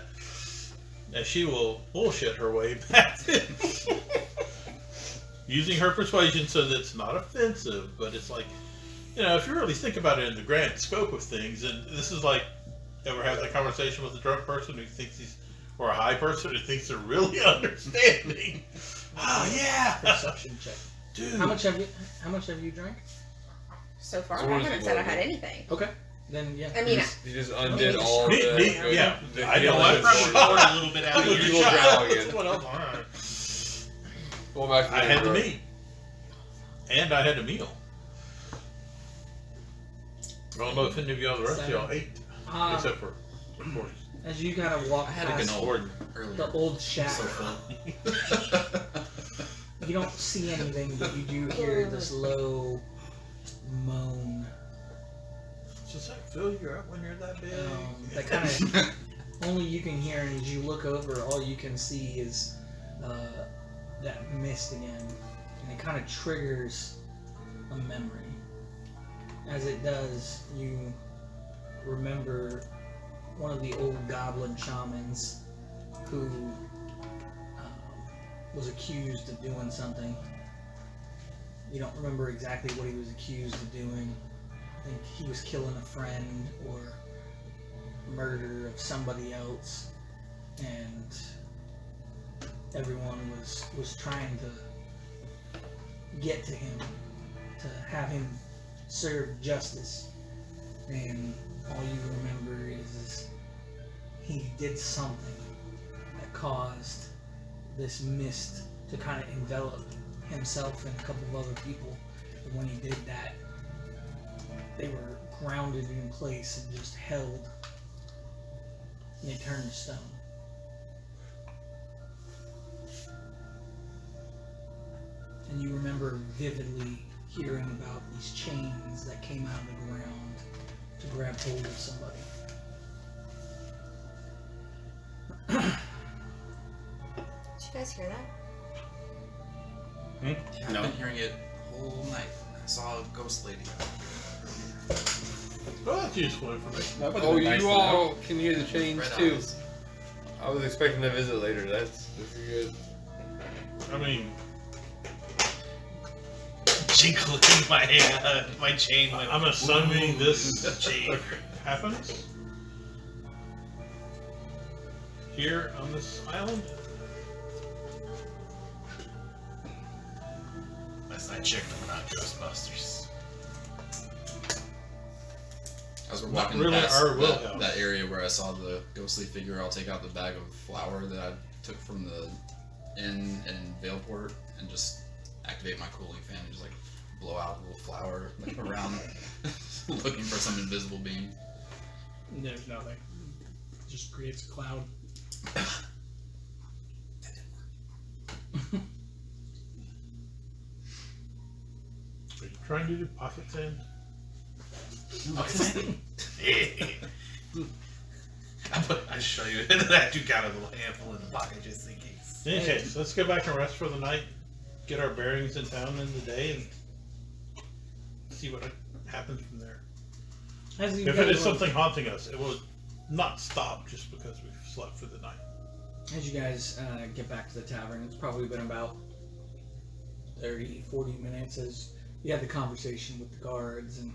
S5: And she will bullshit her way back using her persuasion so that it's not offensive, but it's like, if you really think about it in the grand scope of things, and this is like, ever have that conversation with a drunk person who thinks or a high person who thinks they're really understanding. Oh yeah,
S9: Perception check.
S5: dude.
S9: How much have you drank?
S7: So far,
S3: So
S7: I
S3: what is
S7: haven't
S3: it,
S7: said I
S3: Logan?
S7: had anything.
S9: Okay. Then yeah.
S7: I mean,
S3: You just undid all of
S5: Me-
S3: the.
S5: me-
S3: good-
S5: yeah.
S3: the
S5: I know,
S3: feelings
S5: I
S3: of
S5: probably
S3: going-
S8: poured a little bit out of
S3: Look,
S8: your
S3: you will drown again.
S5: What else? All right.
S3: Going back to
S5: I
S3: the
S5: had the
S3: road.
S5: meat, and I had a meal. I don't know if any of y'all, the rest of y'all ate, except for, of course,
S9: As you kind of walk
S10: I had a
S9: past
S10: canola
S5: Warden.
S10: earlier.
S9: the old shack,
S10: So full.
S9: you don't see anything, but you do hear this low moan
S5: Does that fill you up when you're that big?
S9: That kind of only you can hear, and as you look over, all you can see is that mist again, and it kind of triggers a memory. As it does, you remember one of the old goblin shamans who was accused of doing something. You don't remember exactly what he was accused of doing. I think he was killing a friend or murder of somebody else, and everyone was trying to get to him, to have him serve justice. And all you remember is he did something that caused this mist to kind of envelop himself and a couple of other people. And when he did that, they were grounded in place and just held. And they turned to stone. And you remember vividly hearing about these chains that came out of the ground to grab hold of somebody.
S7: Did you guys hear that?
S10: Yeah,
S6: No.
S10: I've been hearing it whole night. I saw a ghost lady out
S5: Well, that's useful information.
S6: That would've
S3: Oh,
S6: been nice
S3: you
S6: to
S3: all can hear the
S10: here.
S3: chains
S10: Red
S3: too.
S10: eyes.
S3: I was expecting a visit later. That's good.
S5: I mean,
S1: Jiggling my chain went.
S5: I'm assuming this
S1: chain.
S5: happens here on this island.
S8: Last I checked, we're not Ghostbusters.
S4: As we're
S5: Not
S4: walking
S5: really
S4: past
S5: our wheelhouse.
S4: that area where I saw the ghostly figure, I'll take out the bag of flour that I took from the inn in Valeport and just activate my cooling fan and just like blow out a little flour like, around, looking for some invisible being.
S9: There's nothing. It just creates a cloud.
S5: Are you trying to do pocket sand?
S1: I show you that you got a little handful in the pocket just in case.
S5: In any case, let's go back and rest for the night, get our bearings in town in the day, and see what happens from there.
S9: As you
S5: If
S9: guys
S5: it is
S9: were-
S5: something haunting us, it will not stop just because we've slept for the night.
S9: As you guys get back to the tavern, it's probably been about 30, 40 minutes as you had the conversation with the guards and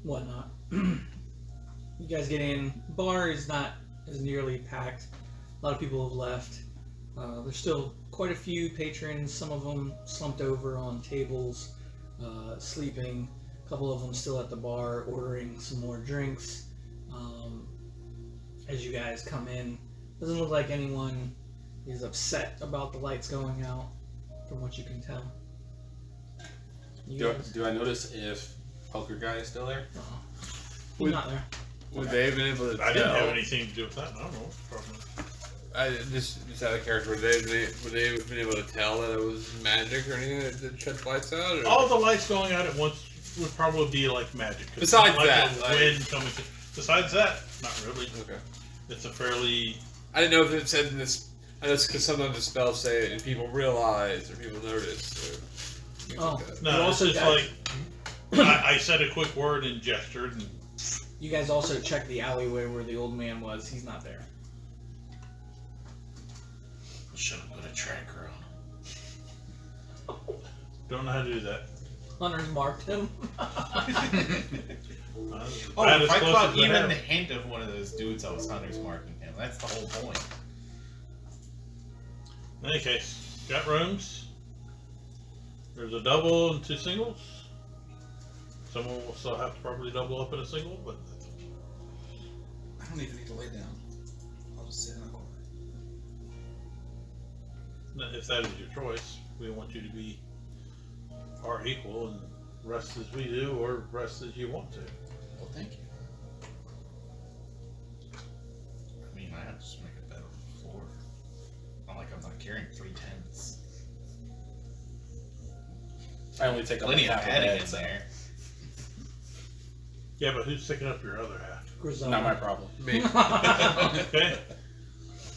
S9: whatnot. You guys get in. Bar is not as nearly packed. A lot of people have left. There's still quite a few patrons, some of them slumped over on tables, sleeping. A couple of them still at the bar ordering some more drinks. As you guys come in, doesn't look like anyone is upset about the lights going out, from what you can tell. You guys-
S6: Do I notice if Poker Guy is still there?
S9: He's not there.
S3: Would they have been able to
S5: I didn't have
S3: tell?
S5: anything to do with that. I don't know. Probably.
S3: I just out of character. Would they have been able to tell that it was magic or anything that shed lights out? Or?
S5: All the lights going out at once would probably be like magic. 'Cause it's
S3: Besides
S5: not like
S3: that,
S5: a
S3: like-
S5: wind coming. Besides that, not really.
S3: Okay.
S5: It's a fairly.
S3: I didn't know if it said in this. I know because sometimes the spells say it and people realize or people notice. Or things
S9: Oh.
S3: like that.
S5: No,
S9: You
S5: it's
S9: also
S5: just
S9: got-
S5: like I said a quick word and gestured, and
S9: You guys also check the alleyway where the old man was. He's not there.
S8: Should have put a tracker on.
S5: don't know how to do that.
S9: Hunter marked him.
S1: Oh,
S5: About
S1: if
S5: as
S1: I
S5: close
S1: caught
S5: as I
S1: even
S5: have.
S1: the hint of one of those dudes, I was Hunter's marking him. That's the whole point.
S5: In any case, got rooms. There's a double and two singles. Someone will still have to probably double up in a single, but
S10: I don't even need to lay down. I'll just sit in the corner.
S5: if that is your choice, we want you to be our equal and rest as we do, or rest as you want to.
S4: Well, thank you.
S1: I mean, I have to just make a bed on the floor. Not like I'm not carrying 3 tents.
S6: I only take up
S1: Plenty of
S6: half a
S1: padding
S6: bed,
S1: in
S6: so-
S1: there.
S5: Yeah, but who's picking up your other half?
S9: Griselda.
S8: Not my problem.
S3: Me.
S5: Okay.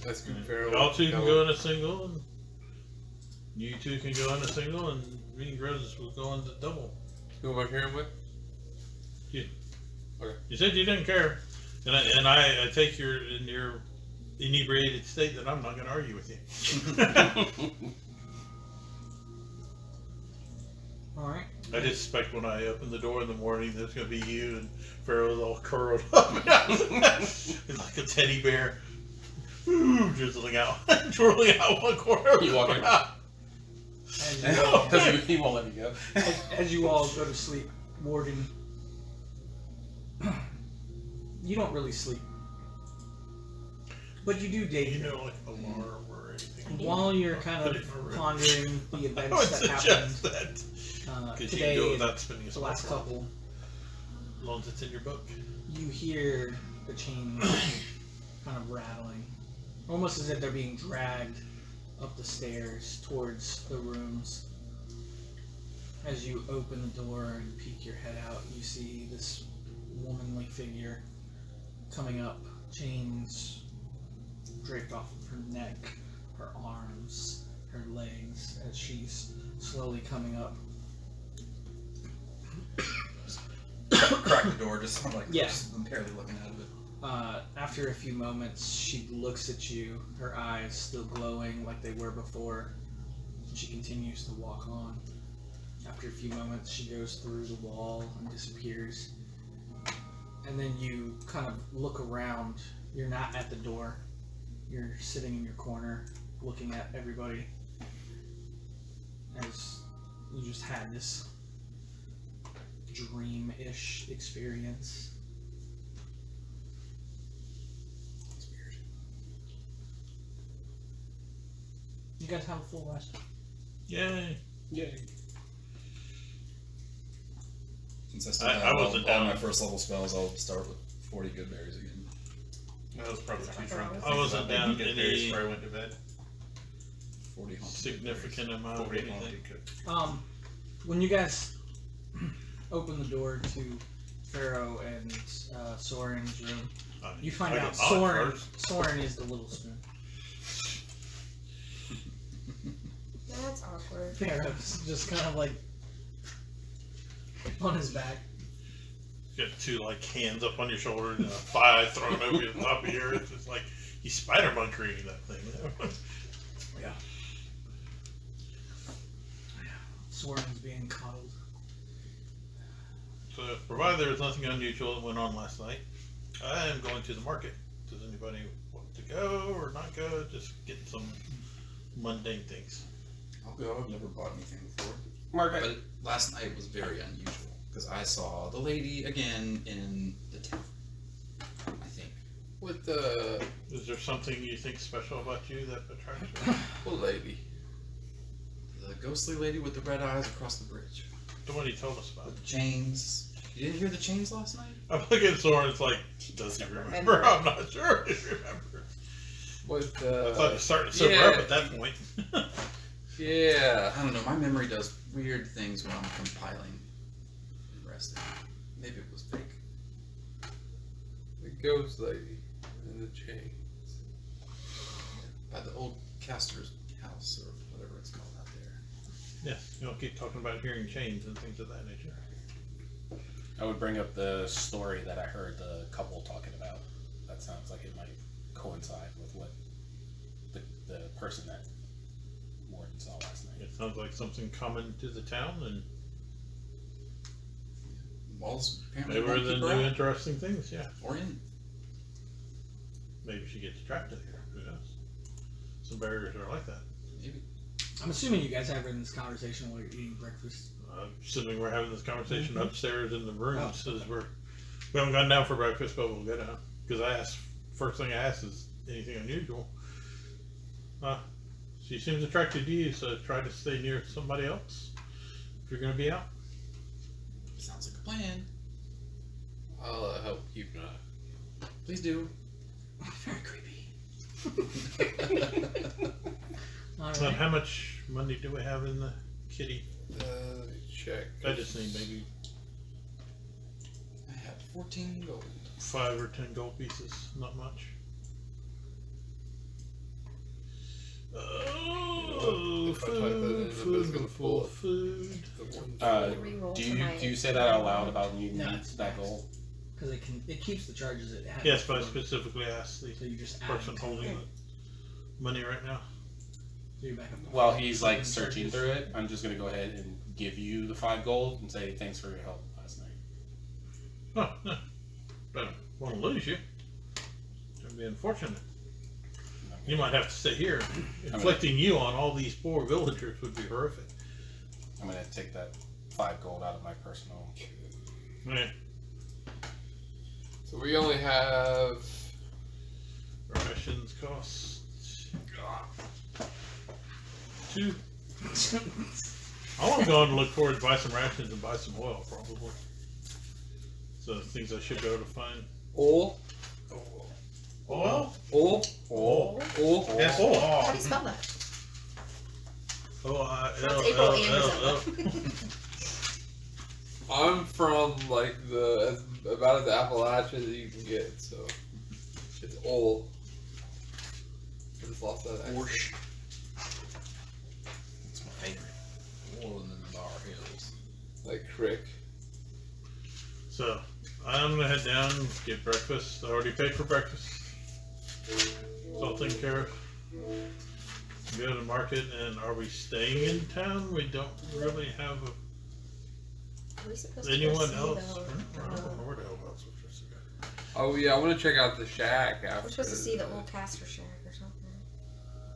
S3: Let's compare.
S5: Y'all two can go in a single, and you two can go in a single, and me and Grizz will go into double.
S3: Who am I carrying with?
S5: You said you didn't care, and I take your inebriated state that I'm not going to argue with you.
S9: All right.
S5: I just suspect when I open the door in the morning, there's going to be you and Pharaoh's all curled up, like a teddy bear, drizzling out, twirling out one corner.
S8: You walk in. He won't let me go.
S9: As you all go to sleep, Morgan, you don't really sleep, but you do daydream.
S5: You know, like alarm or anything.
S9: While you're kind of pondering the events that happened
S5: that. Because you can
S9: today,
S5: do it without spending a
S9: the last
S5: spell.
S9: couple,
S5: As long as it's in your book.
S9: you hear the chains kind of rattling, almost as if they're being dragged up the stairs towards the rooms. As you open the door and peek your head out, you see this womanly figure coming up, chains draped off of her neck, her arms, her legs, as she's slowly coming up.
S4: Crack the door, just I'm like,
S9: Yeah.
S4: I'm barely looking out of it.
S9: After a few moments, she looks at you, her eyes still glowing like they were before, and she continues to walk on. After a few moments, she goes through the wall and disappears. And then you kind of look around. You're not at the door. You're sitting in your corner, looking at everybody as you just had this dream-ish experience.
S4: It's weird.
S9: You guys have a full rest.
S5: Yay.
S8: Yay.
S4: Since I still
S5: I
S4: have
S5: wasn't
S4: all
S5: down.
S4: my first level spells, I'll start with 40 good berries again.
S1: I was probably too drunk. to
S5: I wasn't
S1: think about
S5: down
S1: making good
S5: any-
S1: berries before I went to bed.
S4: 40 haunted
S5: Significant amount of
S1: 40
S5: anything.
S1: haunted cook.
S9: When you guys open the door to Pharaoh and Soren's room, you find out Soren is the little spoon.
S7: That's awkward.
S9: Pharaoh's just kind of like on his back.
S5: Got two like hands up on your shoulder and a thigh thrown over the top of yours. It's just like he's spider monkeying that thing.
S9: Yeah. Soren's being coddled.
S5: So, provided there was nothing unusual that went on last night, I am going to the market. Does anybody want to go or not go? Just getting some mundane things.
S4: I'll go. I've never bought anything before.
S8: Margaret.
S4: But last night was very unusual because I saw the lady again in the town. I think.
S3: With the
S5: Is there something you think special about you that attracts you?
S3: lady.
S4: The ghostly lady with the red eyes across the bridge.
S5: The one you told us about.
S4: With the chains. You didn't hear the chains last night?
S5: I'm looking at Soren, it's like, does he remember? I'm not sure if he remembers.
S3: With
S5: I thought he started to sober
S3: yeah.
S5: up at that point.
S3: Yeah.
S4: I don't know. My memory does weird things when I'm compiling and resting. Maybe it was fake.
S3: The ghost lady and the chains.
S4: By the old caster's house or whatever it's called out there.
S5: Yes, you don't keep talking about hearing chains and things of that nature.
S8: I would bring up the story that I heard the couple talking about. That sounds like it might coincide with what the person that Morton saw last night.
S5: It sounds like something common to the town, and
S4: Walls apparently
S5: they were
S4: won't
S5: the
S4: keep
S5: new
S4: her out.
S5: interesting things, yeah.
S4: Or in.
S5: Maybe she gets trapped in here, who knows? Some barriers are like that.
S4: Maybe.
S9: I'm assuming you guys have in this conversation while you're eating breakfast.
S5: Assuming we're having this conversation upstairs in the rooms, as we haven't gone down for breakfast, but we'll go down. Because first thing I asked is anything unusual. She seems attracted to you, so try to stay near somebody else if you're going to be out.
S4: Sounds like a plan.
S3: I'll help keep an eye.
S4: Please do.
S9: Very creepy. All
S5: So
S9: right.
S5: how much money do we have in the kitty?
S3: Let me check.
S5: I just need maybe
S4: I have
S10: 14 gold.
S5: 5 or 10 gold pieces, not much. Oh,
S3: If I type that in, it's gonna pull
S5: food.
S3: The one-
S7: Reroll
S8: Do
S7: for
S8: you
S7: my-
S8: do you say that out loud about you
S9: No,
S8: need
S9: it's
S8: that
S9: fast.
S8: goal?
S9: Because it keeps the charges it has.
S5: Yes, but I specifically asked the
S9: So you just add
S5: person
S9: it.
S5: holding the money right now.
S9: So you're back up to
S8: While he's like
S9: 14
S8: searching
S9: charges.
S8: through it, I'm just gonna go ahead and give you the 5 gold and say thanks for your help last night.
S5: Oh, no. I don't want to lose you. It'd be unfortunate. You might have to sit here. Inflicting you on all these poor villagers would be horrific.
S8: I'm gonna take that 5 gold out of my personal.
S5: Right.
S3: So we only have.
S5: Rations cost 2. I want to go and look forward to buy some rations and buy some oil, probably. So things I should be able to find.
S3: Oil?
S5: Oil?
S3: Oil?
S5: Oil.
S3: Oil?
S5: Yes,
S7: How
S5: oil.
S7: do you spell that?
S5: O-I-L-L-L.
S7: That's April and
S3: I'm from like about the Appalachia that you can get, so it's oil. I just lost that accent.
S10: Borscht.
S4: It's my favorite. More than the Bar Hills.
S3: Like crick.
S5: So I'm gonna head down, get breakfast. I already paid for breakfast. It's all taken care of. Go to the market, and are we staying in town? We don't really have
S7: Are we supposed to go
S5: anyone
S7: see
S5: else.
S7: the-
S5: I don't know where the hell else we're supposed to go.
S3: Oh yeah, I want to check out the shack after.
S7: We're supposed to see the old caster shack or something.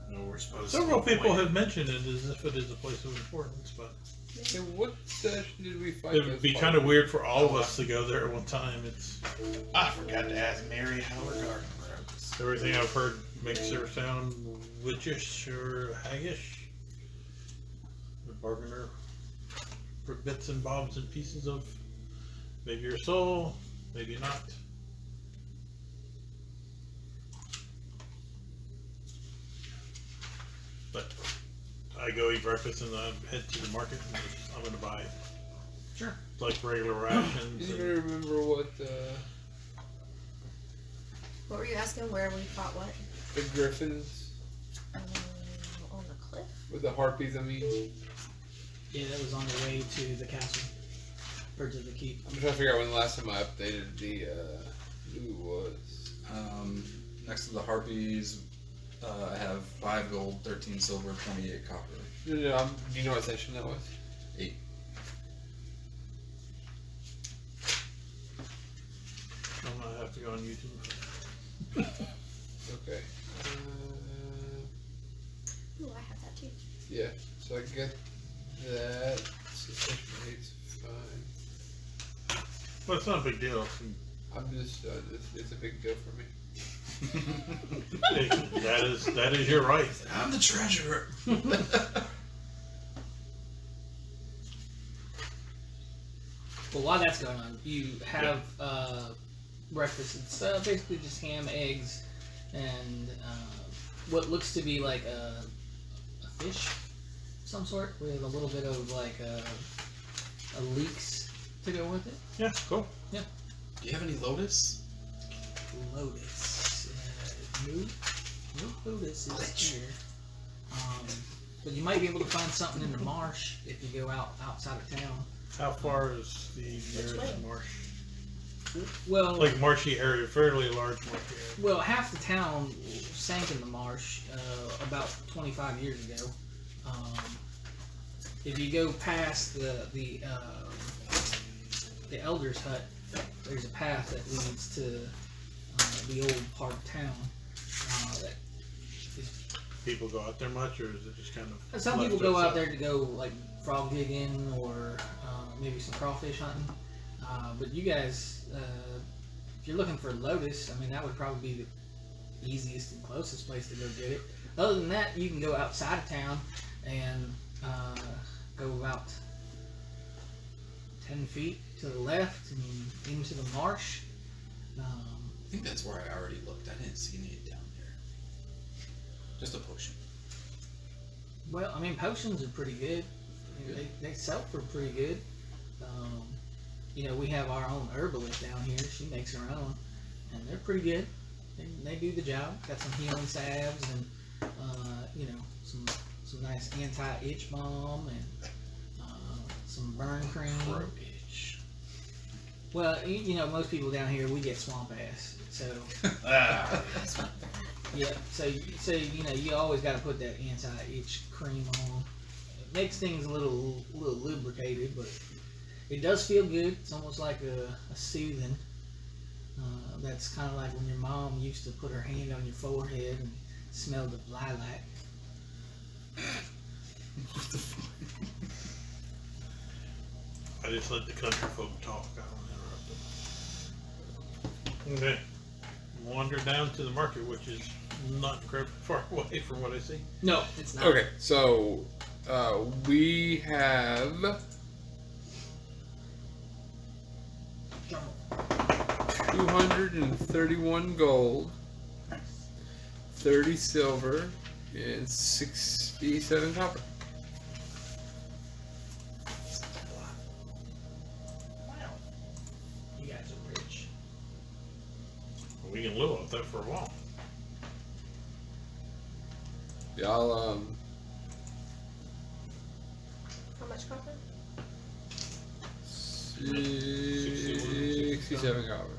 S6: No, we're supposed
S5: Several
S6: to
S5: people
S6: avoid-
S5: have mentioned it as if it is a place of importance, but
S3: So what session did we fight?
S5: it would be kind of weird for all of us to go there at one time. It's
S1: I forgot to ask Mary how her garden grows.
S5: everything I've heard makes her sound witchish or haggish. The bargainer for bits and bobs and pieces of maybe your soul, maybe not. But I go eat breakfast and I head to the market and I'm gonna buy
S9: Sure.
S5: like regular
S3: I
S5: rations.
S3: don't
S5: And
S3: even remember what
S7: What were you asking? Where we fought what?
S3: the griffins
S7: On the cliff?
S3: with the harpies. I mean,
S9: Yeah, that was on the way to the castle. Or to the keep.
S3: I'm trying to figure out when the last time I updated the who it was.
S4: Next to the harpies, I have 5 gold, 13 silver, 28 copper.
S3: No, do you know what session that was?
S4: 8.
S5: I'm gonna have to go on YouTube.
S3: Okay.
S7: Ooh, I have that too.
S3: Yeah, so I get that. So session 8's fine.
S5: Well, it's not a big deal.
S3: I'm just, it's a big deal for me.
S5: That is your right.
S4: I'm the treasurer.
S9: Well, while that's going on, you have breakfast. It's basically just ham, eggs, and what looks to be like a fish of some sort with a little bit of like a leeks to go with it.
S5: Yeah, cool.
S4: Do you have any lotus?
S9: Lotus. No lotus is here. But you might be able to find something in the marsh if you go outside of town.
S5: How far is the nearest
S7: way?
S5: marsh?
S9: Well,
S5: Like marshy area, fairly large marshy area.
S9: well, half the town sank in the marsh about 25 years ago. If you go past the elder's hut, there's a path that leads to the old part of town. That is,
S5: People go out there much, or is it just kind of?
S9: some
S5: left
S9: people go out
S5: itself?
S9: there to go like frog gigging or maybe some crawfish hunting. But you guys, if you're looking for lotus, I mean that would probably be the easiest and closest place to go get it. Other than that, you can go outside of town and go about 10 feet to the left and into the marsh.
S4: I think that's where I already looked. I didn't see any down there. Just a potion.
S9: Well, I mean, potions are pretty good. I mean, they sell for pretty good. you know, we have our own herbalist down here. She makes her own, and they're pretty good. They do the job. Got some healing salves and you know, some nice anti-itch balm and some burn cream.
S8: Pro itch.
S9: Well, you know, most people down here we get swamp ass, so
S8: Ah.
S9: yeah. So you know, you always got to put that anti-itch cream on. It makes things a little lubricated, but it does feel good. It's almost like a soothing. That's kind of like when your mom used to put her hand on your forehead and smell the lilac.
S5: What the fuck? I just let the country folk talk. I don't interrupt them. Okay. Wander down to the market, which is not incredibly far away from what I see.
S9: No, it's not.
S3: Okay, so we have 231 gold, 30 silver, and 67 copper.
S9: You guys are rich.
S5: We can live off that for a while.
S3: Y'all,
S7: How much copper?
S3: 67 copper.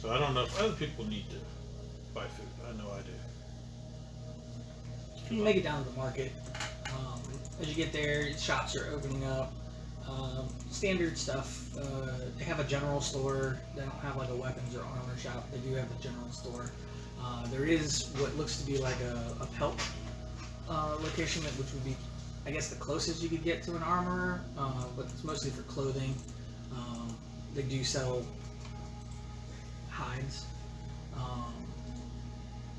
S5: So I don't know if other people need to buy food. I know I do.
S9: You make it down to the market. As you get there, shops are opening up. Standard stuff. They have a general store. They don't have like a weapons or armor shop. They do have a general store. There is what looks to be like a pelt location, which would be, I guess, the closest you could get to an armorer, but it's mostly for clothing. They do sell hides.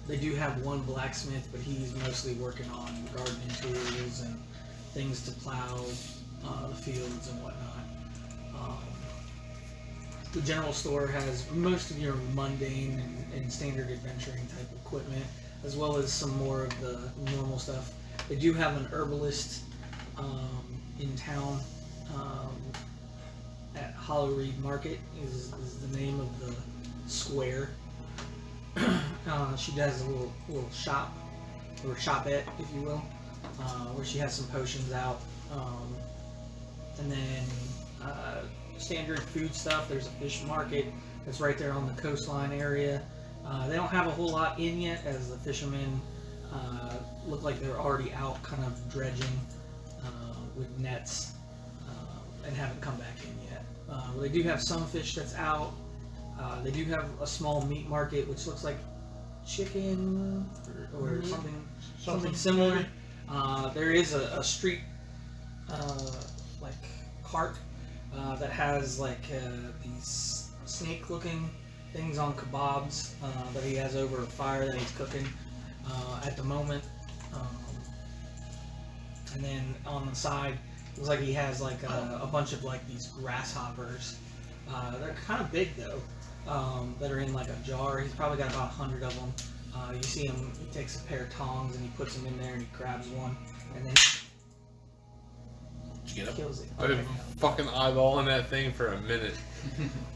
S9: They do have one blacksmith, but he's mostly working on gardening tools and things to plow the fields and whatnot. The general store has most of your mundane and standard adventuring type equipment, as well as some more of the normal stuff. They do have an herbalist in town at Hollowreed Market is the name of the square. She does a little shop, or shopette, if you will, where she has some potions out. And then standard food stuff. There's a fish market that's right there on the coastline area. They don't have a whole lot in yet, as the fishermen look like they're already out kind of dredging with nets and haven't come back in yet. They do have some fish that's out. They do have a small meat market, which looks like chicken or something similar. There is a street like cart that has like these snake-looking things on kebabs that he has over a fire that he's cooking at the moment. And then on the side, it looks like he has like a bunch of like these grasshoppers. They're kind of big though. That are in like a jar. He's probably got about 100 of them. You see him, he takes a pair of tongs and he puts them in there and he grabs one and then
S8: Did you get up?
S9: kills it.
S3: I've been fucking eyeballing that thing for a minute.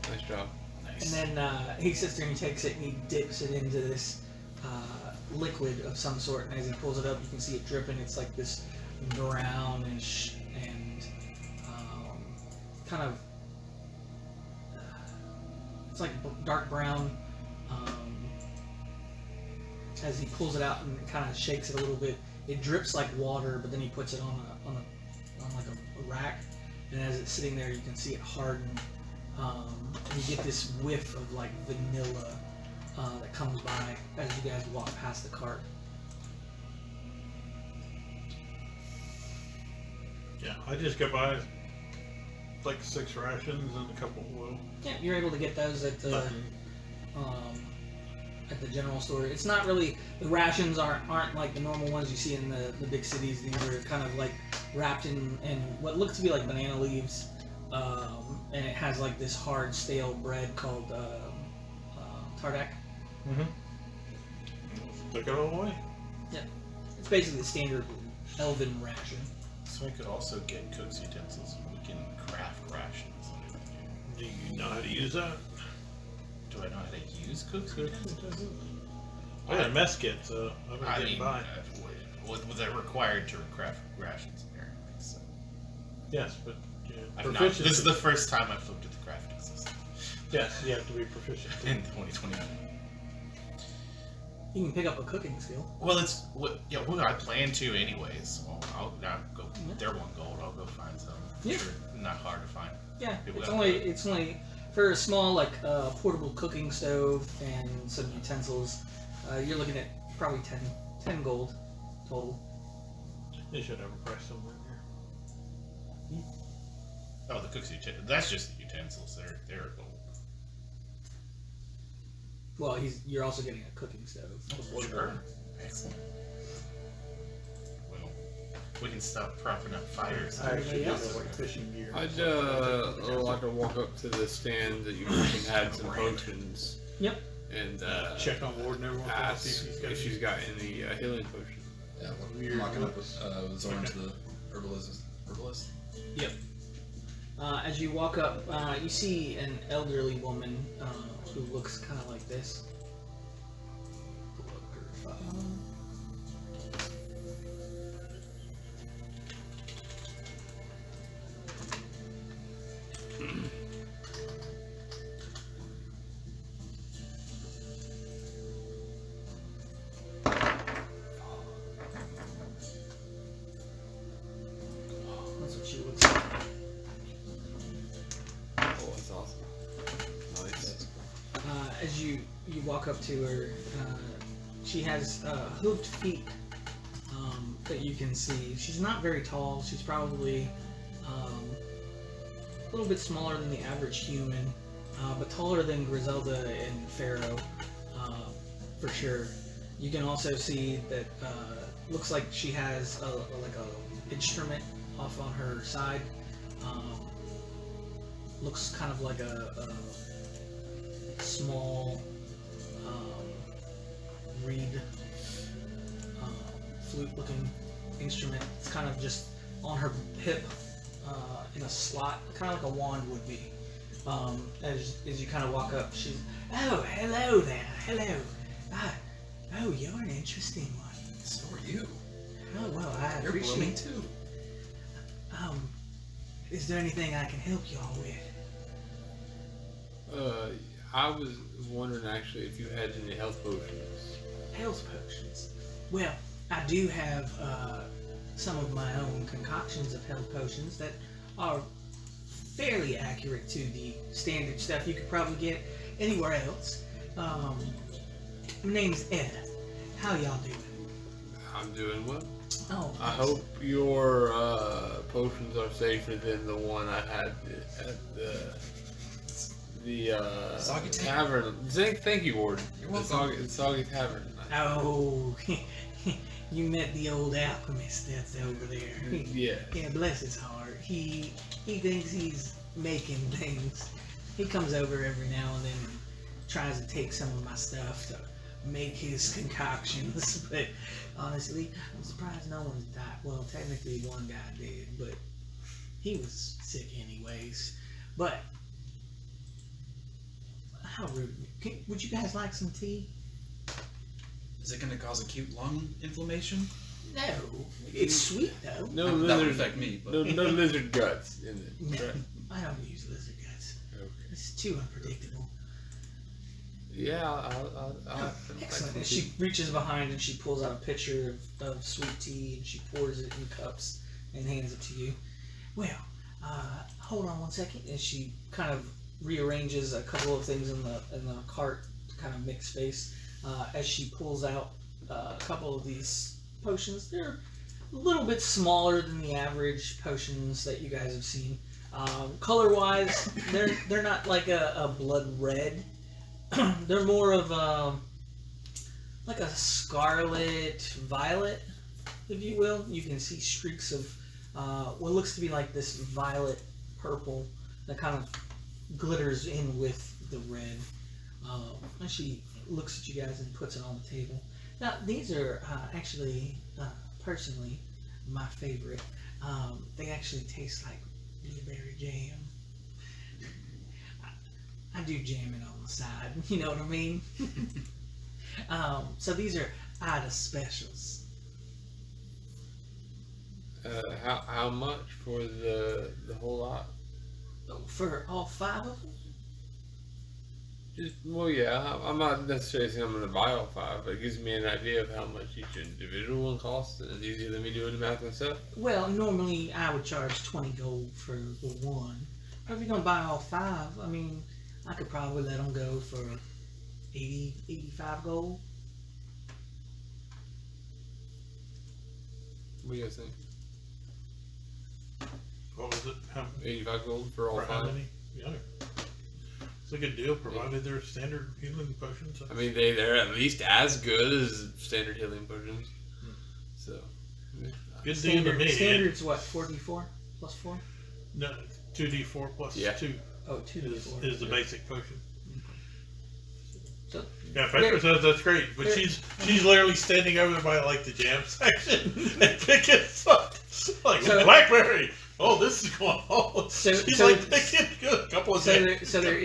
S3: Nice job.
S8: Nice.
S9: And then he sits there and he takes it and he dips it into this liquid of some sort, and as he pulls it up you can see it dripping. It's like this brownish and kind of it's like dark brown. As he pulls it out and kind of shakes it a little bit, it drips like water, but then he puts it on like a rack, and as it's sitting there you can see it harden. And you get this whiff of like vanilla that comes by as you guys walk past the cart.
S5: Yeah, I just got by like 6 rations and a couple of oil.
S9: Yeah, you're able to get those at the general store. It's not really, the rations aren't like the normal ones you see in the big cities. These are kind of like wrapped in what look to be like banana leaves, and it has like this hard stale bread called tardak.
S5: Mm-hmm. Took it all away.
S9: It's basically the standard elven ration.
S8: So we could also get cook's utensils. We can craft rations.
S5: Know how to use that?
S1: Do I know how to use cooks?
S5: I got a mess kit, so I'm
S1: I
S5: getting
S1: mean,
S5: by.
S1: was I required to craft rations apparently? So
S5: Yes, but yeah,
S1: I've not,
S5: proficiency.
S1: this is the first time I've looked at the crafting system
S5: Yes, you have to be proficient.
S1: in 2020.
S9: You can pick up a cooking skill.
S1: Well, it's what I plan to anyways. Well, I'll go. They're 1 gold. I'll go find some.
S9: Yeah.
S1: Sure, not hard to find.
S9: Yeah,
S1: People
S9: it's
S1: got
S9: only for a small like portable cooking stove and some utensils. You're looking at probably 10 gold total.
S5: They should have a price somewhere in here.
S1: Oh, the cooks utensils. That's just the utensils. They're gold.
S9: Well, you're also getting a cooking stove.
S1: Sure. Excellent. Well, we can stop propping up fires.
S5: I actually
S9: Yeah.
S5: do know like fishing gear.
S3: I'd like to walk up to the stand that you mentioned had some potions.
S9: Yep.
S3: And
S5: Check on Warden every once in a while, see
S3: ask
S5: if he's got
S3: if she's got any healing potions.
S4: Yeah,
S5: Weird
S4: I'm walking up
S5: looks.
S4: with Zoran to the herbalist.
S9: As you walk up, you see an elderly woman who looks kind of like this. Pull up her file. That's what she looks like.
S3: Oh, that's awesome. Nice.
S9: As you walk up to her, she has hooved feet that you can see. She's not very tall. She's probably a little bit smaller than the average human, but taller than Griselda and Pharaoh for sure. You can also see that looks like she has like a instrument off on her side. Looks kind of like a small reed flute-looking instrument. It's kind of just on her hip in a slot, kind of like a wand would be. As you kind of walk up, she's, oh, hello there, hello. Oh, you're an interesting one.
S4: So are you.
S9: Oh, well, I
S4: You're blooming
S9: appreciate.
S4: too.
S9: Is there anything I can help y'all with?
S3: I was wondering actually if you had any health potions.
S9: Health potions. Well, I do have some of my own concoctions of health potions that are fairly accurate to the standard stuff you could probably get anywhere else. My name's Ed. How y'all doing?
S3: I'm doing well.
S9: Oh,
S3: I hope your potions are safer than the one I had at the
S4: Soggy
S3: tavern. Thank you, Warden.
S4: You're
S3: The
S4: welcome.
S3: Soggy Tavern.
S9: Oh, you met the old alchemist that's over there.
S3: Yeah.
S9: Yeah, bless his heart. He thinks he's making things. He comes over every now and then and tries to take some of my stuff to make his concoctions. But honestly, I'm surprised no one's died. Well, technically one guy did, but he was sick anyways. But how rude. Would you guys like some tea?
S10: Is it going to cause acute lung inflammation?
S9: No. It's sweet though.
S3: No
S10: That would
S3: lizard.
S10: affect me, but
S3: No lizard guts in it.
S9: No,
S3: Right.
S9: I don't use lizard guts.
S3: Okay.
S9: It's too unpredictable.
S3: Yeah, I'll
S9: Excellent. And she reaches behind and she pulls out a pitcher of sweet tea and she pours it in cups and hands it to you. Well, hold on one second. And she kind of rearranges a couple of things in the cart to kind of mix space. As she pulls out a couple of these potions, they're a little bit smaller than the average potions that you guys have seen. Color-wise, they're not like a blood red. They're more of like a scarlet violet, if you will. You can see streaks of what looks to be like this violet purple that kind of glitters in with the red. And she looks at you guys and puts it on the table. Now, these are actually, personally, my favorite. They actually taste like blueberry jam. do jamming on the side. You know what I mean? So these are Ida specials.
S3: How much for the whole lot?
S9: For all 5 of them?
S3: Well, yeah. I'm not necessarily saying I'm going to buy all 5, but it gives me an idea of how much each individual one costs, and it's easier than me doing the math myself.
S9: Well, normally I would charge 20 gold for the one. But if you're going to buy all 5, I mean, I could probably let them go for 80, 85 gold.
S3: What do you guys think?
S5: What was it?
S3: 85 gold for all
S5: For how
S3: 5?
S5: many? Yeah. It's a good deal, provided they're standard healing potions.
S3: I mean, they're at least as good as standard healing potions. So,
S5: Good deal to me.
S9: Standard's what, 4d4 plus 4?
S5: No, 2d4 plus
S3: Yeah.
S5: 2
S9: Oh, 2d4.
S5: is the basic potion.
S9: So,
S5: Yeah, Petra says that's great, but she's literally standing over there by like the jam section and picking stuff like
S9: So-
S5: blackberry. Oh, this is going on.
S9: So-
S5: She's
S9: so-
S5: like picking a couple of jams.
S9: so there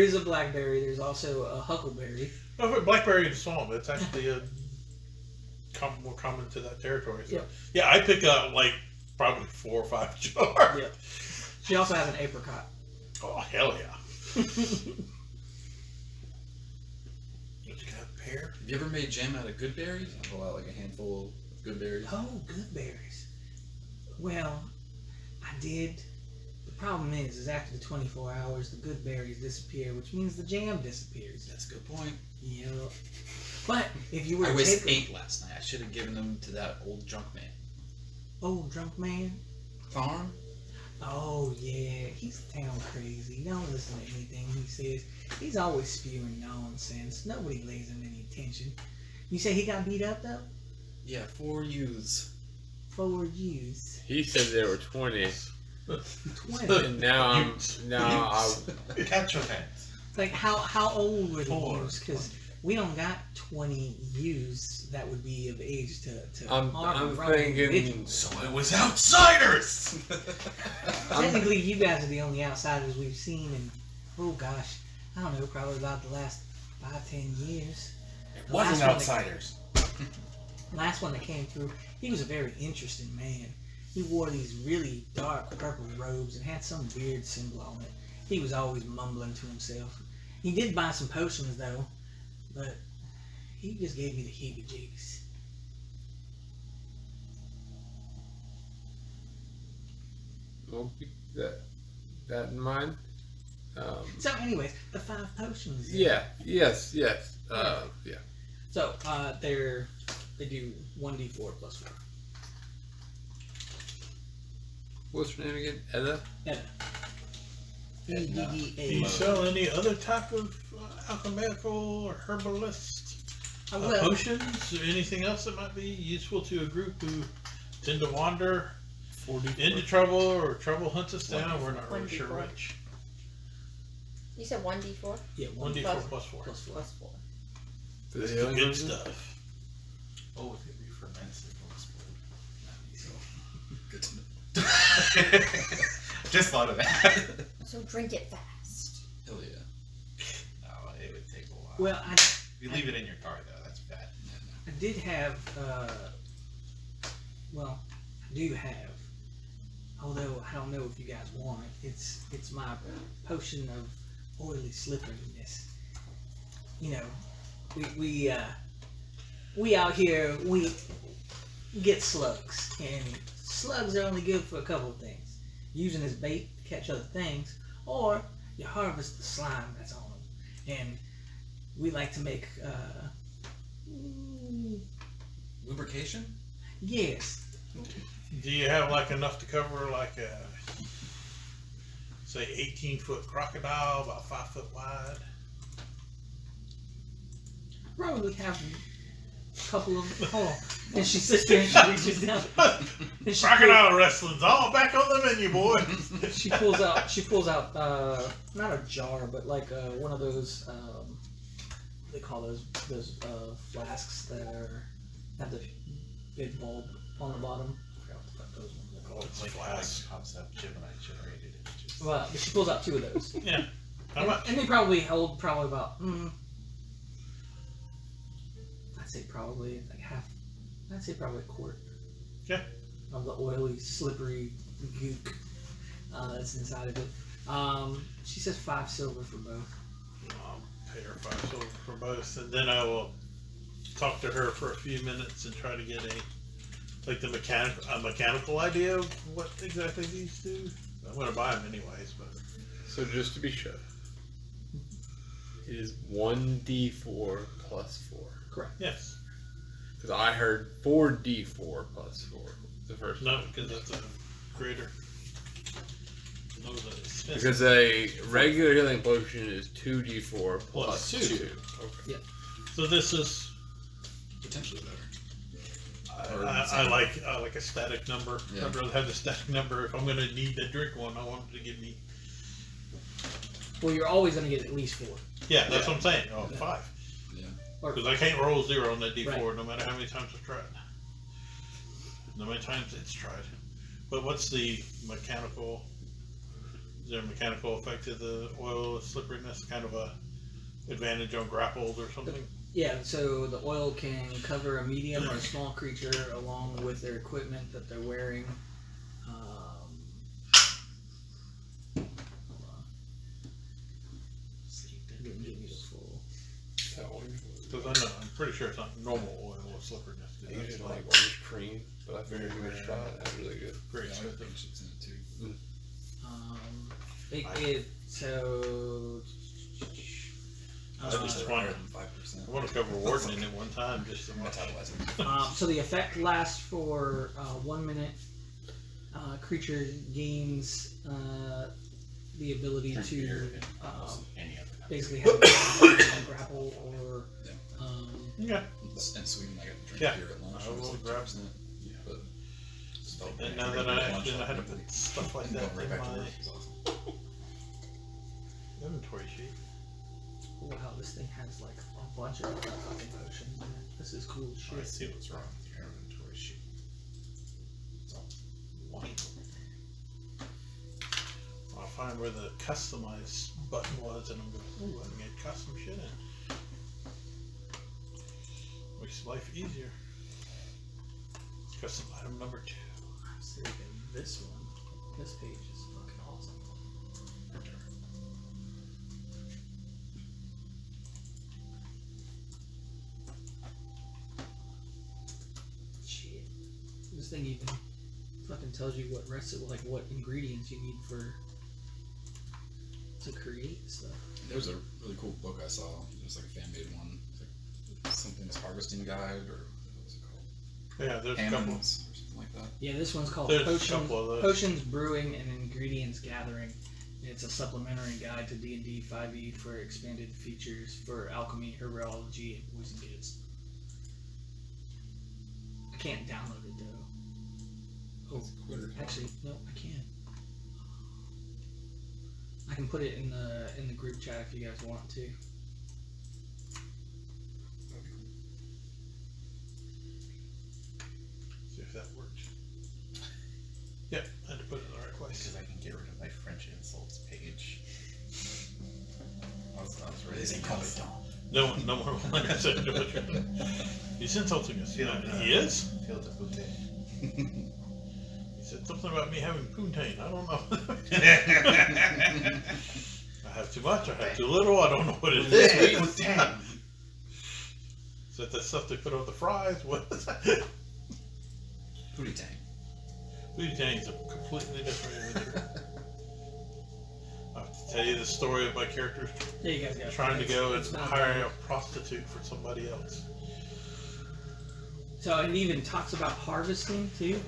S9: is a blackberry. There's also a huckleberry.
S5: No, but blackberry and swamp. It's actually more common to that territory. So.
S9: Yep.
S5: Yeah, I pick up like probably 4 or 5 jars.
S9: Yep. She also has an apricot.
S5: Oh hell yeah! What you got, pear?
S4: Have you ever made jam out of good berries? I pull out like a handful of good berries.
S9: Oh, good berries. Well, I did. The problem is after the 24 hours, the good berries disappear, which means the jam disappears.
S4: That's a good point.
S9: Yep. But if you were
S4: I
S9: to
S4: wasted
S9: take
S4: 8 last night. I should have given them to that old drunk man.
S9: old drunk man.
S4: Farm?
S9: Oh yeah, he's town crazy. Don't listen to anything he says. He's always spewing nonsense. Nobody lays him any attention. You say he got beat up though?
S4: Yeah, 4 youths.
S9: 4 years.
S3: he said there were 20,
S9: 20.
S3: and now
S1: Catch your hands.
S9: Like how old were the
S1: 4.
S9: youths? Because we don't got 20 youths that would be of age to
S3: I'm
S9: harm a
S3: thinking-
S9: individual.
S1: So it was outsiders!
S9: Technically, you guys are the only outsiders we've seen in, oh gosh, I don't know, probably about the last 5-10 years.
S1: It
S9: The
S1: wasn't
S9: last one
S1: outsiders.
S9: Last one that came through, he was a very interesting man. He wore these really dark purple robes and had some weird symbol on it. He was always mumbling to himself. He did buy some potions though, but he just gave me the heebie-jeebies.
S3: we'll keep that in mind.
S9: So anyways, the 5 potions.
S3: Yeah. Yes. Yeah.
S9: So they do 1d4 plus 4.
S3: What's her name again? Edda?
S9: Edda.
S5: Do you
S9: E-D-D-A.
S5: sell any other type of alchemical or herbalist
S9: Well,
S5: potions or anything else that might be useful to a group who tend to wander into trouble or trouble hunts us down? We're not really sure
S7: 1d4.
S5: which.
S7: You said 1d4?
S9: yeah,
S5: 1d4 plus 4.
S9: plus 4.
S7: Plus 4.
S3: For the
S5: It's the
S3: healing
S5: good
S3: potion?
S5: stuff.
S1: Oh, if it re-ferments, it will explode.
S4: Good to know.
S1: Just thought of that.
S7: So drink it fast.
S4: Hell yeah.
S1: No, it would take a while.
S9: Well,
S1: If you leave it in your car, though, that's bad.
S9: I did have, well, I do have, although I don't know if you guys want it, it's my potion of oily slipperiness. You know, we out here, we get slugs, and slugs are only good for a couple of things. Using as bait to catch other things, or you harvest the slime that's on them. And we like to make,
S4: Lubrication?
S9: yes,
S5: Do you have like enough to cover like a say 18-foot crocodile about 5 foot wide?
S9: probably have a couple of, hold on. And she sits there and she reaches down. And
S5: Crocodile wrestling's all back on the menu, boy.
S9: She pulls out, not a jar, but like one of those, what do they call those flasks that have the big bulb on the bottom. I forgot what the fuck those ones are called.
S5: It's
S1: Like
S5: flask.
S1: pops up Gemini generated images.
S9: Well, but she pulls out 2 of those.
S5: Yeah. How much?
S9: And they probably hold about. I'd say probably like half. I'd say probably a quart.
S5: Yeah.
S9: Of the oily, slippery gook that's inside of it. She says 5 silver for both.
S5: I'll pay her 5 silver for both, and then I will talk to her for a few minutes and try to get a mechanical idea of what exactly these do. I'm going to buy them anyways, but
S3: So just to be sure, it is 1d4 plus 4.
S9: Correct.
S5: yes,
S3: Because I heard 4d4 plus 4 the first
S5: no,
S3: time.
S5: because that's a greater. Those are expensive.
S3: Because a regular healing potion is 2d4
S5: Plus
S3: plus
S5: 2.
S3: 2. Okay.
S5: So this is.
S4: Potentially better.
S5: I like a static number.
S4: Yeah.
S5: I'd rather have the static number. If I'm going to need to drink one, I want it to give me.
S9: Well, you're always going to get at least 4.
S5: Yeah, that's what I'm saying. Oh, 5.
S4: Yeah.
S9: Or
S5: Because I can't roll 0 on that D4
S9: Right.
S5: no matter how many times I've tried. No many times it's tried. But what's the mechanical? Is there a mechanical effect to the oil slipperiness? Kind of a advantage on grapples or something?
S9: Yeah, so the oil can cover a medium or a small creature along with their equipment that they're wearing. Hold on. Didn't give me the full.
S3: That orange one.
S5: Because I know, I'm pretty sure it's not normal oil with slipperiness.
S3: I
S5: Dude. That's
S3: usually
S5: like
S3: like orange cream, but I figured give it a shot. That's really good.
S5: pretty
S4: Yeah, I
S5: expensive.
S4: think shit's in it too.
S9: So.
S5: I just want
S4: Higher
S5: to.
S4: than 5%.
S5: I want to cover warden in it one time just so much.
S4: Metabolizing.
S9: So the effect lasts for 1 minute. Creature gains the ability to
S8: Any other.
S9: basically have a grapple or
S5: Yeah.
S4: In Sweden, I got to drink
S5: Yeah.
S4: beer at lunch.
S5: I
S4: It was
S5: will
S4: like
S5: grab
S4: 2%.
S8: Yeah.
S4: But just felt
S5: And
S4: bad
S5: now
S4: for
S5: that
S4: drinking
S5: I
S4: at lunch,
S5: then I had to
S4: like,
S5: put stuff like
S4: I'm
S5: that
S4: going right
S5: in
S4: back to
S5: my
S4: work. It was awesome.
S5: inventory sheet.
S9: wow, this thing has like a bunch of fucking potions in it. This is cool as
S8: I
S9: shit.
S8: see what's wrong with your inventory sheet. It's all white.
S5: I'll find where the customize button was, and I'm going, ooh, I can get custom shit in. Makes life easier. Custom item number 2.
S9: I'm saving this one. This page is fucking awesome. Shit. This thing even fucking tells you what like what ingredients you need to create stuff.
S4: There was a really cool book I saw. It was like a fan-made one. It's like something's harvesting guide, or what was it called?
S5: Yeah, there's a couple.
S4: Hammond's or something like that.
S9: Yeah, this one's called
S5: There's a
S9: Potions,
S5: couple of those.
S9: Potions Brewing and Ingredients Gathering. It's a supplementary guide to D&D 5e for expanded features for alchemy, herbology, and poison kits. I can't download it though. Oh, actually, no, I can't. I can put it in the group chat if you guys want to.
S5: See if that works. Yep, I had to put it in the right place.
S8: Because I can get rid of my French insults page. I was ready
S4: Is
S8: to
S4: he
S8: call
S4: coming
S8: it.
S4: down?
S5: No one, no more. Like I said, he's insulting us.
S8: Feel,
S5: He is?
S8: Feel the boutte.
S5: He said something about me having poontang. I don't know. I have too much. I have too little. I don't know what it is.
S8: Boutte.
S5: Is that the stuff they put on the fries? What is that?
S4: Pootie Tang.
S5: Poontang's a completely different image. I have to tell you the story of my character
S9: There you guys go.
S5: trying to go and
S9: It's not
S5: hire
S9: bad.
S5: a prostitute for somebody else.
S9: So it even talks about harvesting too,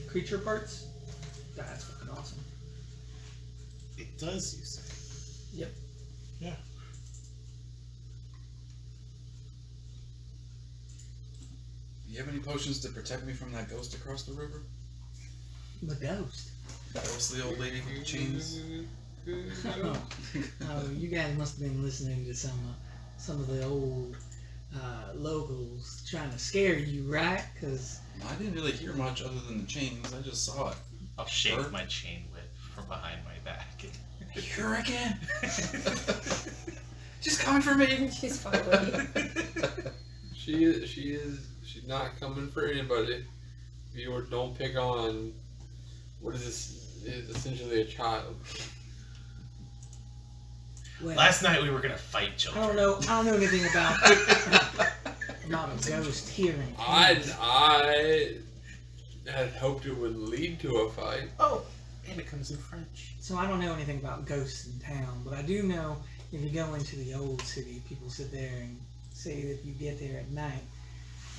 S9: creature parts. That's fucking awesome.
S8: It does, you say.
S9: Yep.
S5: Yeah.
S4: You have any potions to protect me from that ghost across the river?
S9: The ghost.
S4: That ghostly old lady with the chains?
S9: Oh, you guys must have been listening to some of the old locals trying to scare you, right? Cause
S4: I didn't really hear much other than the chains. I just saw it.
S1: I'll shake
S4: Bird?
S1: my chain whip from behind my back.
S9: here again.
S3: coming for me.
S7: She's following you.
S3: She's not coming for anybody. Viewer, don't pick on what is this? Is essentially a child.
S9: Well,
S1: Last night we were gonna fight children.
S9: I don't know anything about a ghost hearing.
S3: I had hoped it would lead to a fight.
S1: Oh, and it comes in French.
S9: So I don't know anything about ghosts in town, but I do know if you go into the old city, people sit there and say that you get there at night,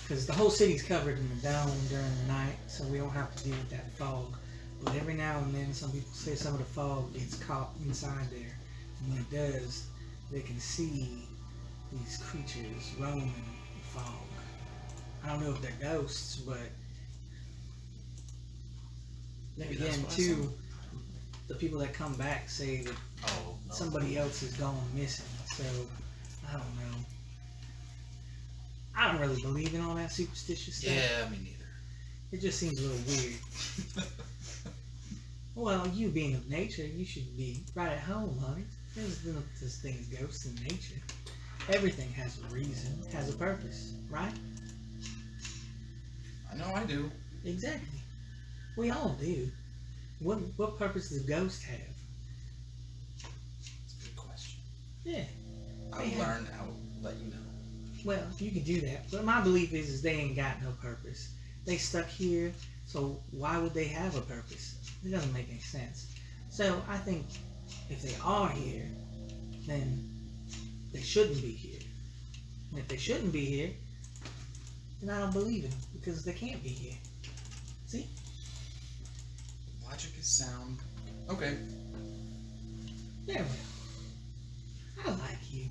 S9: because the whole city's covered in the dome during the night, so we don't have to deal with that fog. But every now and then, some people say some of the fog gets caught inside there, and when it does, they can see these creatures roaming in the fog. I don't know if they're ghosts, but then
S1: Maybe that's
S9: again,
S1: what I
S9: too, the people that come back say that
S1: Oh, no.
S9: somebody else is gone missing. So I don't know. I don't really believe in all that superstitious stuff.
S1: Yeah, me neither.
S9: It just seems a little weird. Well, you being of nature, you should be right at home, honey. There's no such thing as ghosts in nature. Everything has a reason, has a purpose, right?
S10: I know I do.
S9: Exactly. We all do. What purpose does a ghost have?
S10: It's a good question.
S9: Yeah.
S10: I'll learn. I'll let you know.
S9: Well, you can do that. But my belief is they ain't got no purpose. They stuck here, so why would they have a purpose? It doesn't make any sense. So I think if they are here, then they shouldn't be here. And if they shouldn't be here, then I don't believe in them because they can't be here. See?
S10: Logic is sound. Okay.
S9: There we go. I like you.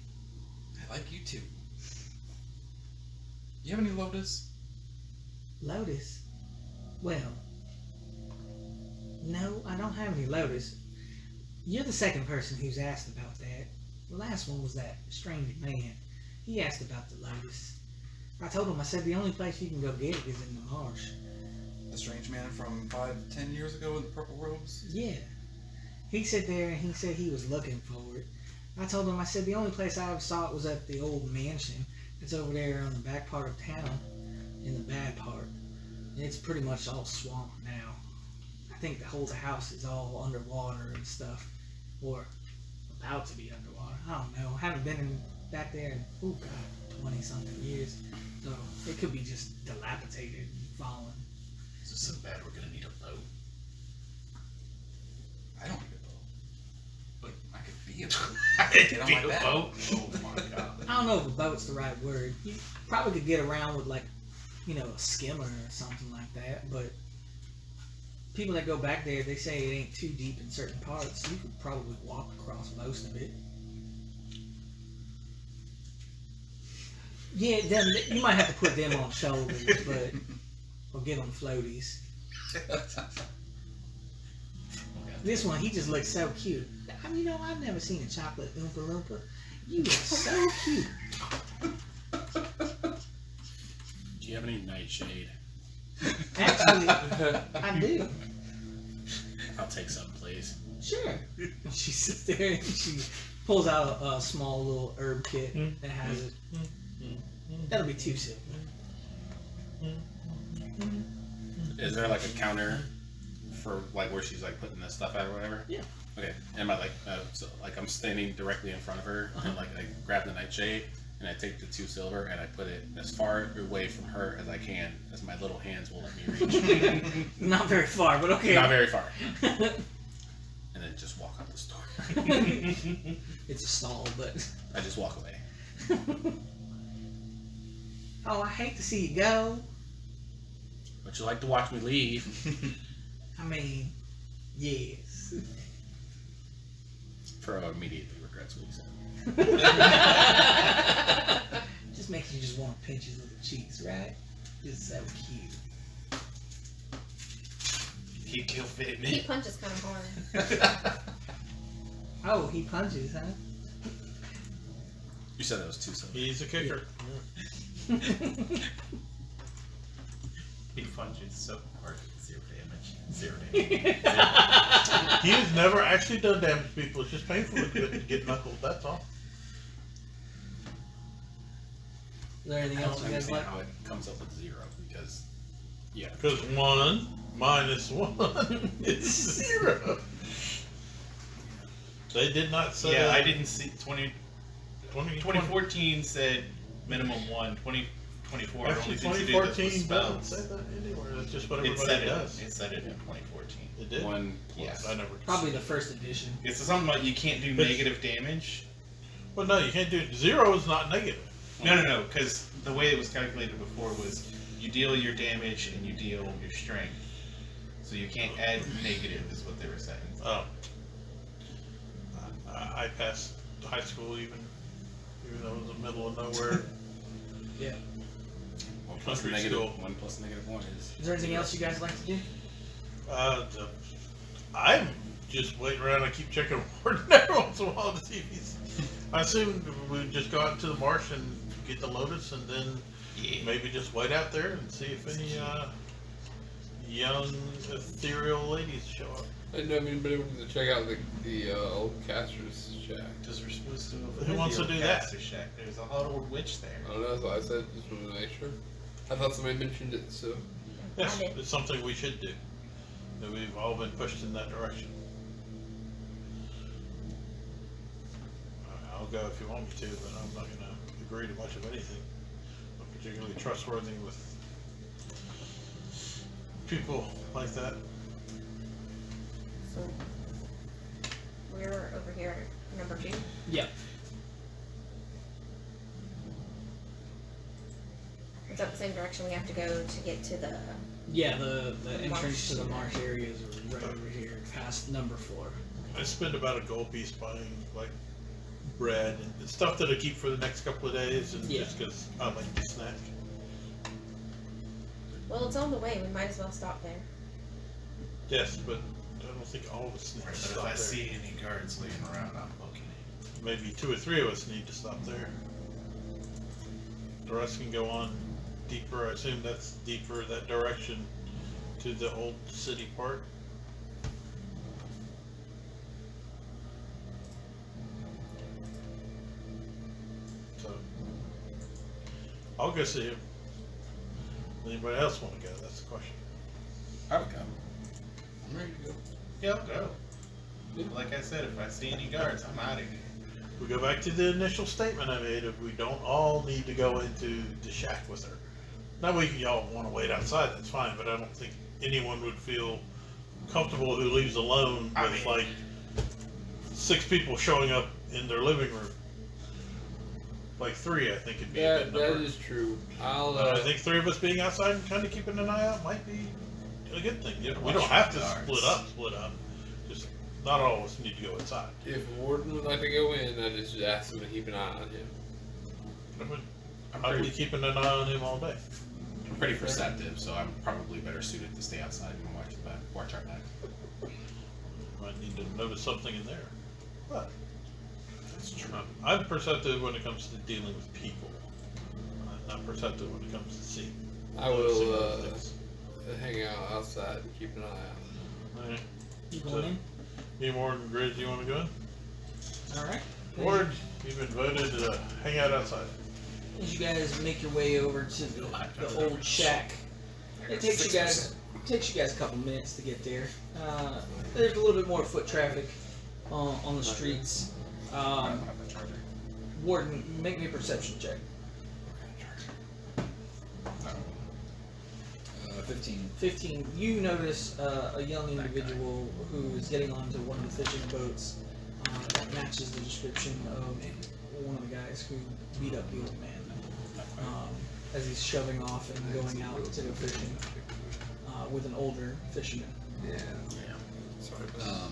S10: I like you too. You have any Lotus?
S9: Lotus? Well, no, I don't have any Lotus. You're the second person who's asked about that. The last one was that strange man. He asked about the Lotus. I told him, I said, the only place you can go get it is in the marsh.
S10: The strange man from 5-10 years ago with the purple robes?
S9: Yeah. He sat there and he said he was looking for it. I told him, I said, the only place I ever saw it was at the old mansion. It's over there on the back part of town, in the bad part. And it's pretty much all swamp now. I think the house is all underwater and stuff. Or about to be underwater. I don't know. I haven't been back there in, 20-something years. So it could be just dilapidated and fallen.
S1: Is this so bad we're gonna need a boat?
S10: I don't need a boat. But I could be a boat.
S1: It'd
S10: Get on
S1: be
S10: my
S1: a
S10: back.
S1: boat? Oh my god.
S9: I don't know if a boat's the right word. You probably could get around with, like, a skimmer or something like that, but people that go back there, they say it ain't too deep in certain parts. You could probably walk across most of it. Yeah, then you might have to put them on shoulders, but or get on floaties. This one, he just looks so cute. I've never seen a chocolate Oompa Loompa. You are so cute.
S8: Do you have any nightshade?
S9: Actually, I do.
S8: I'll take some, please.
S9: Sure. She sits there and she pulls out a small little herb kit that has it. That'll be 2 silver.
S8: Is there like a counter for like where she's like putting this stuff out or whatever?
S9: Yeah.
S8: Okay. Am I like so like I'm standing directly in front of her and like I grab the nightshade and I take the 2 silver and I put it as far away from her as I can, as my little hands will let me reach.
S9: Not very far, but okay.
S8: Not very far. And then just walk out the store.
S9: It's a stall, but
S8: I just walk away.
S9: oh, I hate to see you go.
S8: But you like to watch me leave.
S9: I mean, yes.
S8: Fro immediately regrets what he said.
S9: Just makes you just want to pinch his little cheeks, right? Just so cute.
S1: He killed fit
S7: He
S1: me.
S7: punches kind of hard.
S9: Oh, he punches, huh?
S8: You said that was 2 silver.
S5: He's a kicker.
S1: He punches so hard. 0 damage. 0 damage.
S5: He has never actually done damage to people. It's just painful to get knuckled. That's all.
S9: there anything
S8: I
S9: else
S8: don't
S9: you guys
S8: understand
S9: like?
S8: how it comes up with 0 because, yeah.
S5: Because 1 minus 1 is 0. They did not say.
S1: Yeah, I didn't see
S5: 2014
S1: 2014 said minimum 1. 2024
S5: Actually,
S1: only seems to do this with
S5: 2014 doesn't
S1: spells.
S5: say that anywhere. That's just what
S1: It
S5: everybody
S1: said
S5: does.
S1: it said it in 2014.
S5: It did.
S8: 1
S1: Yes.
S8: plus.
S5: I never.
S9: Probably the first edition.
S1: It's something like you can't do
S5: But-
S1: negative damage.
S5: Well, no, you can't do 0. Is not negative.
S1: No, because the way it was calculated before was you deal your damage and you deal your strength. So you can't add negative, is what they were saying.
S5: Oh. I passed high school even though it was in the middle of nowhere.
S8: 1 plus
S5: Country
S8: negative,
S5: school.
S8: 1 plus negative 1 is.
S9: Is there anything else you guys like to do?
S5: I'm just waiting around. I keep checking Warden every once in a while to see if he's. I assume we'd just go out into the marsh and get the lotus, and then maybe just wait out there and see if any young ethereal ladies show up.
S3: I didn't know if anybody wanted to check out the old caster's shack.
S1: Because we're supposed to.
S5: Who wants to do that?
S1: Shack. There's a hot old witch there.
S3: I don't know, that's what I said, just wanted to make sure. I thought somebody mentioned it, so.
S5: Yes,
S7: I did.
S5: it's something we should do. That we've all been pushed in that direction. I'll go if you want me to, but I'm not going to agree to much of anything. I'm particularly trustworthy with people like that.
S7: So we're over here at number 2.
S9: Yeah.
S7: Is that the same direction we have to go to get to the?
S9: Yeah, the entrance
S7: Marsh.
S9: to the marsh area is right over here, past number 4.
S5: I spend about a gold piece buying like bread and stuff that I keep for the next couple of days, and
S9: Yeah.
S5: just because I like to snack.
S7: Well, it's on the way. We might as well stop there.
S5: Yes, but I don't think all of us need
S1: But
S5: to
S1: if
S5: stop
S1: I
S5: there.
S1: see any guards laying around, I'm poking it.
S5: Maybe 2 or 3 of us need to stop there. The rest can go on deeper. I assume that's deeper that direction to the old city part. So I'll go see him. Anybody else want to go? That's the question.
S8: I would go.
S4: I'm ready to go.
S1: Yeah, I'll go. Like I said, if I see any guards, I'm out of here.
S5: We go back to the initial statement I made of we don't all need to go into the shack with her. Now y'all want to wait outside, that's fine, but I don't think anyone would feel comfortable who leaves alone
S1: I
S5: with
S1: mean-
S5: like 6 people showing up in their living room. Like 3, I think it'd be a
S3: That,
S5: good
S3: that
S5: number.
S3: is true. I'll,
S5: But I think 3 of us being outside and kind of keeping an eye out might be a good thing. We don't have to split up. Just not all of us need to go inside.
S3: if Warden would like to go in, I just ask him to keep an eye on him.
S5: I'll be keeping an eye on him all day.
S8: I'm pretty perceptive, so I'm probably better suited to stay outside and watch our back.
S5: Might need to notice something in there. But
S8: That's true.
S5: I'm perceptive when it comes to dealing with people. I'm not perceptive when it comes to seeing.
S3: I
S5: noticing
S3: will
S5: other things.
S3: hang out outside and keep an eye out.
S5: Alright.
S9: You
S5: So-
S9: going in?
S5: Me, Ward, and Grizz, you want to go in?
S9: Alright.
S5: Ward, you've been voted to hang out outside.
S9: As you guys make your way over to the old shack, it takes you guys a couple minutes to get there. There's a little bit more foot traffic on the streets. Warden, make me a perception check.
S4: 15.
S9: 15. You notice a young individual who is getting onto one of the fishing boats that matches the description of one of the guys who beat up the old man. As he's shoving off and going out to go fishing with an older fisherman.
S3: Sorry about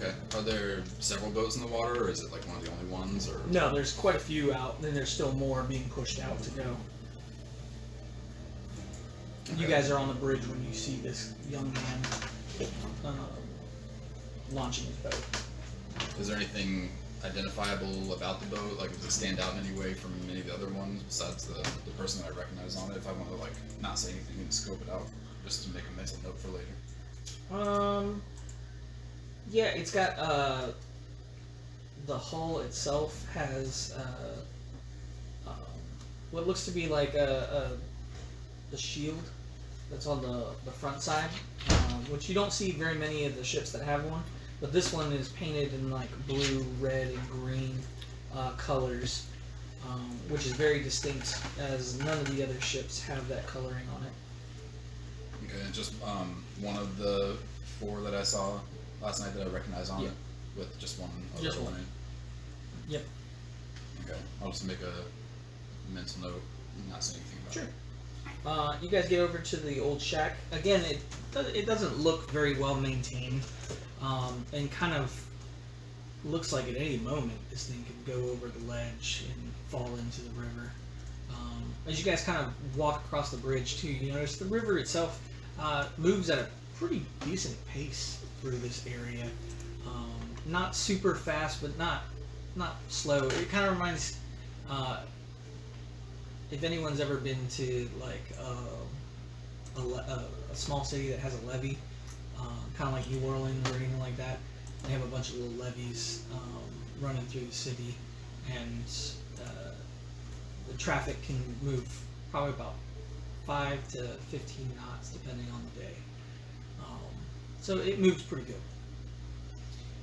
S4: Okay. Are there several boats in the water, or is it like one of the only ones? Or
S9: No, there's quite a few out, and there's still more being pushed out to go. You guys are on the bridge when you see this young man launching his boat.
S4: is there anything identifiable about the boat? Like, does it stand out in any way from any of the other ones besides the person that I recognize on it? If I want to like not say anything and scope it out, just to make a mental note for later.
S9: Yeah, it's got the hull itself has what looks to be like the shield that's on the front side, which you don't see very many of the ships that have one, but this one is painted in like blue, red, and green colors, which is very distinct, as none of the other ships have that coloring on it.
S4: Okay, and just one of the 4 that I saw last night that I recognized on
S9: Yep.
S4: it, with just one other
S9: Just one.
S4: element.
S9: Yep.
S4: Okay, I'll just make a mental note, not say anything about
S9: Sure.
S4: it.
S9: You guys get over to the old shack. Again, it doesn't look very well maintained, and kind of looks like at any moment this thing could go over the ledge and fall into the river. As you guys kind of walk across the bridge too, you notice the river itself moves at a pretty decent pace through this area. Not super fast, but not slow. It kind of reminds, if anyone's ever been to like a small city that has a levee, kind of like New Orleans or anything like that. They have a bunch of little levees running through the city, and the traffic can move probably about 5 to 15 knots depending on the day. So it moves pretty good.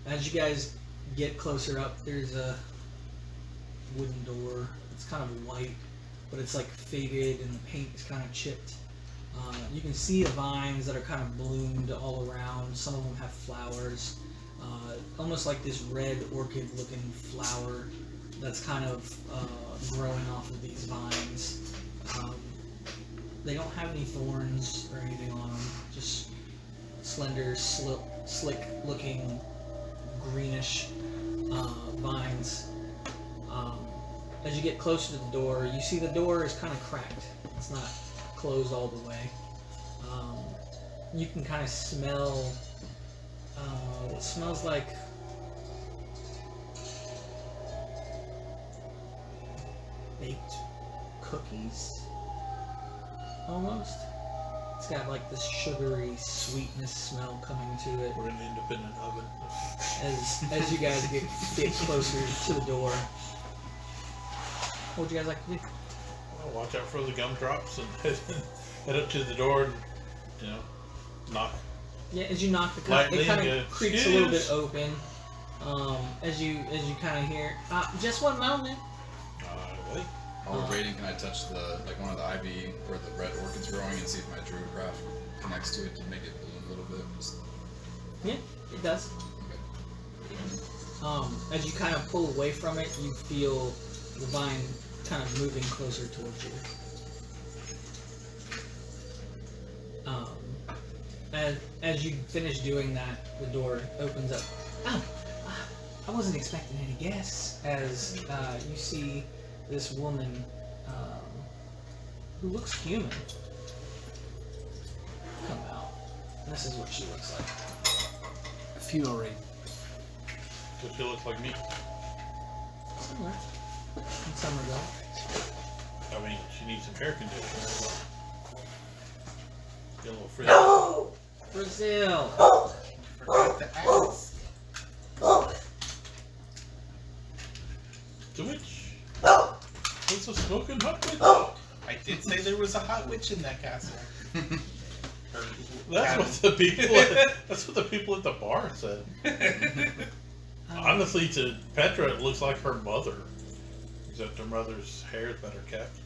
S9: As you guys get closer up, there's a wooden door. It's kind of white, but it's like faded and the paint is kind of chipped. You can see the vines that are kind of bloomed all around. Some of them have flowers, almost like this red orchid looking flower that's kind of growing off of these vines. They don't have any thorns or anything on them, just slender, slick looking greenish vines. As you get closer to the door, you see the door is kind of cracked. It's not closed all the way. You can kind of smell what smells like baked cookies, almost. It's got like this sugary sweetness smell coming to it.
S5: We're in an independent oven.
S9: As you guys get closer to the door. What would you guys like to do?
S5: Well, watch out for the gumdrops and head up to the door and, knock.
S9: Yeah, as you knock, it
S5: Lightly,
S9: kind of creaks a little bit
S5: excuse.
S9: open. As you kind of hear, just one moment.
S5: Wait.
S4: While we're waiting, can I touch one of the ivy where the red orchid's growing and see if my druidcraft connects to it to make it bloom a little bit? Just,
S9: Yeah, it does.
S4: okay.
S9: As you kind of pull away from it, you feel the vine kind of moving closer towards you. As you finish doing that, the door opens up. Oh, I wasn't expecting any guests. As you see this woman who looks human come out. And this is what she looks like.
S8: A female raid.
S5: Does she look like me?
S9: Similar. In some regard.
S5: I mean, she needs some hair conditioner. Get a little frizz.
S9: Brazil!
S1: Forgot to ask.
S5: The witch. What's a smoking hot witch?
S1: I did say there was a hot witch in that castle. Or
S5: That's what the people at the bar said. Honestly, to Petra, it looks like her mother. Except her mother's hair is better kept.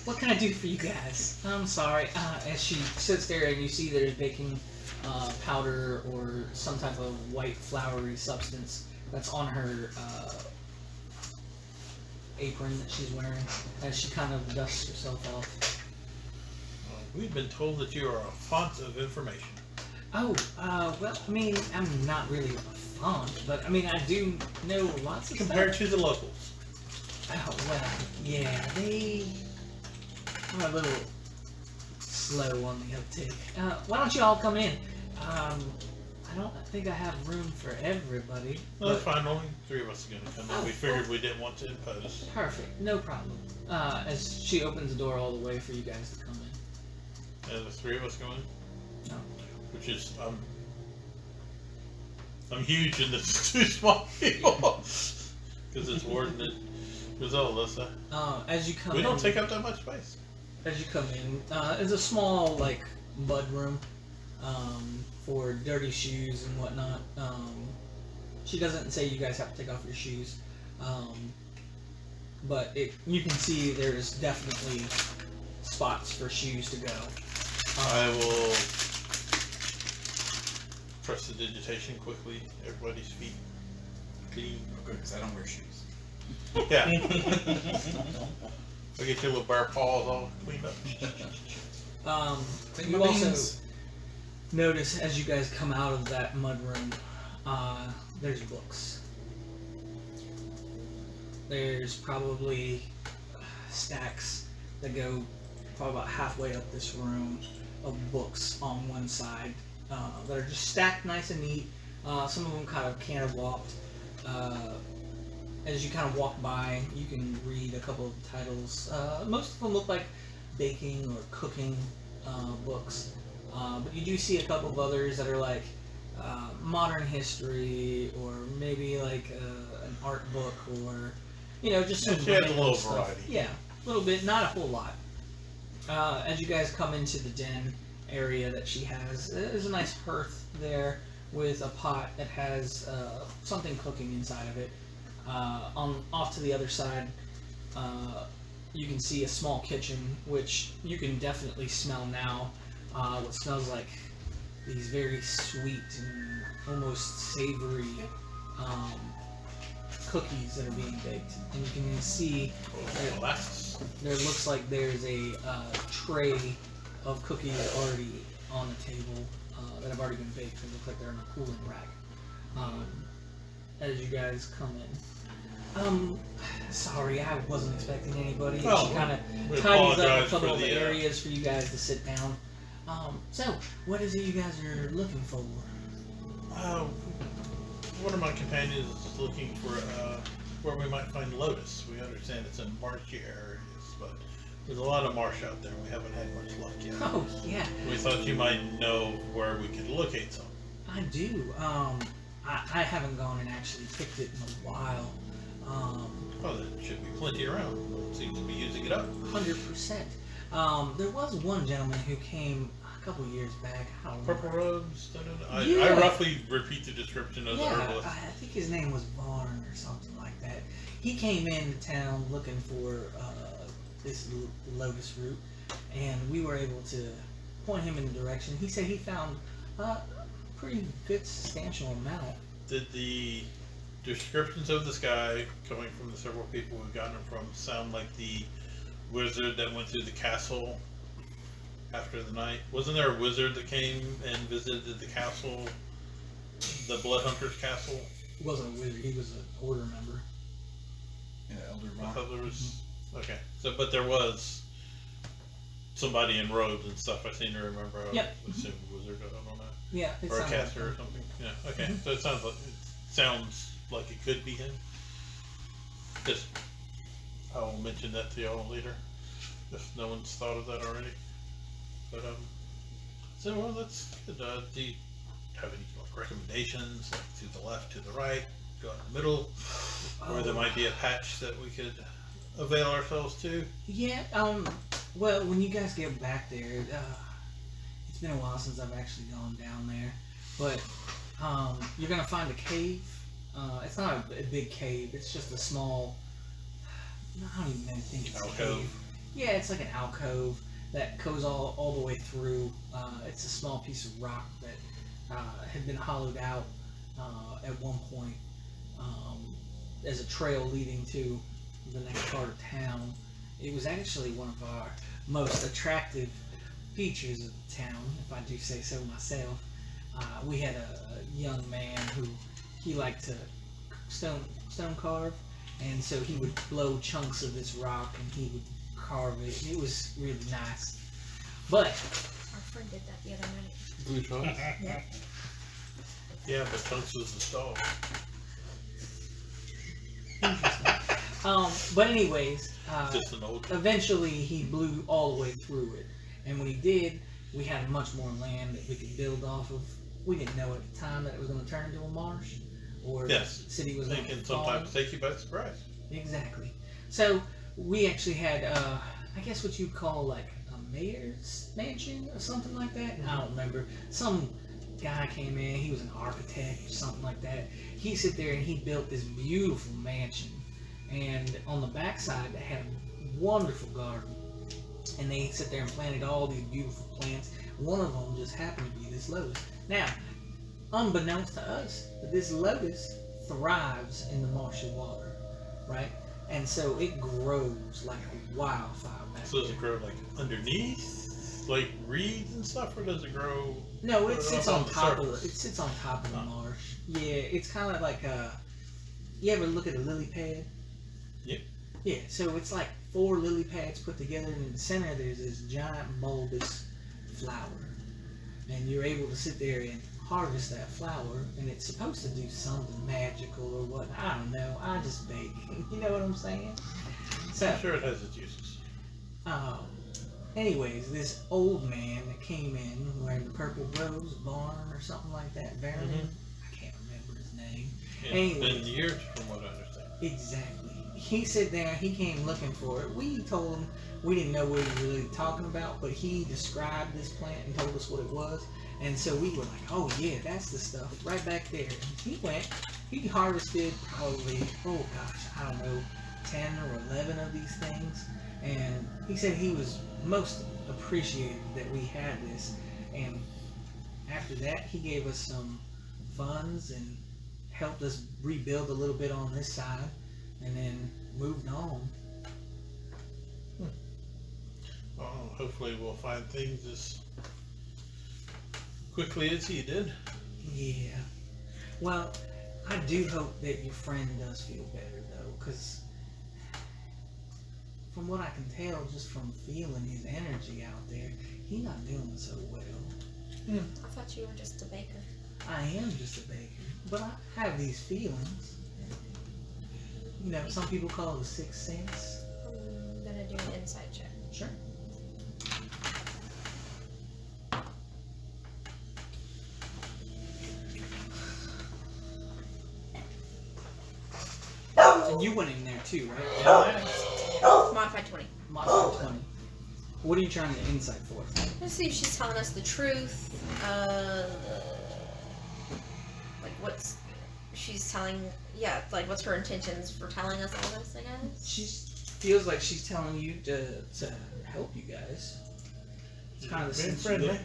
S9: What can I do for you guys? I'm sorry. As she sits there and you see there's baking powder or some type of white floury substance that's on her apron that she's wearing as she kind of dusts herself off.
S5: We've been told that you are a font of information.
S9: Oh, well, I mean, I'm not really a font, but I mean, I do know lots of
S5: Compared
S9: stuff.
S5: to the locals.
S9: Oh, well, yeah, they are a little slow on the uptake. Why don't you all come in? I don't think I have room for everybody.
S5: Well, that's
S9: but-
S5: fine. Only 3 of us are going to come in. We figured we didn't want to impose.
S9: Perfect, no problem. As she opens the door all the way for you guys to come in.
S5: And the 3 of us go in.
S9: No.
S5: Which is, I'm huge and this is 2 small people. Because it's warden and Alyssa.
S9: As you come
S5: We
S9: in,
S5: don't take up that much space.
S9: as you come in, it's a small like mud room for dirty shoes and whatnot. She doesn't say you guys have to take off your shoes, but you can see there's definitely spots for shoes to go.
S5: I will press the digitation quickly. Everybody's feet clean.
S10: Oh, good, because I don't wear shoes.
S5: Yeah. So get your little bare paws all cleaned up.
S9: You also notice as you guys come out of that mud room, there's books. There's probably stacks that go probably about halfway up this room of books on one side that are just stacked nice and neat. Some of them kind of canterlopped. As you kind of walk by, you can read a couple of titles. Most of them look like baking or cooking books, but you do see a couple of others that are like modern history, or maybe like an art book, or just some
S5: She has a
S9: random
S5: little
S9: stuff.
S5: variety.
S9: Yeah, a little bit, not a whole lot. As you guys come into the den area that she has, there's a nice hearth there with a pot that has something cooking inside of it. Off to the other side, you can see a small kitchen, which you can definitely smell now. What smells like these very sweet and almost savory cookies that are being baked, and you can see there looks like there's a tray of cookies already on the table that have already been baked and look like they're in a cooling rack. As you guys come in, sorry, I wasn't expecting anybody.
S5: Oh,
S9: She kind of
S5: we
S9: tidies up a
S5: apologize
S9: couple
S5: for
S9: of the
S5: the,
S9: areas for you guys to sit down. So, what is it you guys are looking for?
S5: One of my companions is looking for where we might find Lotus. We understand it's in marshy areas, but there's a lot of marsh out there. We haven't had much luck yet.
S9: Oh, yeah,
S5: We thought you might know where we could locate some.
S9: I do. I haven't gone and actually picked it in a while.
S5: Well, there should be plenty around. No one seems to be using it up.
S9: 100%. There was one gentleman who came a couple years back. I don't
S5: Purple
S9: remember.
S5: robes. I
S9: Yeah.
S5: roughly repeat the description of the
S9: Yeah,
S5: herbalist.
S9: I think his name was Varn or something like that. He came into town looking for this lotus root, and we were able to point him in the direction. He said he found a pretty good substantial amount.
S5: Did the descriptions of this guy, coming from the several people we've gotten it from, sound like the wizard that went through the castle after the night? Wasn't there a wizard that came and visited the castle, the Blood Hunter's castle?
S9: He wasn't a wizard, he was an order member.
S10: Yeah, Elder
S5: I
S10: Rock.
S5: thought there was. Okay, so but there was somebody in robes and stuff. I seem to remember. I
S9: Yep.
S5: would assume a wizard. I don't know.
S9: Yeah, it
S5: Or a
S9: sounded like
S5: caster or
S9: him.
S5: something. Yeah. Okay. So it sounds like it could be him. Just I will mention that to y'all later if no one's thought of that already. But so well, that's good. Do you have any recommendations, like to the left, to the right, go in the middle, or there might be a patch that we could avail ourselves to?
S9: Yeah, well, when you guys get back there, it's been a while since I've actually gone down there, but you're gonna find a cave. It's not a big cave, it's just a small, I don't even think it's a
S5: Alcove.
S9: cave. Yeah, it's like an alcove that goes all the way through. It's a small piece of rock that had been hollowed out at one point as a trail leading to the next part of town. It was actually one of our most attractive features of the town, if I do say so myself. We had a young man who he liked to stone carve, and so he would blow chunks of this rock and he would carve it. It was really nice. But
S7: Our friend did that the other night.
S3: Blue trunks?
S7: Yeah.
S5: Yeah, but Chunks was the stall.
S9: but anyways,
S5: Just an old.
S9: eventually he blew all the way through it, and when he did, we had much more land that we could build off of. We didn't know at the time that it was going to turn into a marsh, or
S5: Yes.
S9: the city was going
S5: Thinking
S9: to fall.
S5: sometimes take you by surprise.
S9: Exactly. So we actually had, I guess what you'd call like a mayor's mansion or something like that. I don't remember. Some guy came in. He was an architect or something like that. He sit there and he built this beautiful mansion. And on the backside, they had a wonderful garden. And they sit there and planted all these beautiful plants. One of them just happened to be this lotus. Now, unbeknownst to us, this lotus thrives in the marshy water, right? And so it grows like a wildfire back
S5: So does
S9: there.
S5: it grow like underneath, like reeds and stuff, or does it grow?
S9: No, it sits on
S5: the
S9: top of
S5: surface?
S9: it. It sits on top of the marsh. Yeah, it's kind of like you ever look at a lily pad?
S5: Yep.
S9: Yeah, so it's like 4 lily pads put together, and in the center there's this giant bulbous flower, and you're able to sit there and harvest that flower, and it's supposed to do something magical or what. I don't know. I just bake. You know what I'm saying? So.
S5: I'm sure it has its uses.
S9: Anyways, this old man that came in wearing the purple rose, Barn or something like that, Baron, I can't remember his name.
S5: It's
S9: Anyways.
S5: been years from what I understand.
S9: Exactly. He sat there, he came looking for it. We told him we didn't know what he was really talking about, but he described this plant and told us what it was. And so we were like, oh yeah, that's the stuff right back there. And he went, he harvested probably, oh gosh, I don't know, 10 or 11 of these things. And he said he was most appreciated that we had this. And after that, he gave us some funds and helped us rebuild a little bit on this side, and then moved on.
S5: Well, hopefully we'll find things as quickly as he did.
S9: Yeah. Well, I do hope that your friend does feel better, though, because from what I can tell, just from feeling his energy out there, he's not doing so well.
S7: I thought you were just a baker.
S9: I am just a baker, but I have these feelings. You know, some people call it a sixth sense.
S7: I'm gonna do an insight check.
S9: Sure. And you went in there too, right?
S7: Modified 20.
S9: Modified 20. What are you trying to insight for?
S7: Let's see if she's telling us the truth. Like what's she's telling? Yeah, like what's her intentions for telling us all this? I guess.
S9: She feels like she's telling you to help you guys. It's kind of the
S5: Being
S9: sense you
S5: friendly.
S9: get.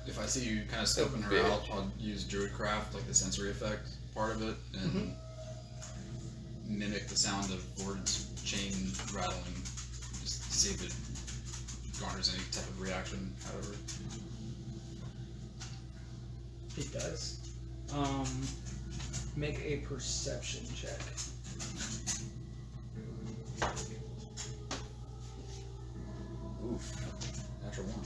S4: If I see you kind of scoping her out, I'll use Druidcraft, like the sensory effect part of it, and mimic the sound of Gordon's chain rattling, just to see if it garners any type of reaction, however.
S9: It does. Make a perception check.
S4: Oof. Natural one.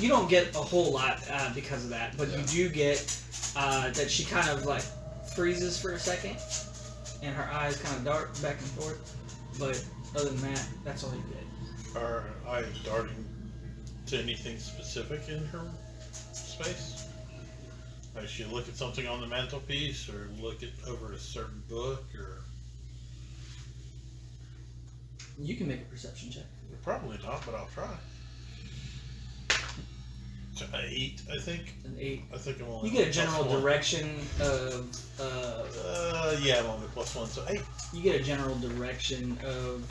S9: You don't get a whole lot because of that, but you do get that she kind of like freezes for a second, and her eyes kind of dart back and forth. But other than that, that's all you get.
S5: Are eyes darting to anything specific in her space? Does she look at something on the mantelpiece, or look at over a certain book, or
S9: You can make a perception check.
S5: probably not, but I'll try. It's an 8, I think.
S9: An 8.
S5: I think I'm only.
S9: You get a
S5: +1.
S9: general direction of.
S5: Yeah, I'm only +1, so 8.
S9: You get a general direction of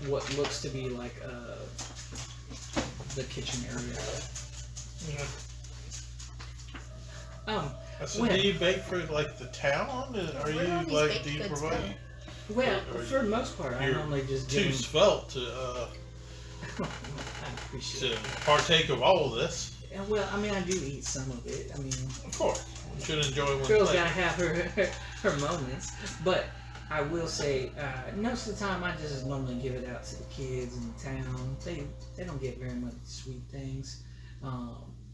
S9: what looks to be like the kitchen area.
S5: So
S9: Well-
S5: do you bake for like the town? Are
S7: Where
S5: you
S7: are these
S5: like?
S7: baked
S5: Do you
S7: goods
S5: provide?
S7: going?
S9: Well,
S5: Or
S9: for the most part, I
S5: you're
S9: normally just
S5: Too
S9: give
S5: svelte to
S9: I appreciate it.
S5: partake of all of this.
S9: And, well, I mean, I do eat some of it. I mean,
S5: Of course, you should enjoy one.
S9: girl's
S5: plate.
S9: gotta have her moments. But I will say, most of the time, I just normally give it out to the kids in the town. They don't get very much sweet things.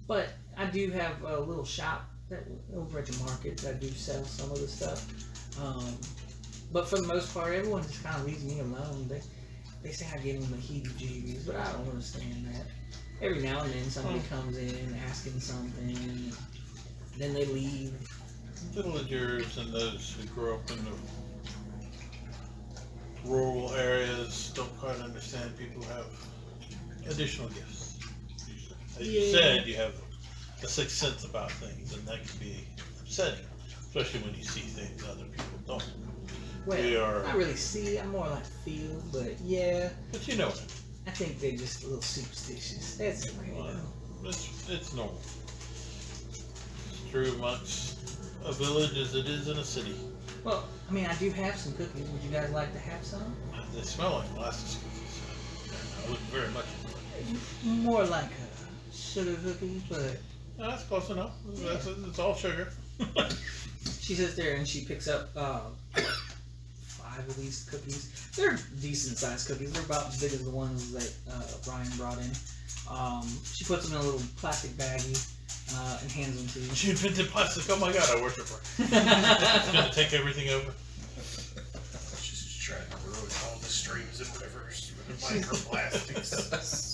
S9: But I do have a little shop over at the market that I do sell some of the stuff. But for the most part, everyone just kind of leaves me alone. They say I give them the heebie-jeebies, but I don't understand that. Every now and then somebody comes in asking something, and then they leave.
S5: villagers and those who grew up in the rural areas don't quite understand people who have additional gifts. As you said, you have a sixth sense about things, and that can be upsetting, especially when you see things other people don't.
S9: Well,
S5: We are-
S9: not really see. I'm more like feel, but yeah,
S5: But you know it.
S9: I think they're just a little superstitious. That's okay. though.
S5: It's normal. It's true amongst a village as it is in a city.
S9: Well, I mean, I do have some cookies. Would you guys like to have some?
S5: They smell like molasses cookies. I wouldn't very much enjoy it.
S9: More like a sugar cookie, but
S5: No, that's close enough. It's all sugar.
S9: she sits there and she picks up 5 of these cookies. They're decent sized cookies. They're about as big as the ones that Brian brought in. She puts them in a little plastic baggie and hands them to you.
S5: She invented plastic. Oh my god, I worship her. It's gonna take everything over.
S1: She's just trying to ruin all the streams and rivers with microplastics.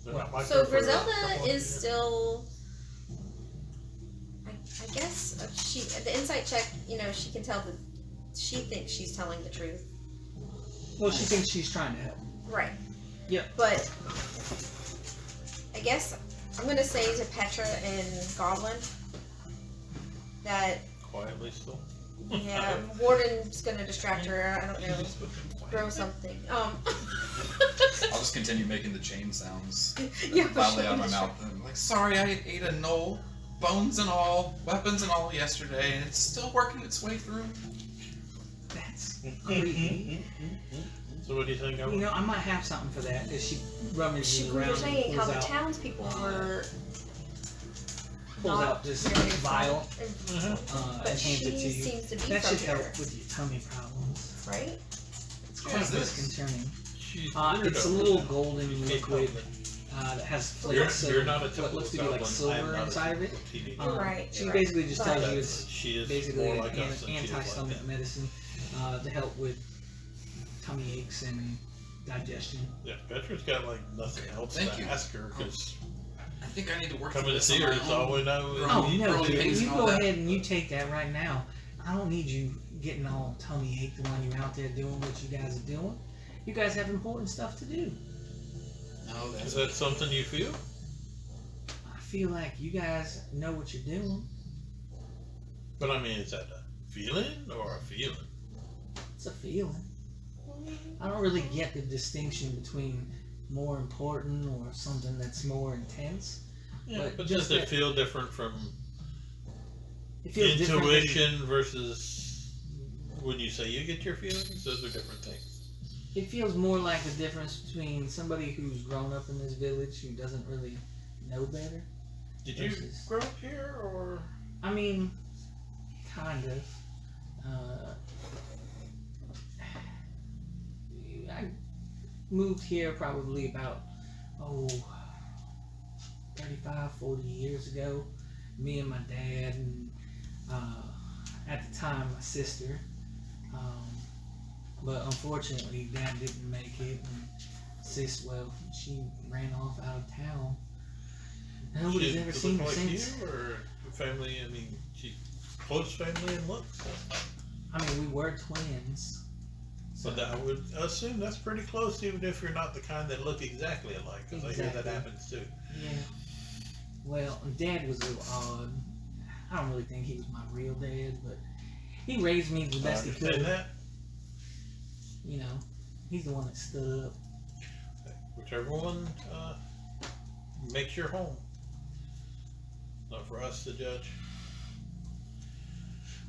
S5: They're not
S7: So
S5: micro for a
S7: Griselda
S5: couple of
S7: is
S5: years.
S7: still, I guess, she at the insight check, she can tell that she thinks she's telling the truth.
S9: Well, she thinks she's trying to help.
S7: Right.
S9: Yep.
S7: But I guess I'm gonna say to Petra and Goblin that
S5: Quietly still.
S7: Warden's gonna distract her. I don't know, grow something.
S4: I'll just continue making the chain sounds
S7: Yeah, but
S4: loudly
S7: she'll
S4: out of my
S7: be
S4: mouth. And I'm like, sorry, I ate a knoll, bones and all, weapons and all yesterday, and it's still working its way through.
S9: That's creepy.
S5: So what do you think?
S9: You know, I might have something for that. As she rummages
S7: We
S9: around
S7: were
S9: and
S7: saying how
S9: pulls
S7: the
S9: out,
S7: townspeople were
S9: pulls
S7: not
S9: out this
S7: very
S9: vial
S7: but
S9: and hands it to
S7: she
S9: you.
S7: seems to be
S9: That
S7: from
S9: should
S7: here,
S9: help with your tummy problems.
S7: right?
S9: It's
S4: What
S9: quite
S4: is this?
S9: disconcerting.
S5: She's
S9: It's a
S5: weirdo.
S9: little golden
S5: You can't
S9: liquid
S5: help it.
S9: that has
S5: You're,
S9: flakes
S5: you're
S9: of
S5: not a
S9: what
S5: typical
S9: looks to be like
S5: goblin. I am
S9: silver
S5: not a
S9: inside of it.
S5: typical teenager.
S7: You're right,
S9: She
S7: you're
S9: basically
S7: right.
S9: just
S7: But-
S9: tells you
S5: That's-
S9: it's
S5: she is
S9: basically
S5: more
S9: an
S5: like us than she is like
S9: anti-stomach
S5: them.
S9: medicine to help with tummy aches and digestion.
S5: Yeah, Petra's got like nothing else
S4: Thank
S5: to
S4: you.
S5: ask her because
S4: I think I need to work
S5: coming
S4: through
S5: to
S4: this
S5: see
S4: on
S5: her
S4: my
S5: is all
S4: own.
S5: we know. Is
S9: Oh, no,
S4: growing
S9: dude,
S4: pains
S9: you
S4: and
S9: go
S4: all that.
S9: ahead and you take that right now. I don't need you getting all tummy ached while you're out there doing what you guys are doing. You guys have important stuff to do.
S4: No,
S5: Is
S4: that's
S5: that something you feel?
S9: I feel like you guys know what you're doing.
S5: But I mean, is that a feeling or a feeling?
S9: It's a feeling. I don't really get the distinction between more important or something that's more intense.
S5: Yeah,
S9: But
S5: but
S9: just
S5: does it
S9: that-
S5: feel different from
S9: It feels different than-
S5: intuition versus when you say you get your feelings? Those are different things.
S9: It feels more like the difference between somebody who's grown up in this village who doesn't really know better.
S5: Did you
S9: Versus-
S5: grow up here or?
S9: I mean, kind of. I moved here probably about, 35, 40 years ago. Me and my dad and, at the time, my sister. But unfortunately, Dad didn't make it. And Sis, well, she ran off out of town. Nobody's
S5: She
S9: ever
S5: look
S9: seen her
S5: like
S9: since.
S5: you or family? I mean, she close family and looks.
S9: I mean, we were twins.
S5: So I would assume that's pretty close, even if you're not the kind that look exactly alike. Because I hear that
S9: Exactly.
S5: happens too.
S9: Yeah. Well, Dad was a little odd. I don't really think he was my real dad, but he raised me the
S5: I
S9: best he
S5: understand
S9: could.
S5: that.
S9: You know, he's the one that stood up.
S5: Whichever one makes your home. Not for us to judge.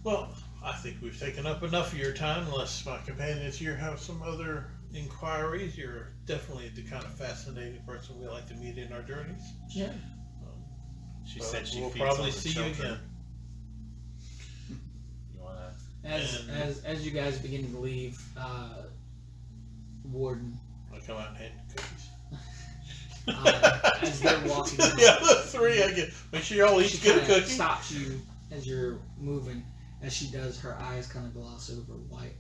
S5: Well, I think we've taken up enough of your time, unless my companions here have some other inquiries. You're definitely the kind of fascinating person we like to meet in our journeys.
S9: Yeah.
S1: She
S5: But
S1: said she
S5: we'll
S1: feeds
S5: probably
S1: all the
S5: see you
S1: children.
S5: again.
S1: You wanna?
S9: As you guys begin to leave, Warden,
S5: I come out and hand you cookies.
S9: as they're walking out,
S5: Yeah, the three I get. Make sure y'all
S9: she
S5: each get a
S9: kinda
S5: cookie.
S9: stops you as you're moving. As she does, her eyes kind of gloss over white.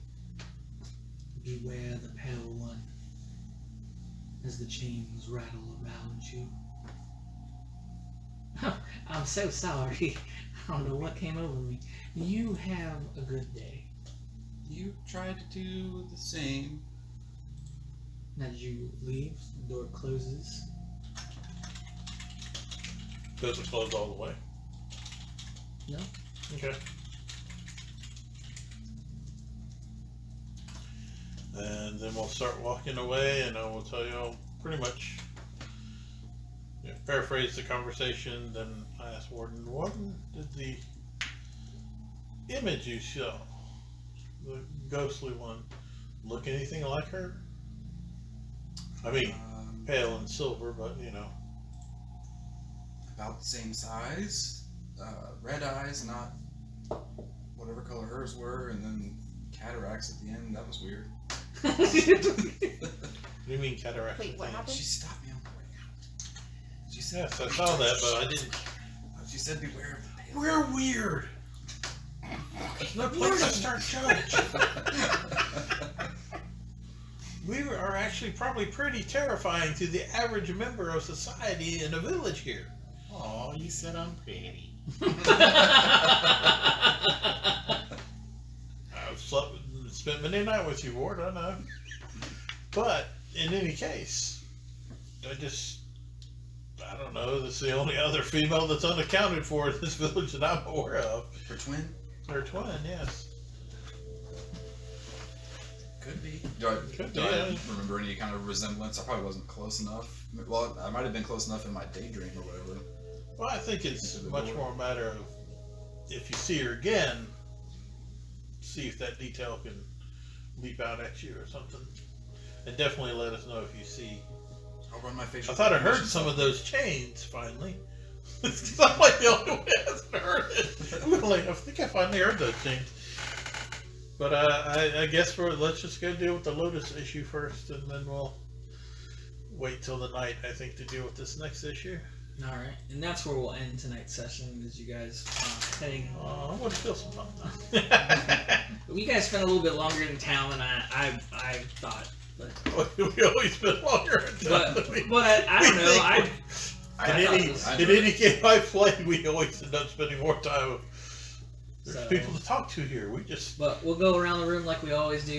S9: Beware the pale one. As the chains rattle around you. I'm so sorry. I don't know what came over me. You have a good day.
S10: You tried to do the same.
S9: Now did you leave? The door closes.
S5: Does it close all the way?
S9: No.
S5: Okay. And then we'll start walking away, and I will tell you all pretty much, paraphrase the conversation. Then I asked Warden, did the image you saw, the ghostly one, look anything like her? I mean, pale and silver, but
S10: About the same size. Red eyes, not whatever color hers were, and then cataracts at the end. That was weird.
S5: What do you mean cataract?
S7: Wait, what happened?
S10: She stopped me on the way out. She said,
S5: Yes, I saw that, but I didn't.
S10: She said, beware of the pale.
S5: We're weird. No place to start judge. We are actually probably pretty terrifying to the average member of society in a village here.
S1: Oh, you said I'm pretty.
S5: I've spent many a night with you, Ward, I know. But, in any case, I don't know, this is the only other female that's unaccounted for in this village that I'm aware of.
S10: Her twin?
S5: Her twin, yes.
S10: Could be.
S4: Do I
S5: Yeah.
S4: remember any kind of resemblance? I probably wasn't close enough. Well, I might have been close enough in my daydream or whatever.
S5: Well, I think it's much more a matter of, if you see her again, see if that detail can leap out at you or something. And definitely let us know if you see.
S10: I'll run my facial.
S5: I thought I heard some of those chains finally. I'm like the only one that hasn't heard it. Really, I think I finally heard those chains. But I guess let's just go deal with the Lotus issue first, and then we'll wait till the night, I think, to deal with this next issue.
S9: All right, and that's where we'll end tonight's session. As you guys heading.
S5: I want to feel some fun.
S9: You guys spent a little bit longer in town than I thought, but
S5: We always spend longer in town than we-
S9: I don't know.
S5: In any game I play, we always end up spending more time. There's
S9: So-
S5: people to talk to here. We just
S9: But we'll go around the room like we always do.